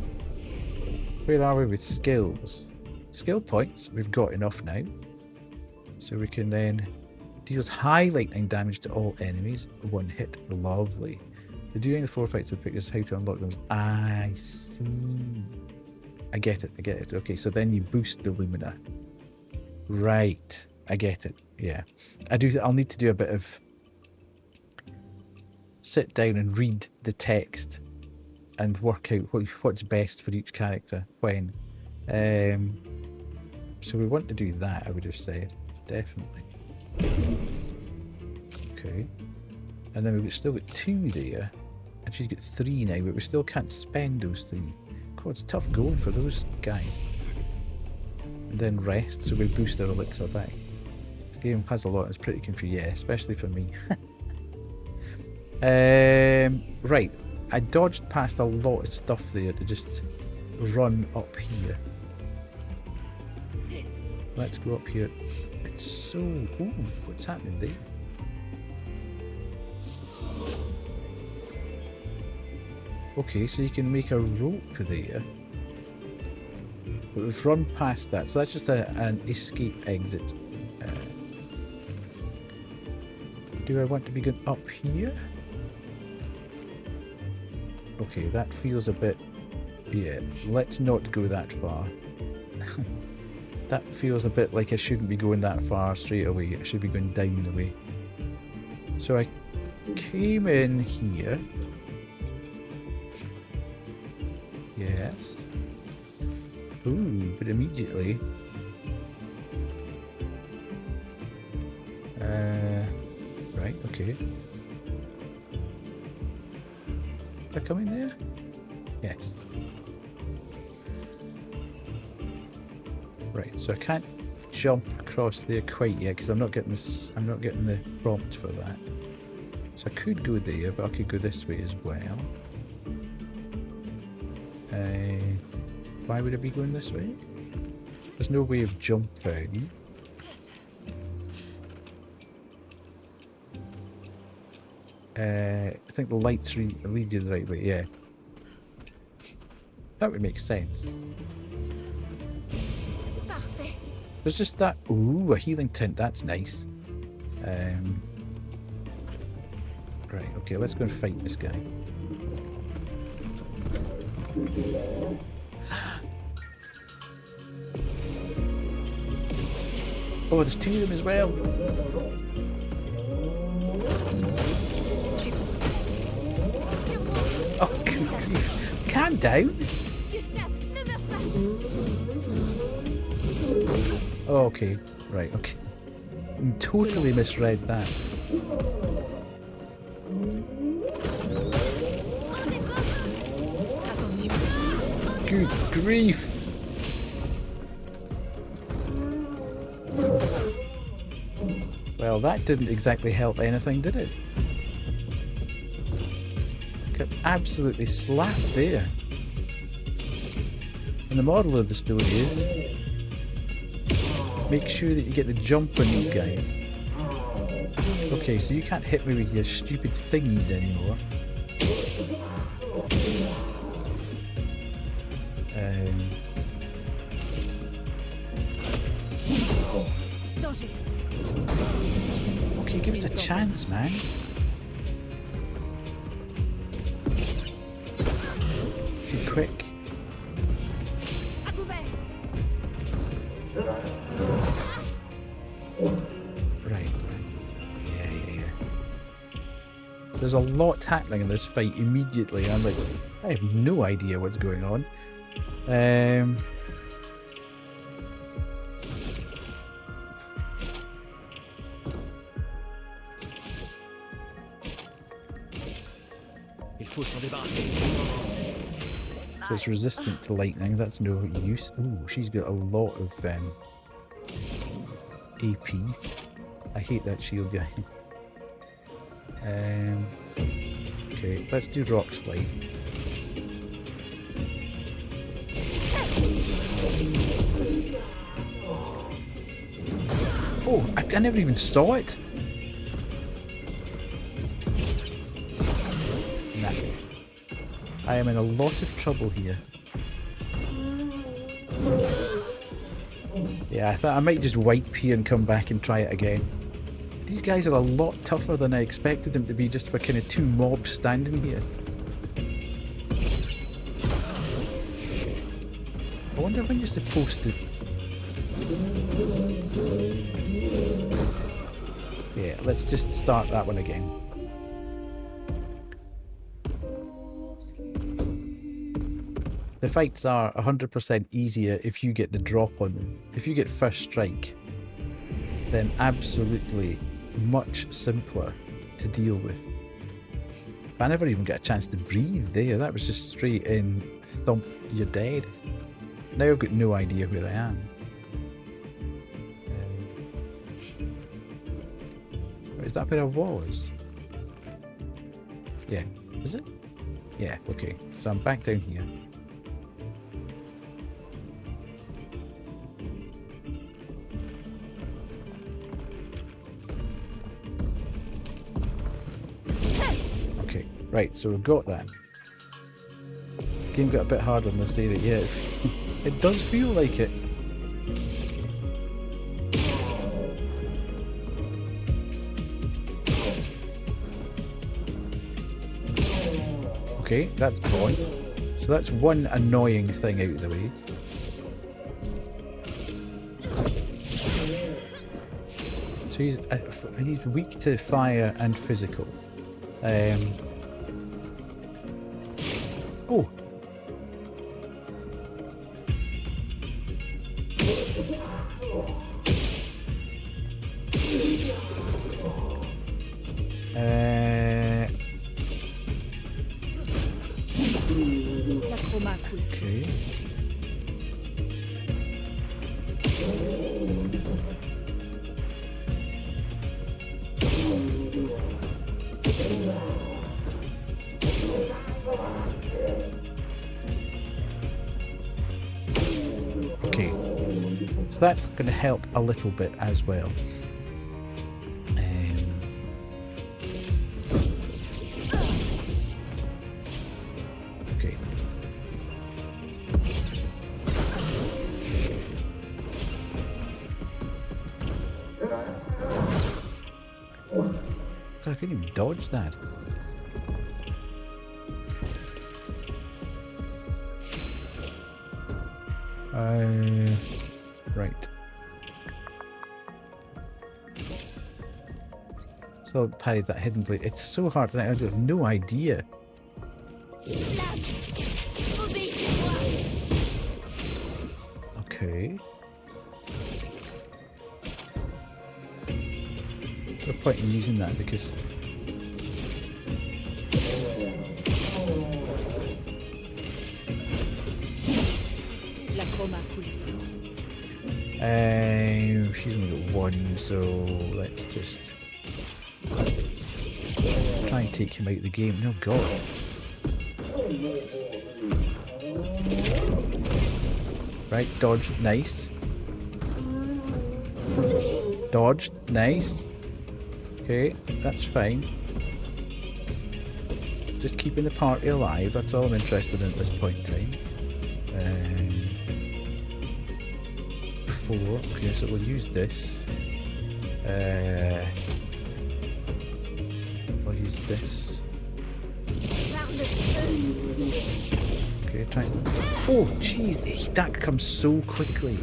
where are we with skills? Skill points, we've got enough now. So we can then deals highlighting damage to all enemies. 1 hit. Lovely. The doing the 4 fights of the pick is how to unlock them. I see. I get it. Okay, so then you boost the Lumina. Right. I get it. Yeah. I'll need to do a bit of sit down and read the text and work out what's best for each character when. So we want to do that, I would have said. Definitely. Okay. And then we've still got 2 there. And she's got 3 now, but we still can't spend those 3. God, it's tough going for those guys. And then rest, so we boost our elixir back. This game has a lot, it's pretty confusing. Yeah, especially for me. Right. I dodged past a lot of stuff there to just run up here. Let's go up here. It's so... Ooh, what's happening there? Okay, so you can make a rope there. We've run past that, so that's just an escape exit. Do I want to be going up here? Okay, that feels a bit... Yeah, let's not go that far. That feels a bit like I shouldn't be going that far straight away. I should be going down the way. So I came in here. Yes. Ooh, but immediately... Right, okay. Did I come in there? Yes. Right, so I can't jump across there quite yet because I'm not getting this. I'm not getting the prompt for that. So I could go there, but I could go this way as well. Why would I be going this way? There's no way of jumping. I think the lights lead you the right way. Yeah, that would make sense. There's just that. Ooh, a healing tint. That's nice. Right. Okay. Let's go and fight this guy. Oh, there's two of them as well. Oh, good grief. Calm down. Oh, okay. Right, okay. Totally misread that. Good grief. Well, that didn't exactly help anything, did it? Got absolutely slapped there. And the moral of the story is, make sure that you get the jump on these guys. Okay, so you can't hit me with your stupid thingies anymore. Okay, give us a chance, man. Too quick. Right. Yeah. There's a lot happening in this fight immediately. I'm like, I have no idea what's going on. So it's resistant to lightning, that's no use. Ooh, she's got a lot of AP. I hate that shield guy. Okay, let's do rock slide. Oh, I never even saw it. Nah. I am in a lot of trouble here. Yeah, I thought I might just wipe here and come back and try it again. These guys are a lot tougher than I expected them to be just for kind of two mobs standing here. I wonder when you're supposed to... Yeah, let's just start that one again. The fights are 100% easier if you get the drop on them. If you get first strike, then absolutely much simpler to deal with. But I never even got a chance to breathe there. That was just straight in, thump, you're dead. Now I've got no idea where I am. Is that where I was? Yeah, is it? Yeah, okay. So I'm back down here. Right, so we've got that. Game got a bit harder in this area, yeah. It does feel like it. Okay, that's gone. So that's one annoying thing out of the way. So he's weak to fire and physical. Oh. Okay. Okay. So that's going to help a little bit as well. Okay. I couldn't even dodge that. Right. So parried that hidden blade. It's so hard. I have no idea. Okay. There's no point in using that because she's only got one, so let's just try and take him out of the game. No, God. Right, dodge, nice. Dodged, nice. Okay, that's fine. Just keeping the party alive, that's all I'm interested in at this point in time. 4. Okay, so we'll use this. We'll use this. Okay, try. Oh, jeez, that comes so quickly.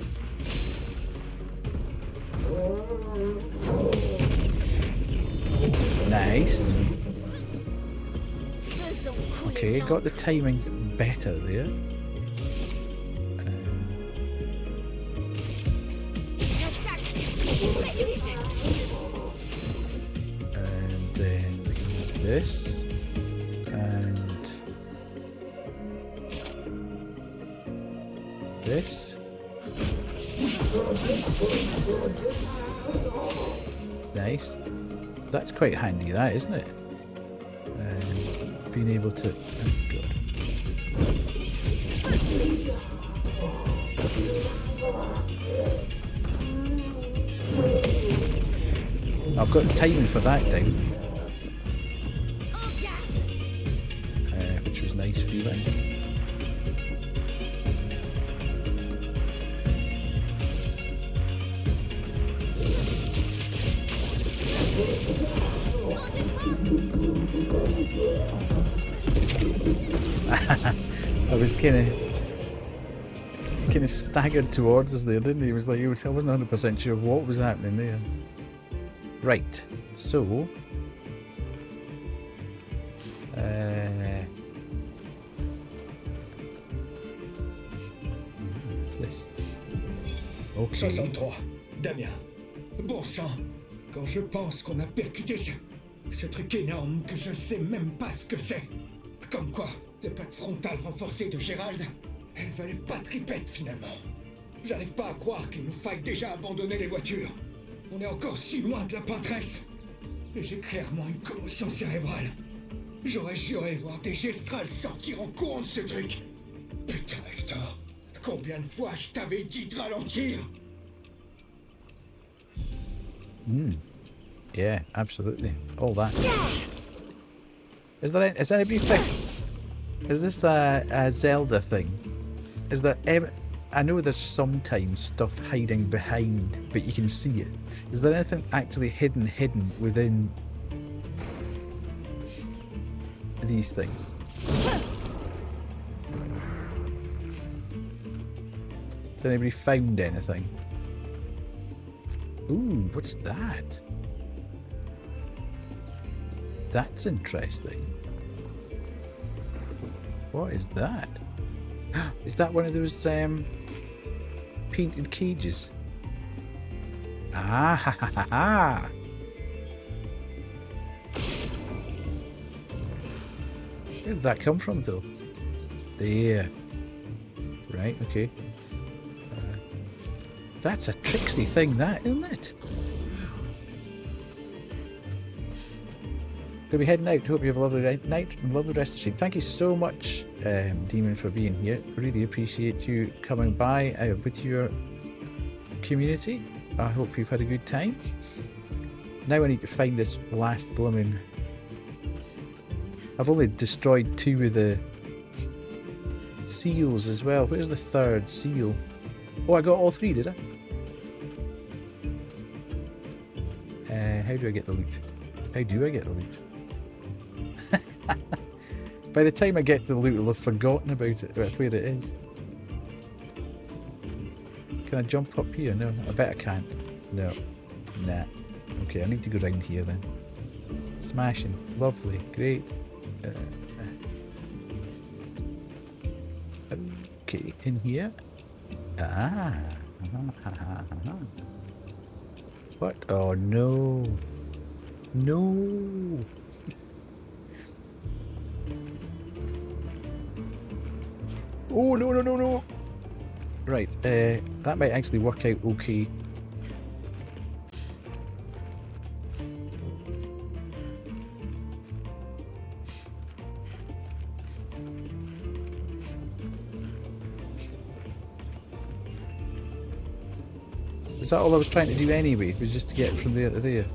Nice. Okay, got the timings better there. And then we can use this. And this. Nice. That's quite handy, that, isn't it? Being able to... Oh, God. I've got the timing for that down. Which was nice feeling. I was kind of staggered towards us there, didn't he? It was like I wasn't 100% sure what was happening there. Right, so what's this? Okay. 63, Damien. Bon sang, quand je pense qu'on a percuté ce truc énorme que je sais même pas ce que c'est. Comme quoi, les plaques frontales renforcées de Gérald, elles valaient pas tripette finalement. J'arrive pas à croire qu'il nous faille déjà abandonner les voitures. On est encore si loin de la peintresse. Et j'ai clairement une commotion cérébrale. J'aurais juré voir des gestrales sortir en courant de ce truc. Putain, Hector, combien de fois je t'avais dit de ralentir? Yeah, absolutely. All that. Is anybody fixed? Is this a Zelda thing? Is there I know there's sometimes stuff hiding behind, but you can see it. Is there anything actually hidden within these things? Has anybody found anything? Ooh, what's that? That's interesting. What is that? Is that one of those painted cages? Ah ha ha ha ha! Where did that come from though? There. Right, okay. That's a tricksy thing, that, isn't it? Gonna be heading out. Hope you have a lovely night and lovely rest of the stream. Thank you so much, Demon, for being here. Really appreciate you coming by with your community. I hope you've had a good time. Now I need to find this last blooming... I've only destroyed 2 of the seals as well. Where's the 3rd seal? Oh, I got all 3, did I? How do I get the loot? How do I get the loot? By the time I get the loot, I'll have forgotten about it, where it is. Can I jump up here? No, I bet I can't. No. Nah. Okay, I need to go round here then. Smashing. Lovely. Great. Okay, in here. Ah. What? Oh no. No. Oh no no no no. Right, that might actually work out okay. Is that all I was trying to do anyway? Was just to get from there to there?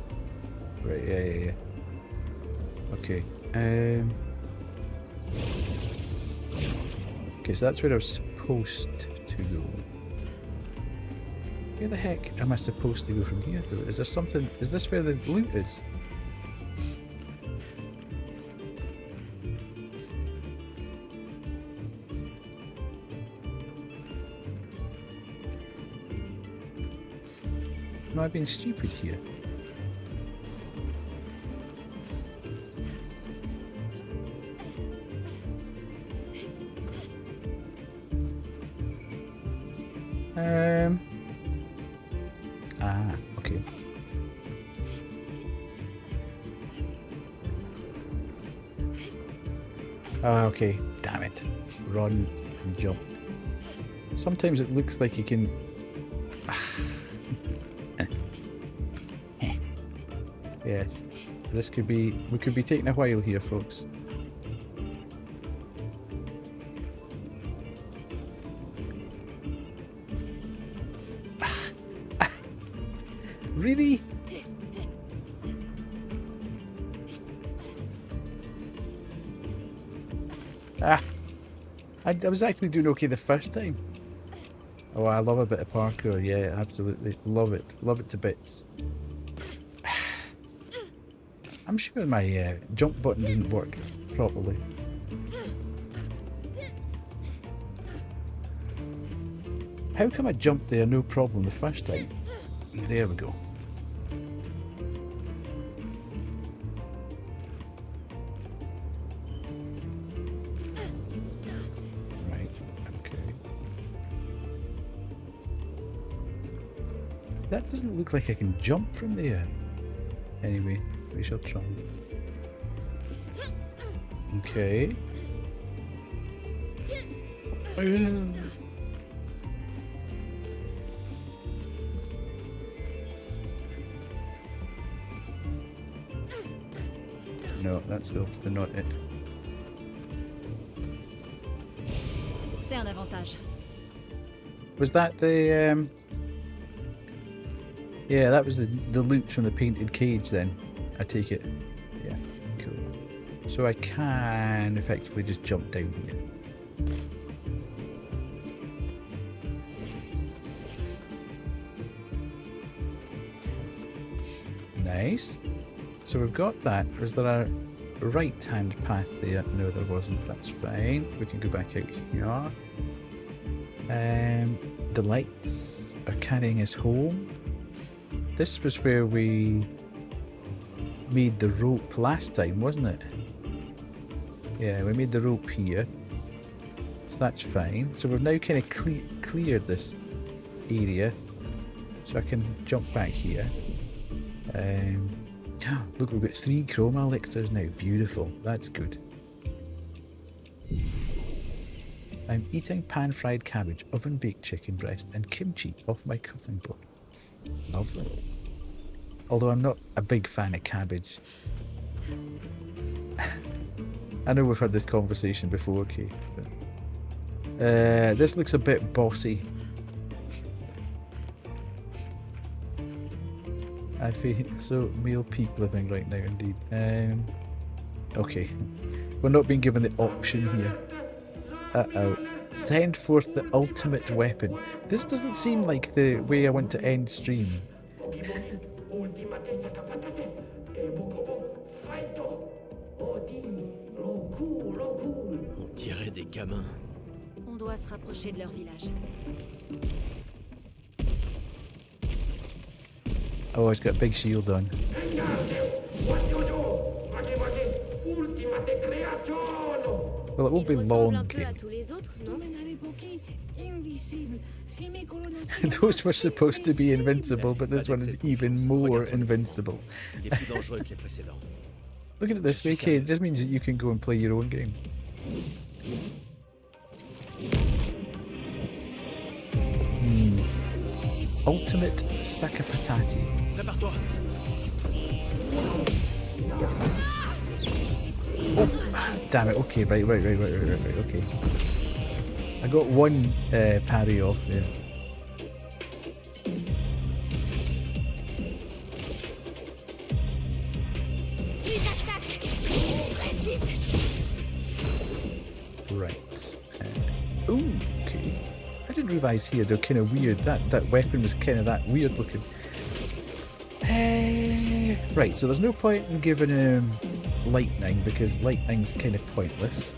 Right, yeah. Okay. Okay, so that's where I was supposed to go. Where the heck am I supposed to go from here though? Is there something... Is this where the loot is? Am I being stupid here? Okay. Okay, damn it. Run and jump. Sometimes it looks like you can... Yes, this could be... We could be taking a while here, folks. Really? I was actually doing okay the first time. Oh, I love a bit of parkour. Yeah, absolutely. Love it. Love it to bits. I'm sure my jump button doesn't work properly. How come I jumped there no problem the first time? There we go. Right, okay. That doesn't look like I can jump from there. Anyway, we shall try. Okay. No, that's obviously not it. C'est un avantage. Was that the yeah, that was the loot from the painted cage then, I take it. Yeah, cool. So I can effectively just jump down here. Nice. So we've got that. Is there a right-hand path there? No, there wasn't. That's fine. We can go back out here. The lights are carrying us home. This was where we made the rope last time, wasn't it? Yeah, we made the rope here. So that's fine. So we've now kind of cleared this area. So I can jump back here. Look, we've got 3 chroma elixirs now. Beautiful. That's good. I'm eating pan-fried cabbage, oven-baked chicken breast and kimchi off my cutting board. Lovely. Although I'm not a big fan of cabbage. I know we've had this conversation before, Kay. This looks a bit bossy. I feel so male peak living right now, indeed. Okay. We're not being given the option here. Uh-oh. Send forth the ultimate weapon. This doesn't seem like the way I want to end stream. On dirait des gamins. On doit se rapprocher de leur village. Oh, he's got a big shield on. Well, it won't be long, Kate. Those were supposed to be invincible, but this one is even more invincible. Look at it this way, Kate. It just means that you can go and play your own game. Ultimate Sakapatati. Oh, damn it. Okay, right, okay. I got one parry off there. Right. Ooh, okay. I didn't realise here they're kind of weird. That weapon was kind of that weird looking. Right, so there's no point in giving him lightning because lightning's kind of pointless.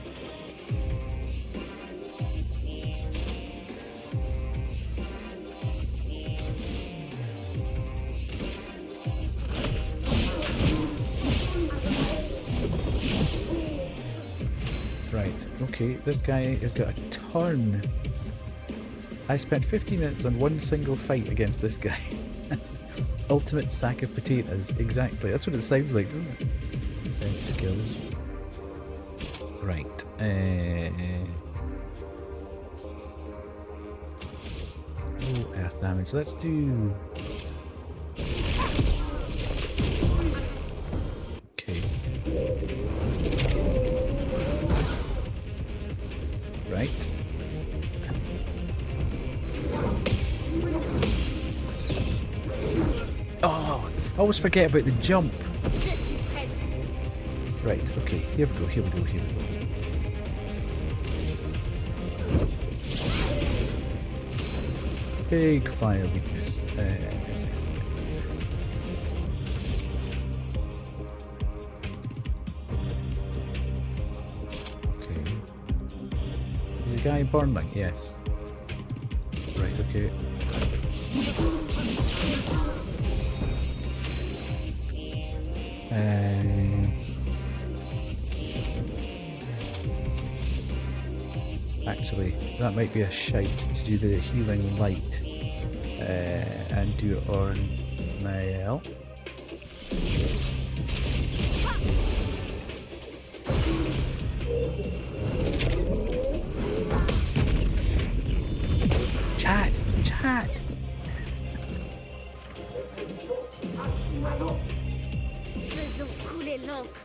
Right, okay, this guy has got a ton. I spent 15 minutes on one single fight against this guy. Ultimate sack of potatoes, exactly. That's what it sounds like, doesn't it? Skills. Right. Oh, earth damage. Let's do... Okay. Right. Oh, I always forget about the jump. Right, okay, here we go. Big fire weakness. Okay. Is the guy burning? Yes. Right, okay. Actually, that might be a shout to do the healing light and do it on Mael. Chat! Faisons couler l'encre.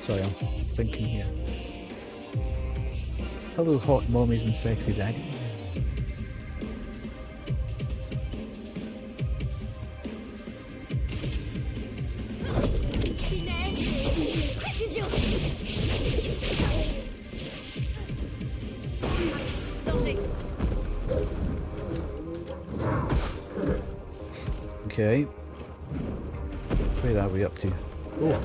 Sorry, I'm thinking here. Hello, hot mommies and sexy daddies. Okay. Where are we up to? Oh.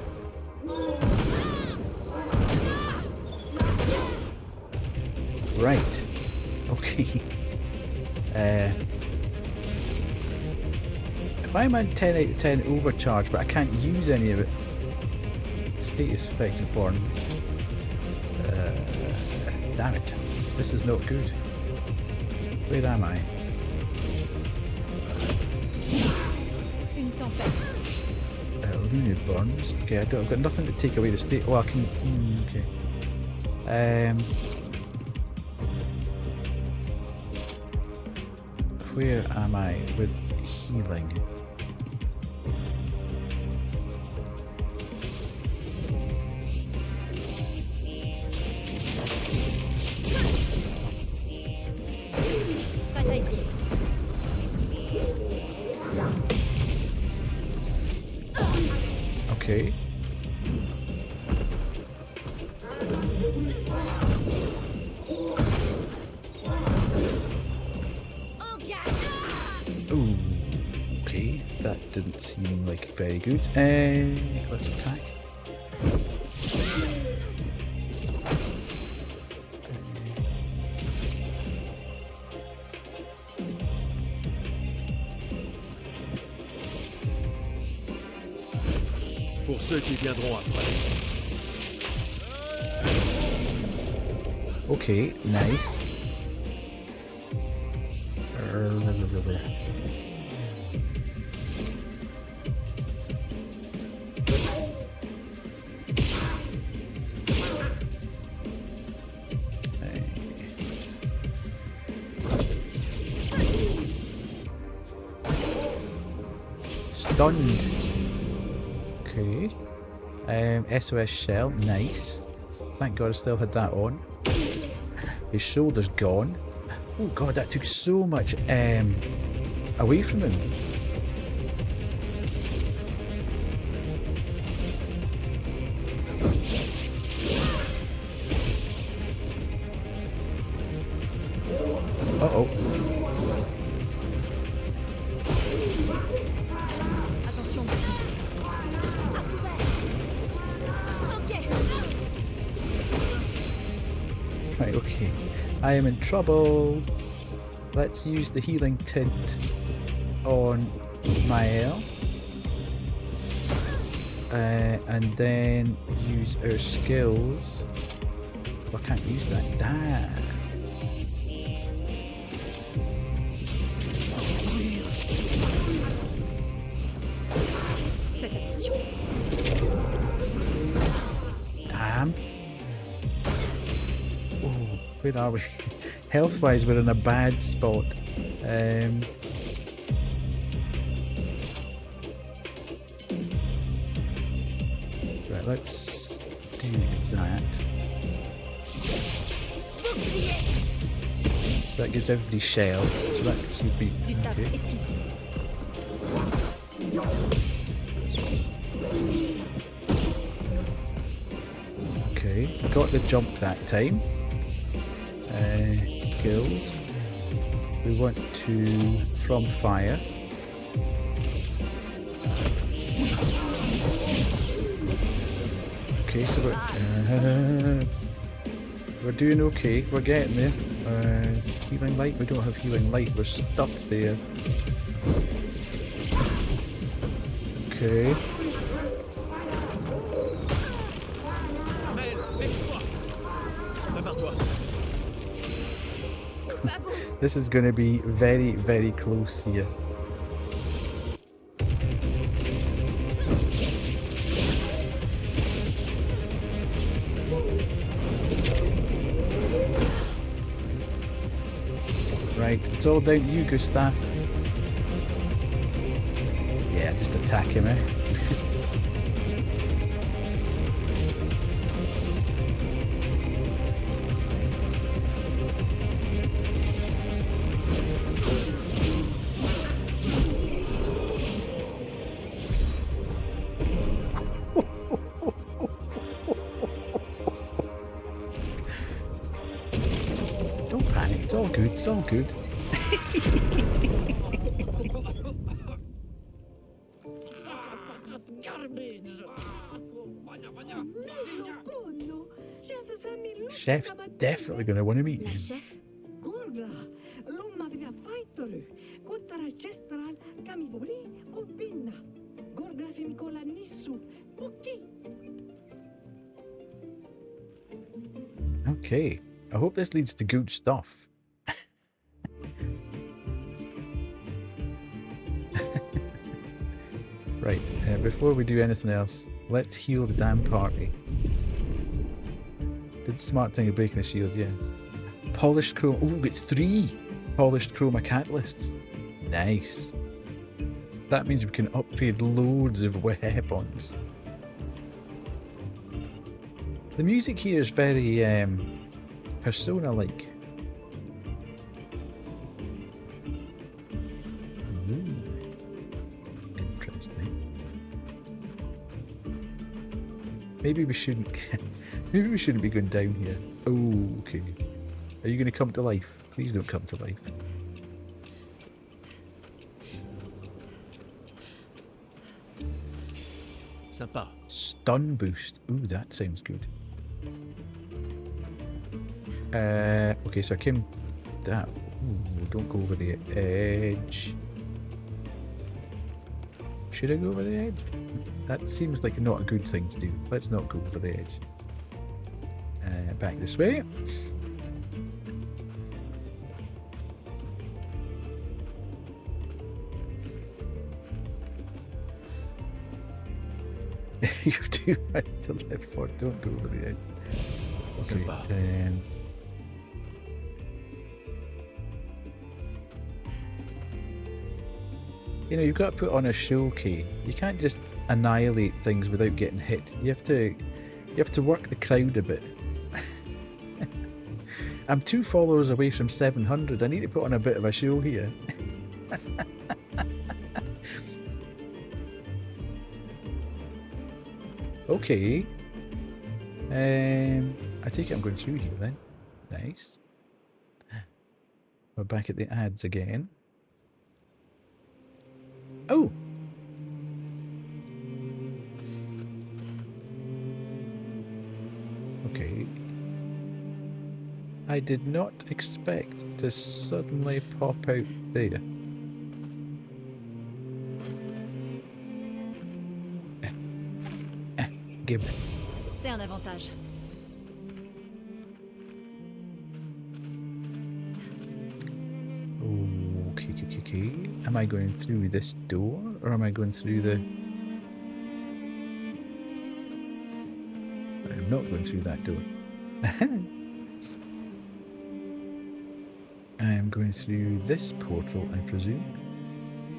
Right. Okay. If I'm at 10 out of 10 overcharge, but I can't use any of it. Status affected burn. Damn it. This is not good. Where am I? Lunar burns. Okay, I've got nothing to take away the state. Oh, I can. Okay. Where am I with healing? Okay. Ooh, okay, that didn't seem like very good. Let's attack. Pour ceux qui viendront après. Okay, nice. Stunned. Okay. SOS shell, nice. Thank God I still had that on. His shoulder's gone. Oh God, that took so much away from him. Uh-oh. Right, okay. I am in trouble. Let's use the healing tint on Mael. And then use our skills. Oh, I can't use that. Damn. Damn. Oh, where are we? Health-wise, we're in a bad spot. Right, let's do that. So that gives everybody shell. So that should be okay. Okay, got the jump that time. Skills. We want to from fire. Okay, so we're doing okay. We're getting there. Healing light. We don't have healing light. We're stuffed there. Okay. This is going to be very, very close here. Right, it's all down to you, Gustav. Yeah, just attack him, eh? panic. It's all good. It's all good. Chef's definitely going to want to meet La you. chef? Okay. I hope this leads to good stuff. Right, before we do anything else, let's heal the damn party. Did the smart thing of breaking the shield, yeah. Polished chroma. Oh, it's 3 polished chroma catalysts. Nice. That means we can upgrade loads of weapons. The music here is very Persona-like. Interesting. Maybe we shouldn't. Maybe we shouldn't be going down here. Oh, okay. Are you going to come to life? Please don't come to life. Sympa. Stun boost. Ooh, that sounds good. Okay, so I came that. Ooh, don't go over the edge. Should I go over the edge? That seems like not a good thing to do. Let's not go over the edge. Back this way. You have too much to live for. Don't go over the edge. Okay. You know, you've got to put on a show, Kay. You can't just annihilate things without getting hit. You have to work the crowd a bit. I'm 2 followers away from 700. I need to put on a bit of a show here. Okay. I take it I'm going through here then. Nice. We're back at the ads again. Oh! Okay. I did not expect to suddenly pop out there. Give me. C'est un avantage. Okay. Am I going through this door or am I going through the... I'm not going through that door. I am going through this portal, I presume,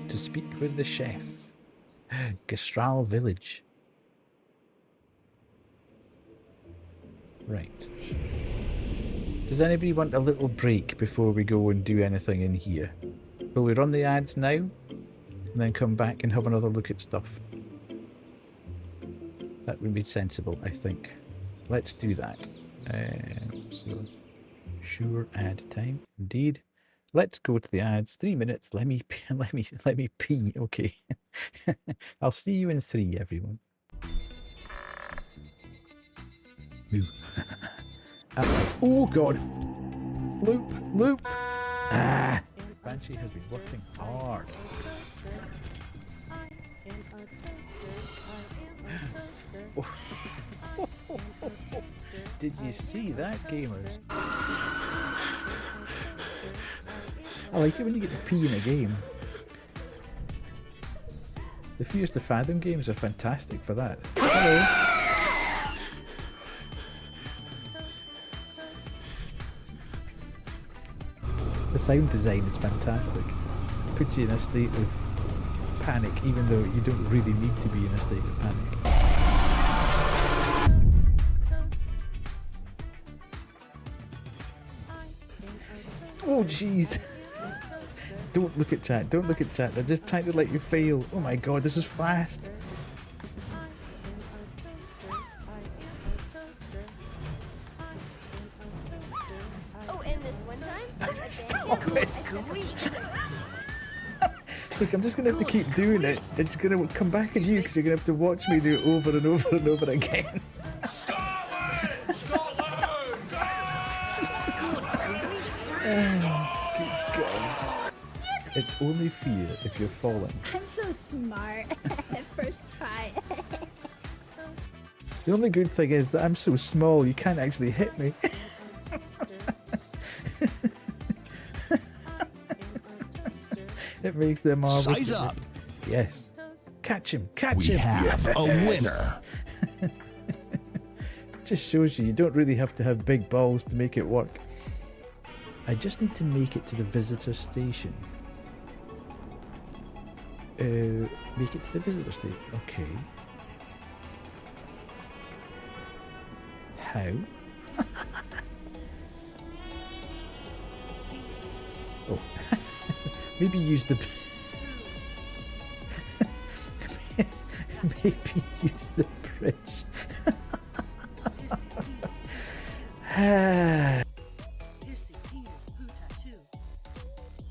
to speak with the chef. Gastral Village. Right. Does anybody want a little break before we go and do anything in here? Will we run the ads now? And then come back and have another look at stuff? That would be sensible, I think. Let's do that. So, sure, ad time. Indeed. Let's go to the ads. 3 minutes. Let me pee. Okay. I'll see you in 3, everyone. Oh god! Loop! Ah! Banshee has been working hard. Did you see that, gamers? I like it when you get to pee in a game. The Fears to Fathom games are fantastic for that. Hello! The sound design is fantastic. It puts you in a state of panic, even though you don't really need to be in a state of panic. Oh jeez! Don't look at chat, don't look at chat, they're just trying to let you fail. Oh my god, this is fast! Stop it. Look, I'm just going to have to keep doing it. It's going to come back at you because you're going to have to watch me do it over and over and over again. Oh, good God. It's only fear if you're falling. I'm so smart. First try. The only good thing is that I'm so small you can't actually hit me. It makes them marvelous. Size up. Yes. Catch him. Catch We him. have a winner. Just shows you don't really have to have big balls to make it work. I just need to make it to the visitor station. Make it to the visitor station. Okay. How? Oh. Maybe use the... Maybe use the bridge.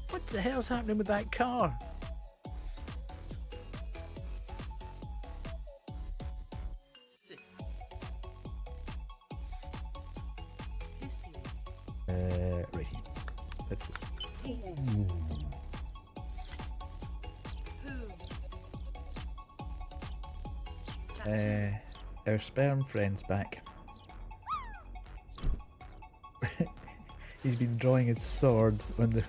What the hell's happening with that car? Right here. Let's go. Our sperm friend's back. He's been drawing his sword on the...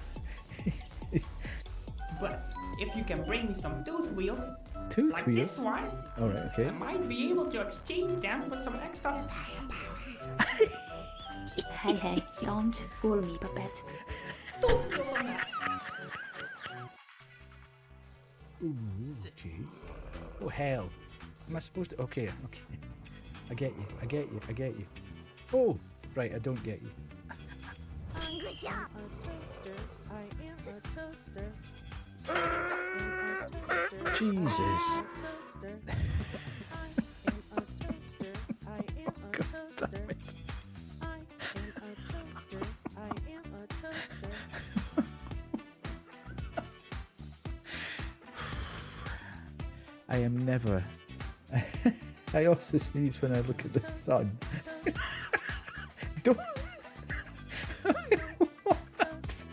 But if you can bring me some tooth wheels, Tooth like wheels? this one, Alright, okay. I might be able to exchange them with some extra firepower. Hey, don't fool me, puppet. Tooth wheels on that. Ooh, okay. Oh hell. Am I supposed to... Okay. I get you. Oh! Right, I don't get you. Good job. Jesus. God damn it. I am never... I also sneeze when I look at the sun. Don't... What?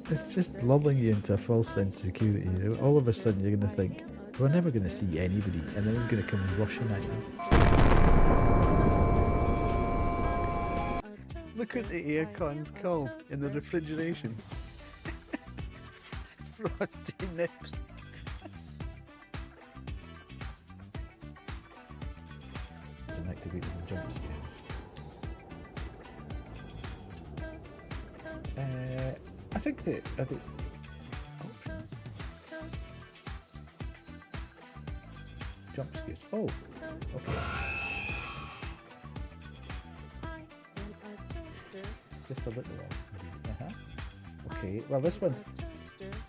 It's just lulling you into a false sense of security. You know? All of a sudden you're going to think, we're never going to see anybody, and then it's going to come rushing at you. Look what the aircon's called in the refrigeration. Frosty nips. It's an activatable jump scare. I think jump scares. Oh, okay. Just a little one. Okay, well this one's...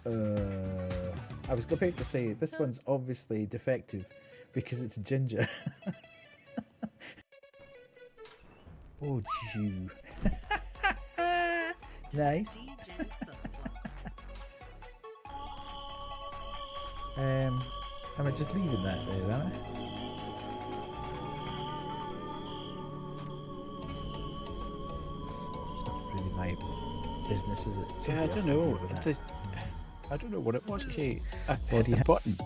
I was going to say, this one's obviously defective because it's ginger. Oh, Jew. Nice. Am I just leaving that there, am I? It's not really my business, is it? Yeah, I don't know. I don't know what it was. Okay, I hit the button.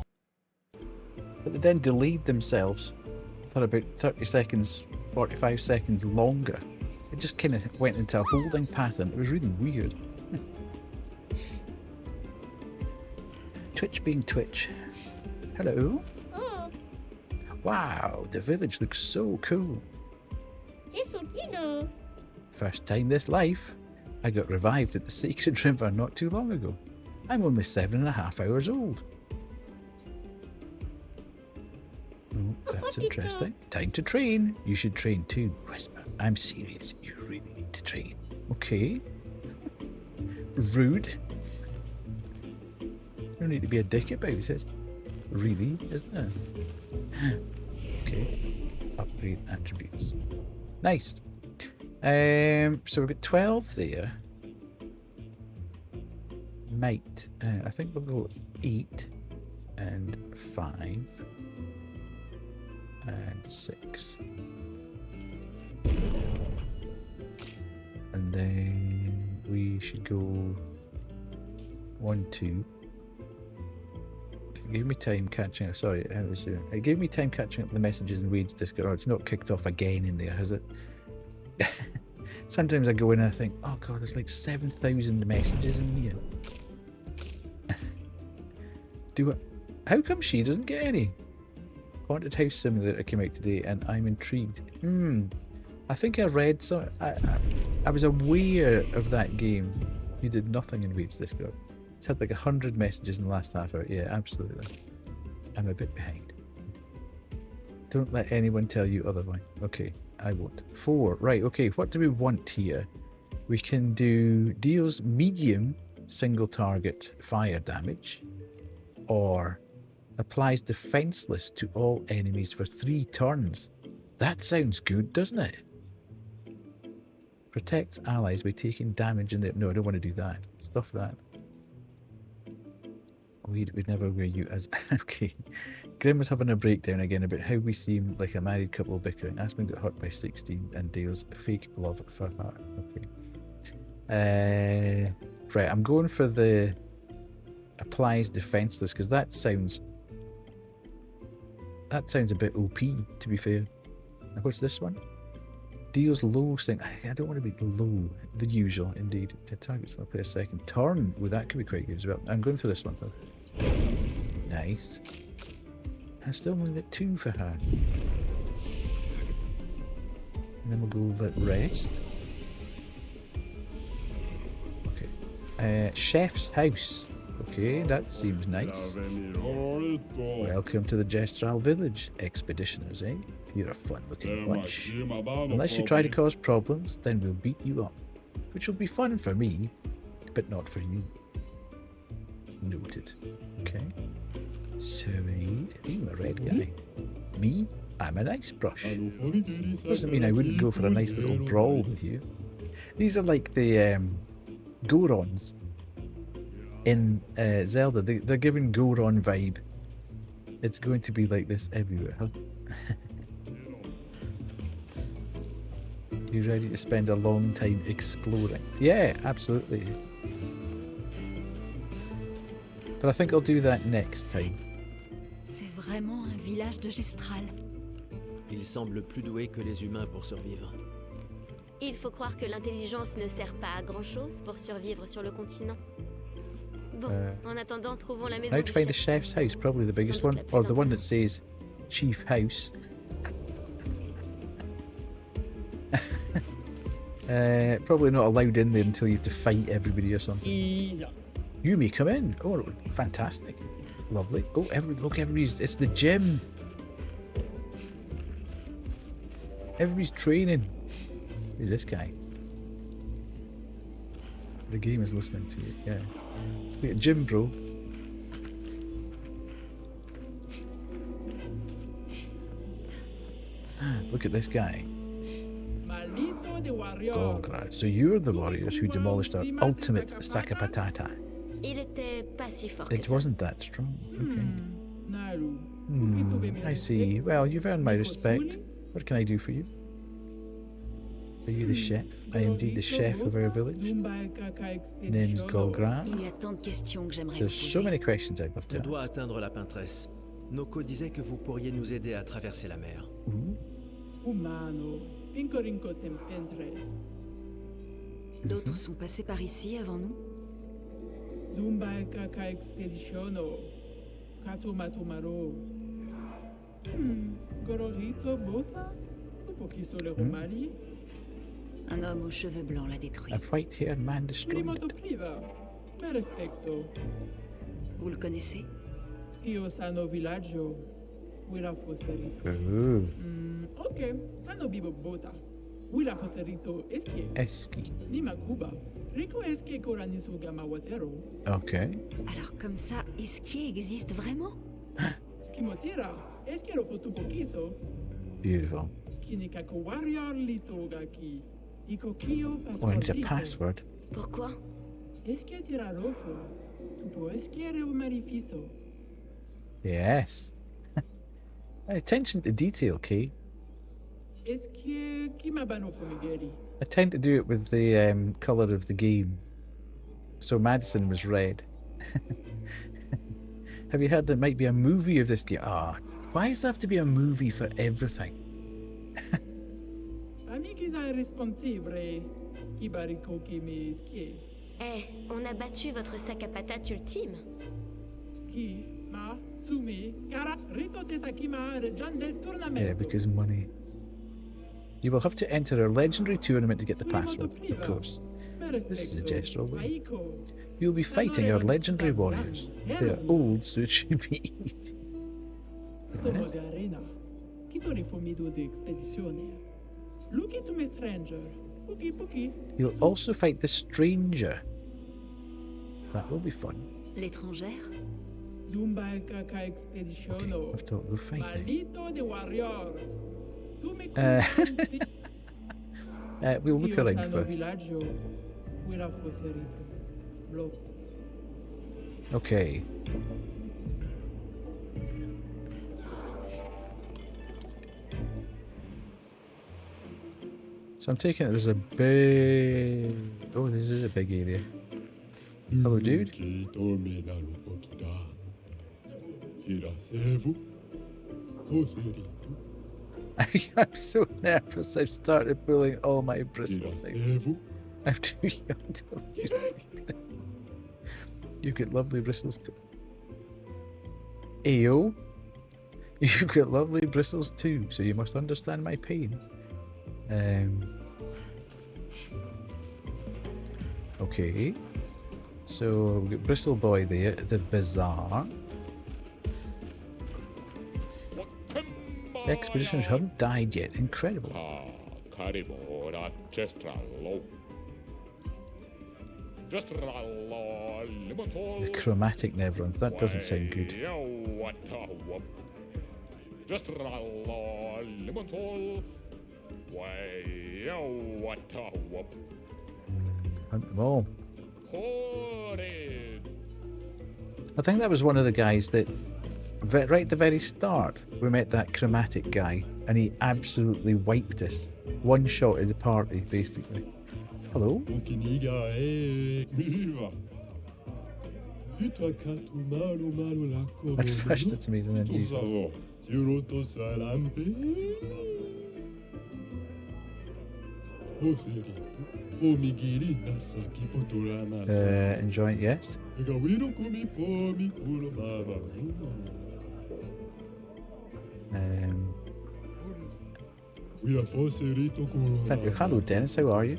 But they then delayed themselves for about 30 seconds, 45 seconds longer. It just kind of went into a holding pattern. It was really weird. Twitch being Twitch. Hello. Oh, Wow, the village looks so cool. First time this life. I got revived at the Sacred River not too long ago. I'm only 7.5 hours old. Oh, that's interesting. Time to train. You should train too. Whisper. I'm serious. You really need to train. Okay. Rude. don't need to be a dick about it. Really, isn't there? Okay. Upgrade attributes. Nice. So we've got 12 there. Might. I think we'll go 8 and 5 and 6. And then we should go 1, 2. It gave me time catching up. Sorry, it gave me time catching up the messages in Wade's Discord. Oh, it's not kicked off again in there, has it? Sometimes I go in and I think, oh god, there's like 7,000 messages in here. How come she doesn't get any? Haunted House Simulator came out today and I'm intrigued. I think I read some. I was aware of that game. You did nothing in Wade's Discord. It's had like 100 messages in the last half hour. Yeah, absolutely. I'm a bit behind. Don't let anyone tell you otherwise. Okay, I won't. 4. Right, okay, what do we want here? We can do deals medium single target fire damage, or applies defenseless to all enemies for 3 turns. That sounds good, doesn't it? Protects allies by taking damage in their... No, I don't want to do that. Stuff that. We'd never wear you as... Okay. Grim was having a breakdown again about how we seem like a married couple bickering. Aspen got hurt by 16 and Dale's fake love for her. Okay. Right, I'm going for the applies defenseless because that sounds a bit OP, to be fair. Now, what's this one? Deals low thing. I don't want to be low. The usual, indeed. It targets. I'll play a second turn. Oh, that could be quite good as well. I'm going for this one though. Nice. I'm still only at 2 for her. And then we'll go let rest. Okay. Chef's house. Okay, that seems nice. Welcome to the Jestral village, expeditioners, eh? You're a fun-looking bunch. Unless you try to cause problems, then we'll beat you up. Which will be fun for me, but not for you. Noted. Okay. Sweet. Ooh, a red guy. Me? I'm an ice brush. Doesn't mean I wouldn't go for a nice little brawl with you. These are like the Gorons in Zelda. They're giving Goron vibe. It's going to be like this everywhere, huh? You ready to spend a long time exploring? Yeah, absolutely. But I think I'll do that next time. C'est vraiment un village de Gestral. Ils semblent plus doués que les humains pour survivre. Il faut croire que l'intelligence ne sert pas à grand-chose pour survivre sur le continent. Bon, en attendant, trouvons la maison How to find the chef's house? Probably the biggest one, or the one that says Chief House. Probably not allowed in there until you have to fight everybody or something. You may come in. Oh, fantastic. Lovely. Oh, look, everybody's... It's the gym. Everybody's training. Who's this guy? The game is listening to you, yeah. Look at gym, bro. Look at this guy. Golgrad. So you're the warriors who demolished our ultimate Sakapatata. It wasn't that strong. Okay. I see. Well, you've earned my respect. What can I do for you? Are you the chef? I am indeed the chef of our village. Name's Golgrad. There's so many questions I'd love to ask. On doit atteindre la peintresse. Noko disait que vous pourriez nous aider à traverser la mer. D'autres sont passés par ici avant nous. Un homme aux cheveux blancs l'a détruit. A white-haired man destroyed it. Vous le connaissez? Eski. Okay. Alors comme ça, Esquier existe vraiment? Beautiful. Oh, I need a password. Pourquoi? Yes. Attention to detail, Kay. I tend to do it with the colour of the game. So Madison was red. Have you heard there might be a movie of this game? Ah, why does there have to be a movie for everything? On a battu votre sac à patates ultime. Yeah, because money. You will have to enter a legendary tournament to get the password, of course. This is a gesture away. You'll be fighting our legendary warriors. They are old, so it should be easy. You'll also fight the stranger. That will be fun. L'étrangère? Okay, I've thought we'll fight them. We'll look around first. Okay. So I'm taking it there's a big... Oh, this is a big area. Hello, dude. I'm so nervous. I've started pulling all my bristles out. I'm too young to lose my bristles. You've got lovely bristles too. Ayo. You've got lovely bristles too, so you must understand my pain. Okay. So we've got Bristle Boy there, the bazaar. The expeditioners haven't died yet. Incredible. The chromatic nevrons. That doesn't sound good. Hunt them all. I think that was one of the guys that right at the very start we met that chromatic guy and he absolutely wiped us. One shot at the party basically. Hello? At first it's amazing, then Jesus. Enjoying, yes. Thank you. Hello, Dennis. How are you?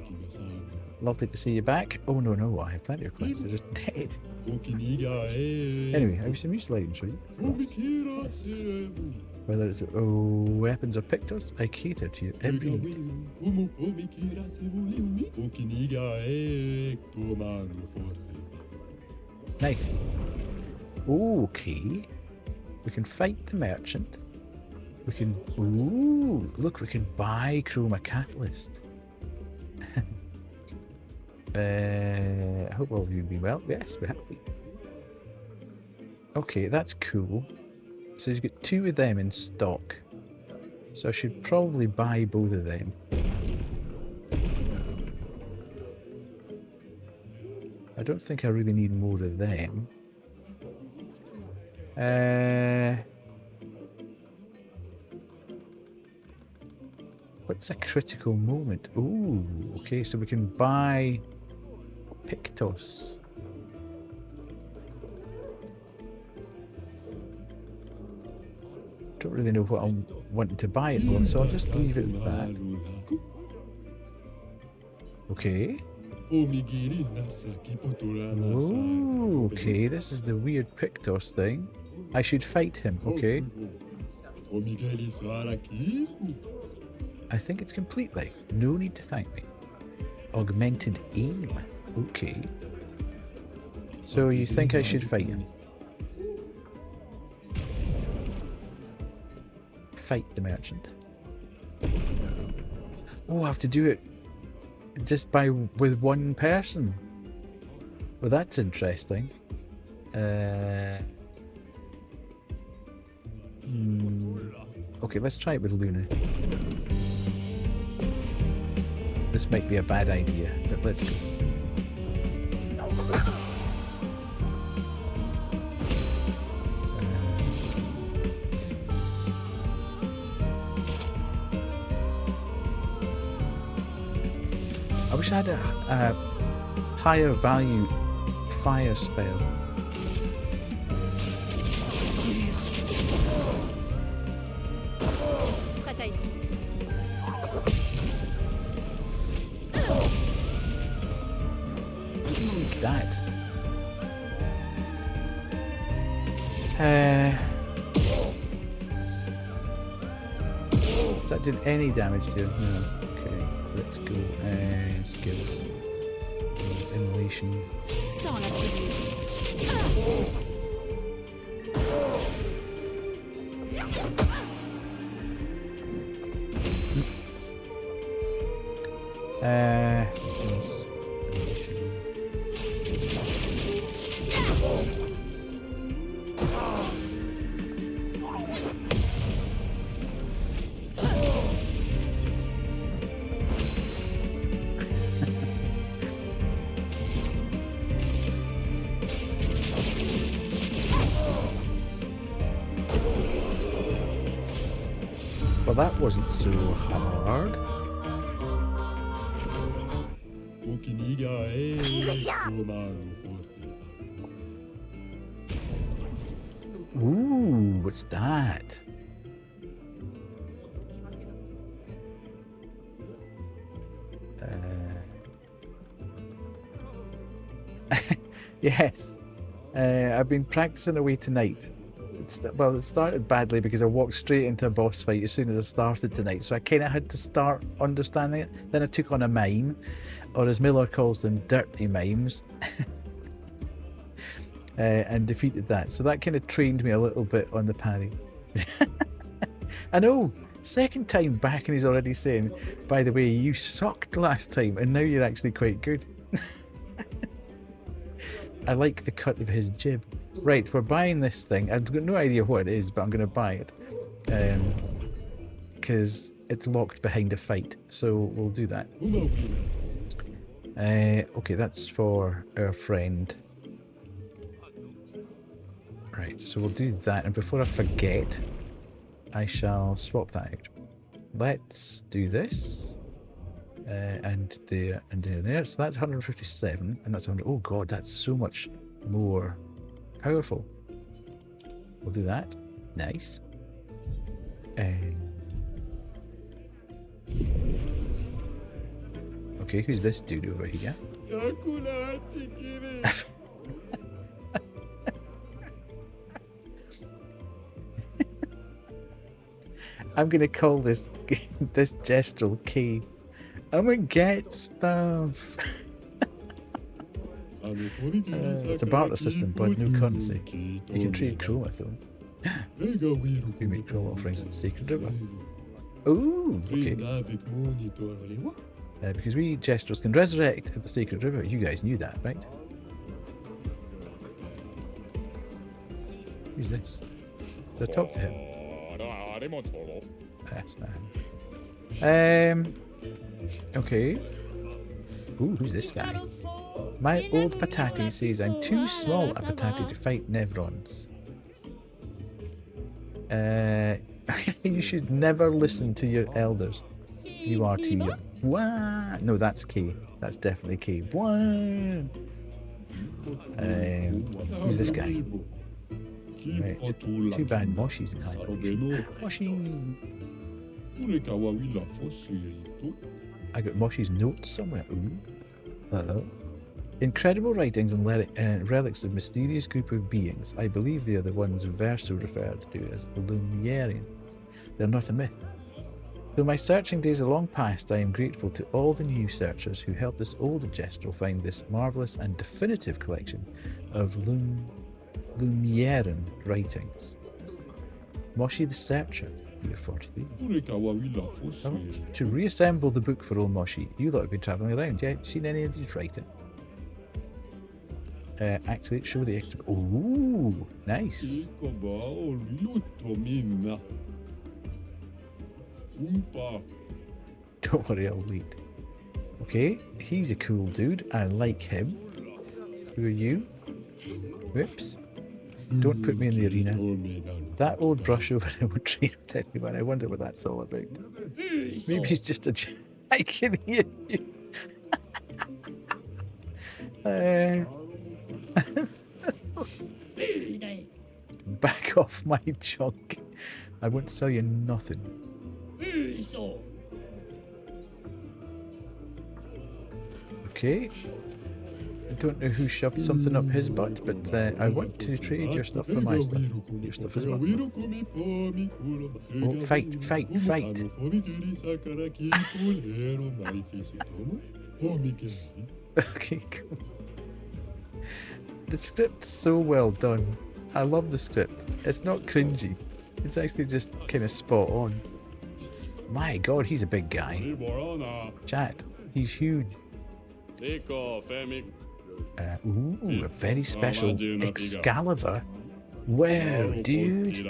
Lovely to see you back. Oh no, I have plenty of clients. They're just dead. Anyway, have you some use items for you? Yes. Whether it's weapons or pictures, I cater to your every need. Nice. Okay. We can fight the merchant. We can... Ooh, look, we can buy Chroma Catalyst. I hope all of you be well. Yes, we have been. Okay, that's cool. So he's got 2 of them in stock. So I should probably buy both of them. I don't think I really need more of them. What's a critical moment? Ooh, okay, so we can buy Pictos. Don't really know what I'm wanting to buy at the moment, so I'll just leave it at that. Okay. Oh, okay, this is the weird Pictos thing. I should fight him, okay. I think it's completely. No need to thank me. Augmented aim. Okay. So you think I should fight him? Fight the merchant. Oh, I have to do it just with one person. Well, that's interesting. Okay, let's try it with Luna. This might be a bad idea, but let's go. I wish I had a higher value fire spell. Take that. Is that doing any damage to him? No. Okay, let's go. Skills. Immolation. Well, that wasn't so hard. Ooh, what's that? Yes. I've been practicing away tonight. Well, it started badly because I walked straight into a boss fight as soon as I started tonight, so I kind of had to start understanding it. Then I took on a mime, or as Miller calls them, dirty mimes, and defeated that. So that kind of trained me a little bit on the parry. I know, second time back and he's already saying, by the way, you sucked last time and now you're actually quite good. I like the cut of his jib. Right, we're buying this thing. I've got no idea what it is, but I'm going to buy it. Because it's locked behind a fight. So we'll do that. Okay, that's for our friend. Right, so we'll do that. And before I forget, I shall swap that out. Let's do this. And there, and there. So that's 157. And that's 100. Oh god, that's so much more powerful. We'll do that. Nice. Okay, who's this dude over here? I'm gonna call this gestural key. I'm gonna get stuff. It's a barter system, but no currency. You can trade chroma though. We make chroma offerings at the Sacred River. Ooh, okay. Because we gestures can resurrect at the Sacred River. You guys knew that, right? Who's this? Did I talk to him? That's not him. Okay. Ooh, who's this guy? My old patati says I'm too small a patati to fight Nevrons. You should never listen to your elders. You are too young. Wah! No, that's key. That's definitely key. Wah! Who's this guy? Right. Too bad Moshi's in hibernation. Moshi! I got Moshi's notes somewhere. Ooh. Hello. Incredible writings and relics of mysterious group of beings. I believe they are the ones Verso referred to as Lumerians. They're not a myth. Though my searching days are long past, I am grateful to all the new searchers who helped this old ancestral find this marvellous and definitive collection of Lumieran writings. Moshi the Searcher, year 43. To reassemble the book for old Moshi, you lot have been travelling around. Yeah, seen any of these writing? Actually, show the extra. Ooh, nice. Don't worry, I'll wait. Okay, he's a cool dude. I like him. Who are you? Whoops. Don't put me in the arena. That old brush over there would train with anyone. I wonder what that's all about. Maybe he's just a... I can hear you. Back off my junk. I won't sell you nothing. Okay. I don't know who shoved something up his butt, but I want to trade your stuff for my stuff. Your stuff as well. Oh, fight, fight, fight. Okay, cool. The script's so well done. I love the script. It's not cringy. It's actually just kind of spot on. My god, he's a big guy. Chat, he's huge. Ooh, a very special Excalibur. Wow, dude.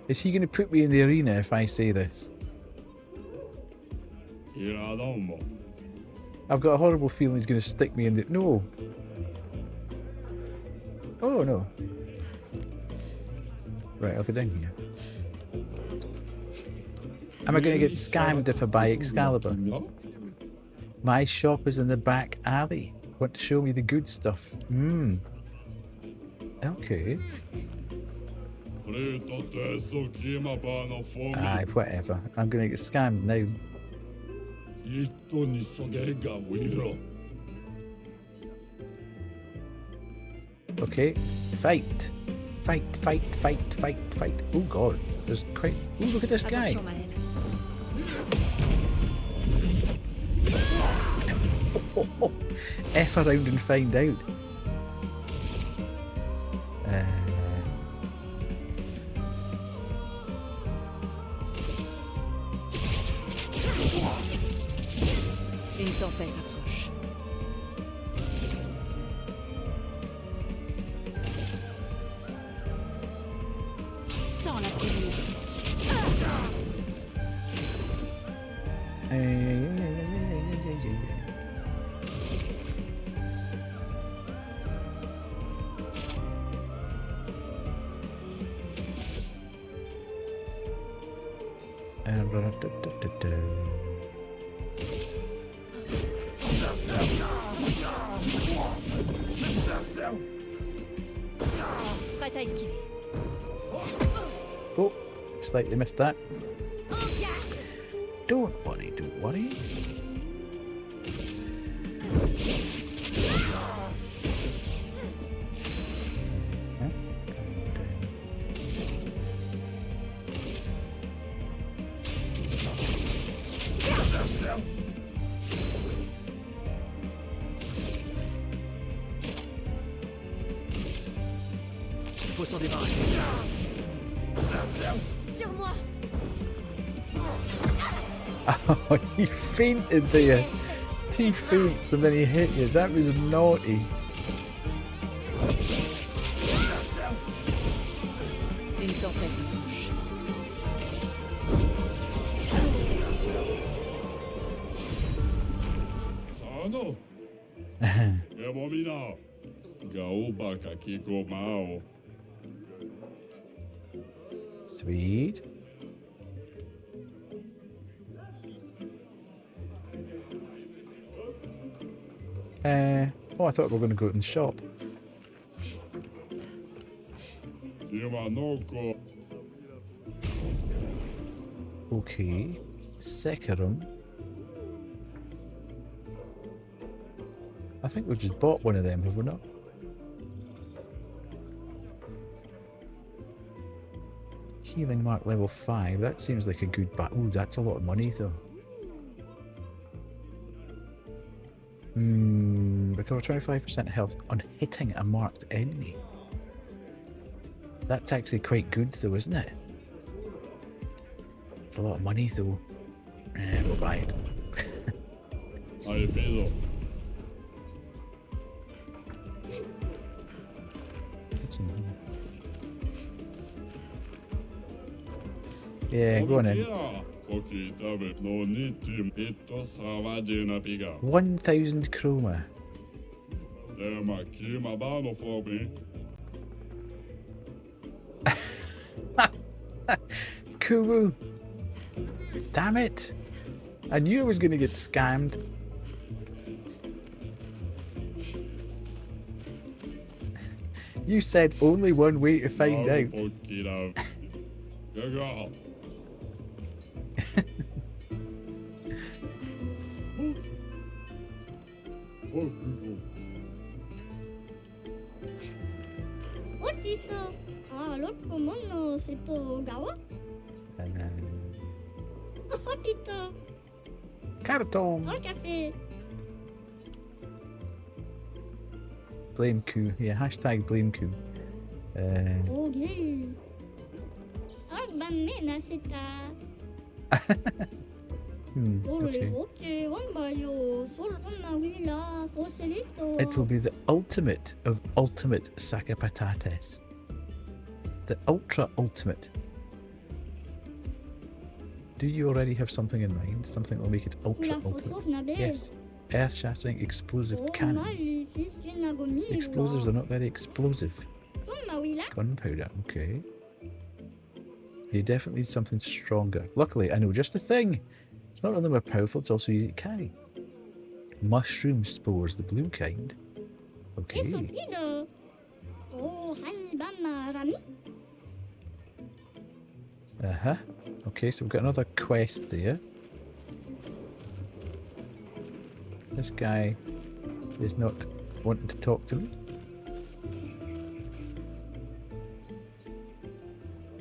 Is he going to put me in the arena if I say this? I've got a horrible feeling he's going to stick me in the... No. Oh, no. Right, I'll go down here. Am I going to get scammed if I buy Excalibur? My shop is in the back alley. Want to show me the good stuff? Okay. Aye, whatever. I'm going to get scammed now. Okay. Fight. Fight, fight, fight, fight, fight. Oh god. There's quite... Oh, look at this guy. F around and find out. Une tempête approche. Sans la prévenir. Prête à esquiver. Oh, slightly missed that. Don't worry, don't worry. Il faut s'en débarrasser. Sur moi. Oh, he fainted there. 2 feints and then he hit you. That was naughty. Une tempête approche. Sweet. Oh, I thought we were going to go in the shop. Okay. Secarum. I think we've just bought one of them, have we not? Healing mark level 5. That seems like a good bat. Ooh, that's a lot of money though. Recover 25% health on hitting a marked enemy. That's actually quite good though, isn't it? It's a lot of money though. We'll buy it. What's in here? Yeah, go on in. 1,000 chroma. Kumu! Damn it! I knew I was going to get scammed. You said only one way to find out. What is l'autre commande, c'est au Gawa? Oh putain! Carton! Oh, café! Blame coup. Yeah, hashtag blame coup. Ok. Ah, banana, c'est ta. Okay. Ok, bah yo, là, It will be the ultimate of ultimate saka patates. The ultra ultimate. Do you already have something in mind? Something that will make it ultra ultimate? Yes. Earth-shattering explosive cannons. Explosives are not very explosive. Gunpowder, okay. You definitely need something stronger. Luckily, I know just the thing. It's not only more powerful, it's also easy to carry. Mushroom spores, the blue kind. Okay. Uh-huh. Okay, so we've got another quest there. This guy is not wanting to talk to me.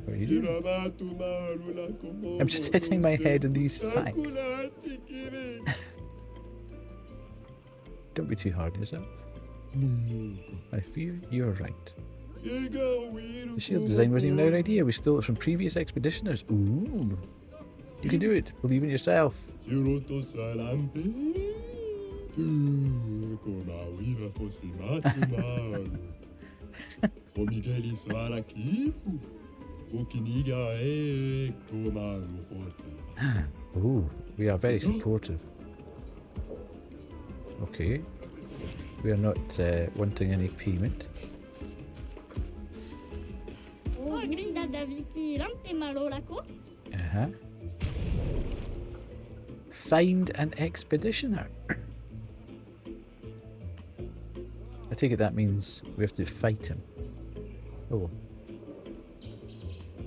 What are you doing? I'm just hitting my head in these sacks. Don't be too hard on yourself. I fear you're right. The shield design wasn't even our idea. We stole it from previous expeditioners. Ooh. You can do it. Believe in yourself. Ooh, we are very supportive. Okay. We are not wanting any payment. Uh-huh. Find an expeditioner. I take it that means we have to fight him. Oh.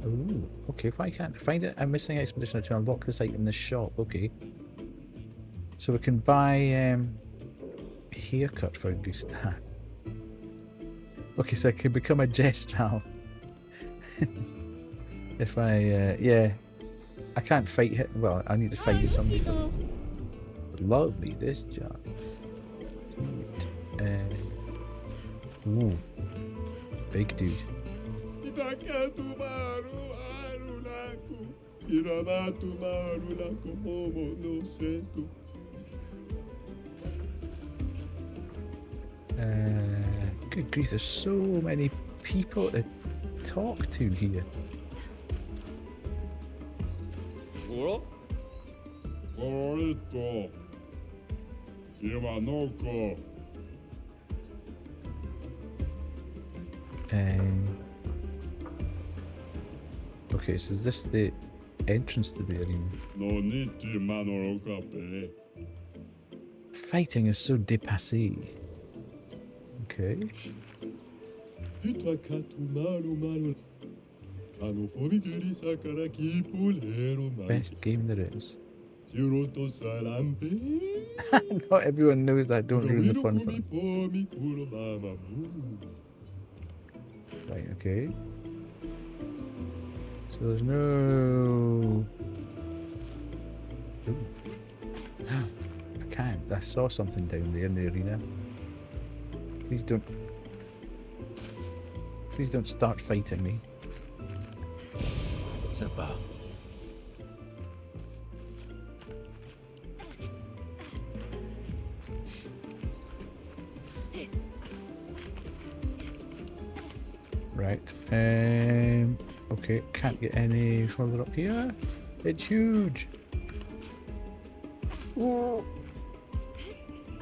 Oh, okay, why can't I find a missing expeditioner to unlock this item in the shop? Okay. So we can buy haircut for Gustav. Okay, so I can become a Jestral. If I, yeah. I can't fight him. Well, I need to fight somebody for love me this job. Ooh. Big dude. Good grief, there's so many people to talk to here. Okay, so is this the entrance to the arena? Fighting is so dépassé. Okay. Best game there is. Not everyone knows that. Don't ruin the fun for them. Right, okay. So there's no... Ooh. I can't. I saw something down there in the arena. Please don't... Please don't start fighting me. Sympa. Right. Okay, can't get any further up here. It's huge. Whoa.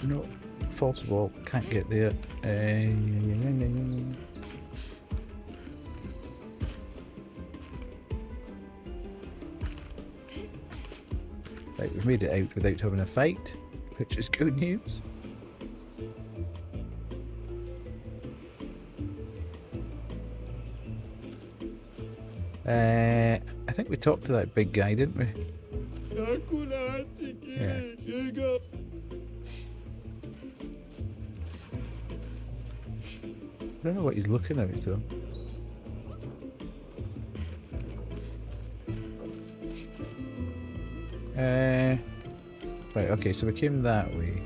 No, false wall. Can't get there. Right, we've made it out without having a fight, which is good news. I think we talked to that big guy, didn't we? Yeah. I don't know what he's looking at though. Right, okay, so we came that way.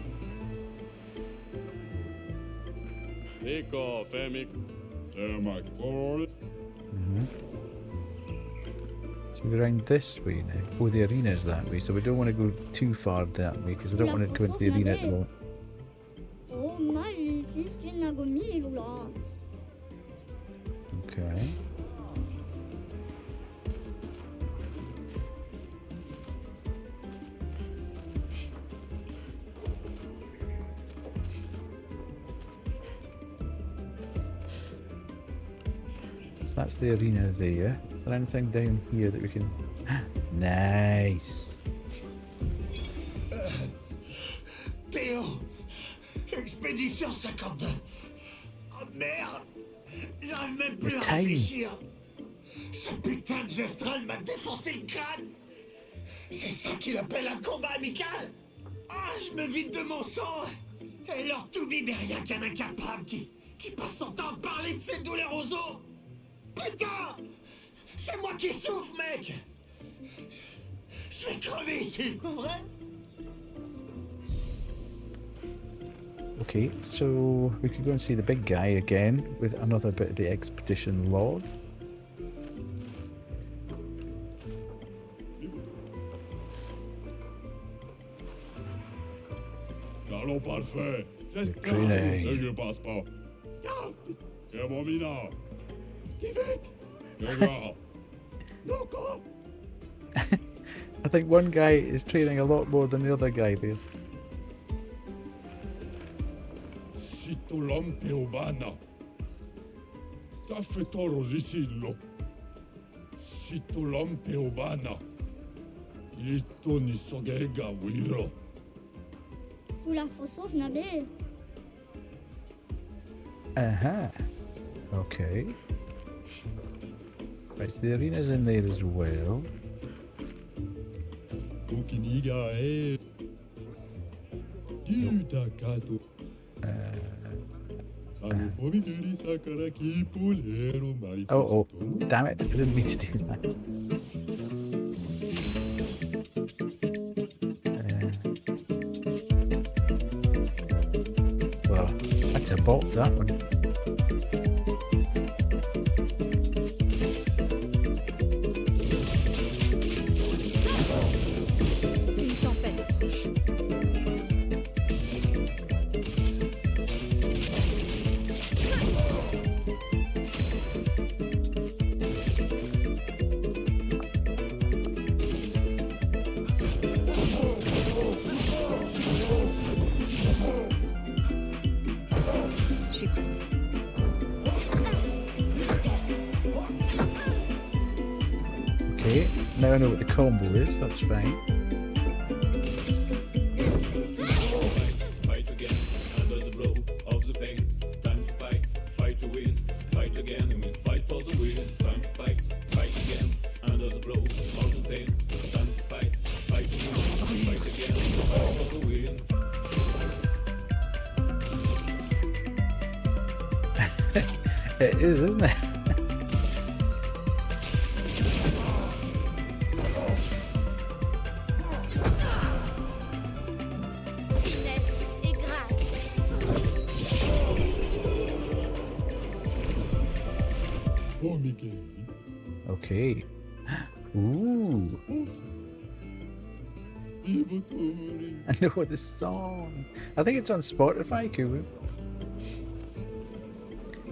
So we're around this way now. Oh, the arena's that way, so we don't want to go too far that way because I don't want to go into the arena at the moment. Oh, malissimo gomilo. Okay. So that's the arena there. Is there anything down here that we can... Nice! Théo, expédition 52. Oh merde, j'arrive même plus à réfléchir. Ce putain de gestral m'a défoncé le crâne. C'est ça qu'il appelle un combat amical. Ah, je me vide de mon sang. Et leur toubib est rien qu'un incapable qui passe son temps à parler de ses douleurs aux os. Putain, c'est moi qui souffre, mec. Je vais crever ici, en vrai. Okay, so we could go and see the big guy again with another bit of the expedition log. Training. I think one guy is training a lot more than the other guy there. Uh-huh. Okay. Right, so the arena's in there as well. Oh, damn it, I didn't mean to do that. Well, that's a bop, that one. Okay, now I know what the combo is, that's fine. Fight again, under the blow of the pain. Time to fight, fight to win, fight again, I mean fight for the win. Time to fight, fight again, under the blow of the pain. Time to fight, fight to win, fight again, fight for the win. It is, isn't it? Okay. Ooh. I know this song. I think it's on Spotify, Kubu.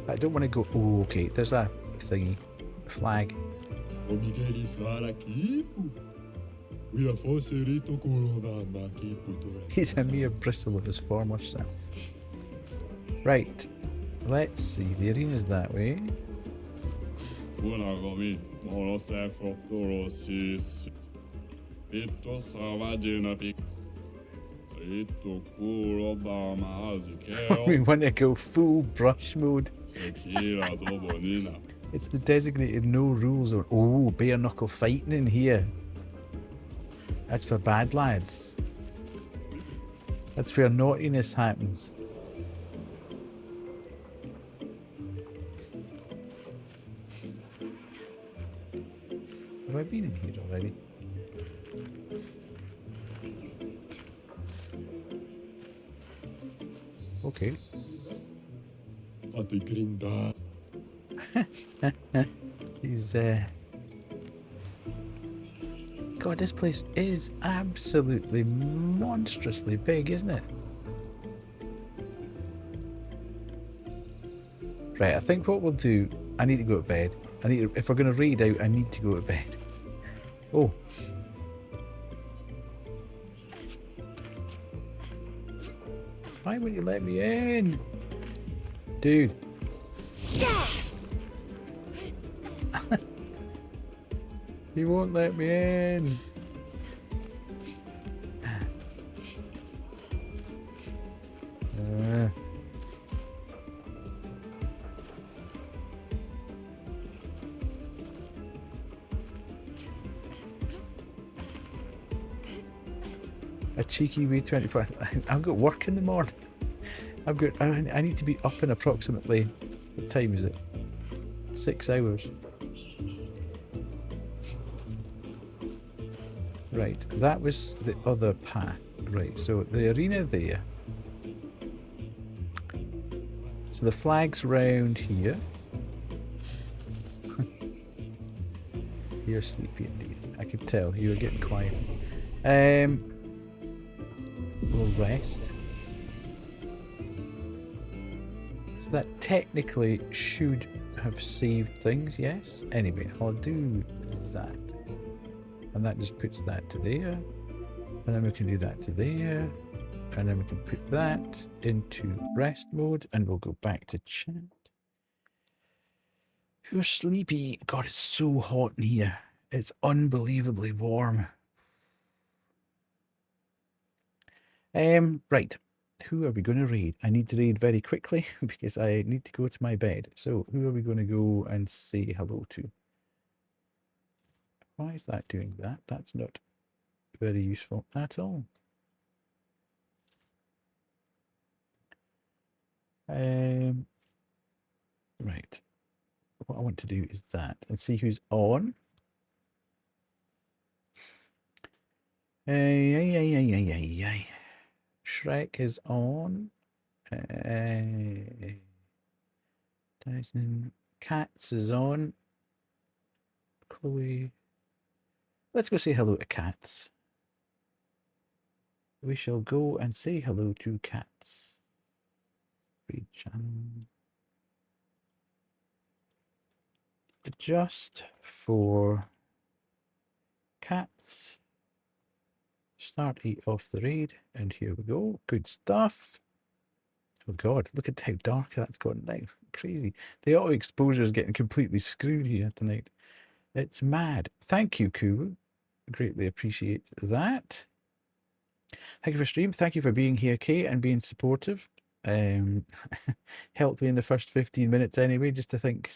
I don't want to go. Oh, okay. There's a thingy. A flag. He's a mere bristle of his former self. Right. Let's see. The arena's that way. We want to go full brush mode. It's the designated no rules zone. Oh, bare knuckle fighting in here. That's for bad lads. That's where naughtiness happens. Have I been in here already? Okay. He's God, this place is absolutely monstrously big, isn't it? Right, I think what we'll do, I need to go to bed. If we're going to read out, I need to go to bed. Oh. Why won't you let me in? Dude. He won't let me in. A cheeky wee 24. I've got work in the morning. I need to be up in approximately, what time is it? 6 hours. Right, that was the other path. Right, so the arena there. So the flag's round here. You're sleepy indeed. I could tell you were getting quiet. We'll rest. So that technically should have saved things, yes? Anyway, I'll do that. And that just puts that to there. And then we can do that to there. And then we can put that into rest mode. And we'll go back to chat. You're sleepy. God, it's so hot in here. It's unbelievably warm. Right. Who are we going to raid? I need to raid very quickly because I need to go to my bed. So who are we going to go and say hello to? Why is that doing that? That's not very useful at all. Right. What I want to do is that and see who's on. Shrek is on. Dyson Cats is on. Chloe. Let's go say hello to Cats. We shall go and say hello to Cats. Read channel. Just for Cats. Start 8 off the raid, and here we go. Good stuff. Oh God, look at how dark that's gotten now. Crazy. The auto exposure is getting completely screwed here tonight. It's mad. Thank you, Kubu. Greatly appreciate that. Thank you for stream. Thank you for being here, Kate, and being supportive. Helped me in the first 15 minutes anyway, just to think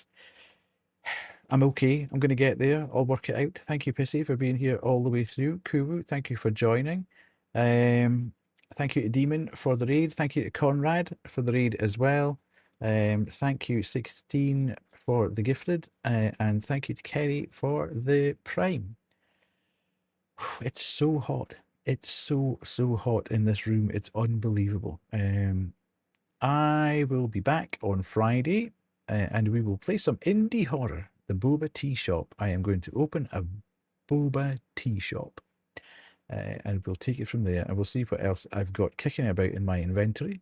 I'm okay. I'm going to get there. I'll work it out. Thank you, Pissy, for being here all the way through. Kubu, thank you for joining. Thank you to Demon for the raid. Thank you to Conrad for the raid as well. Thank you, 16, for the gifted. And thank you to Kerry for the prime. It's so hot. It's so hot in this room. It's unbelievable. I will be back on Friday. and we will play some indie horror. The Boba Tea Shop. I am going to open a Boba Tea Shop. And we'll take it from there, and we'll see what else I've got kicking about in my inventory.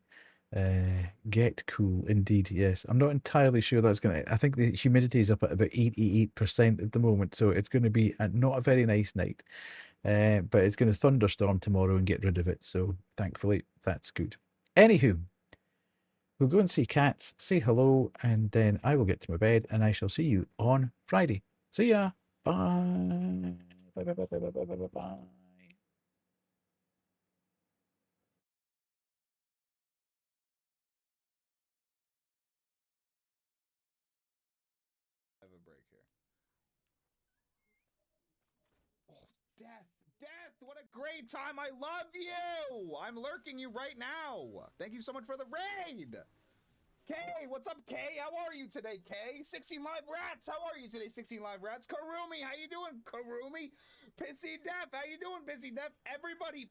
Get cool, indeed, yes. I'm not entirely sure that's going to... I think the humidity is up at about 88% at the moment, so it's going to be not a very nice night. But it's going to thunderstorm tomorrow and get rid of it, so thankfully that's good. Anywho, we'll go and see cats, say hello, and then I will get to my bed, and I shall see you on Friday. See ya! Bye! Bye, bye, bye, bye, bye, bye, bye, bye. Death, what a great time. I love you. I'm lurking you right now. Thank you so much for the raid. Kay, what's up, Kay? How are you today, Kay? 16 Live Rats, how are you today, 16 Live Rats? Karumi, how you doing, Karumi? Pissy Death, how you doing, Pissy Death? Everybody,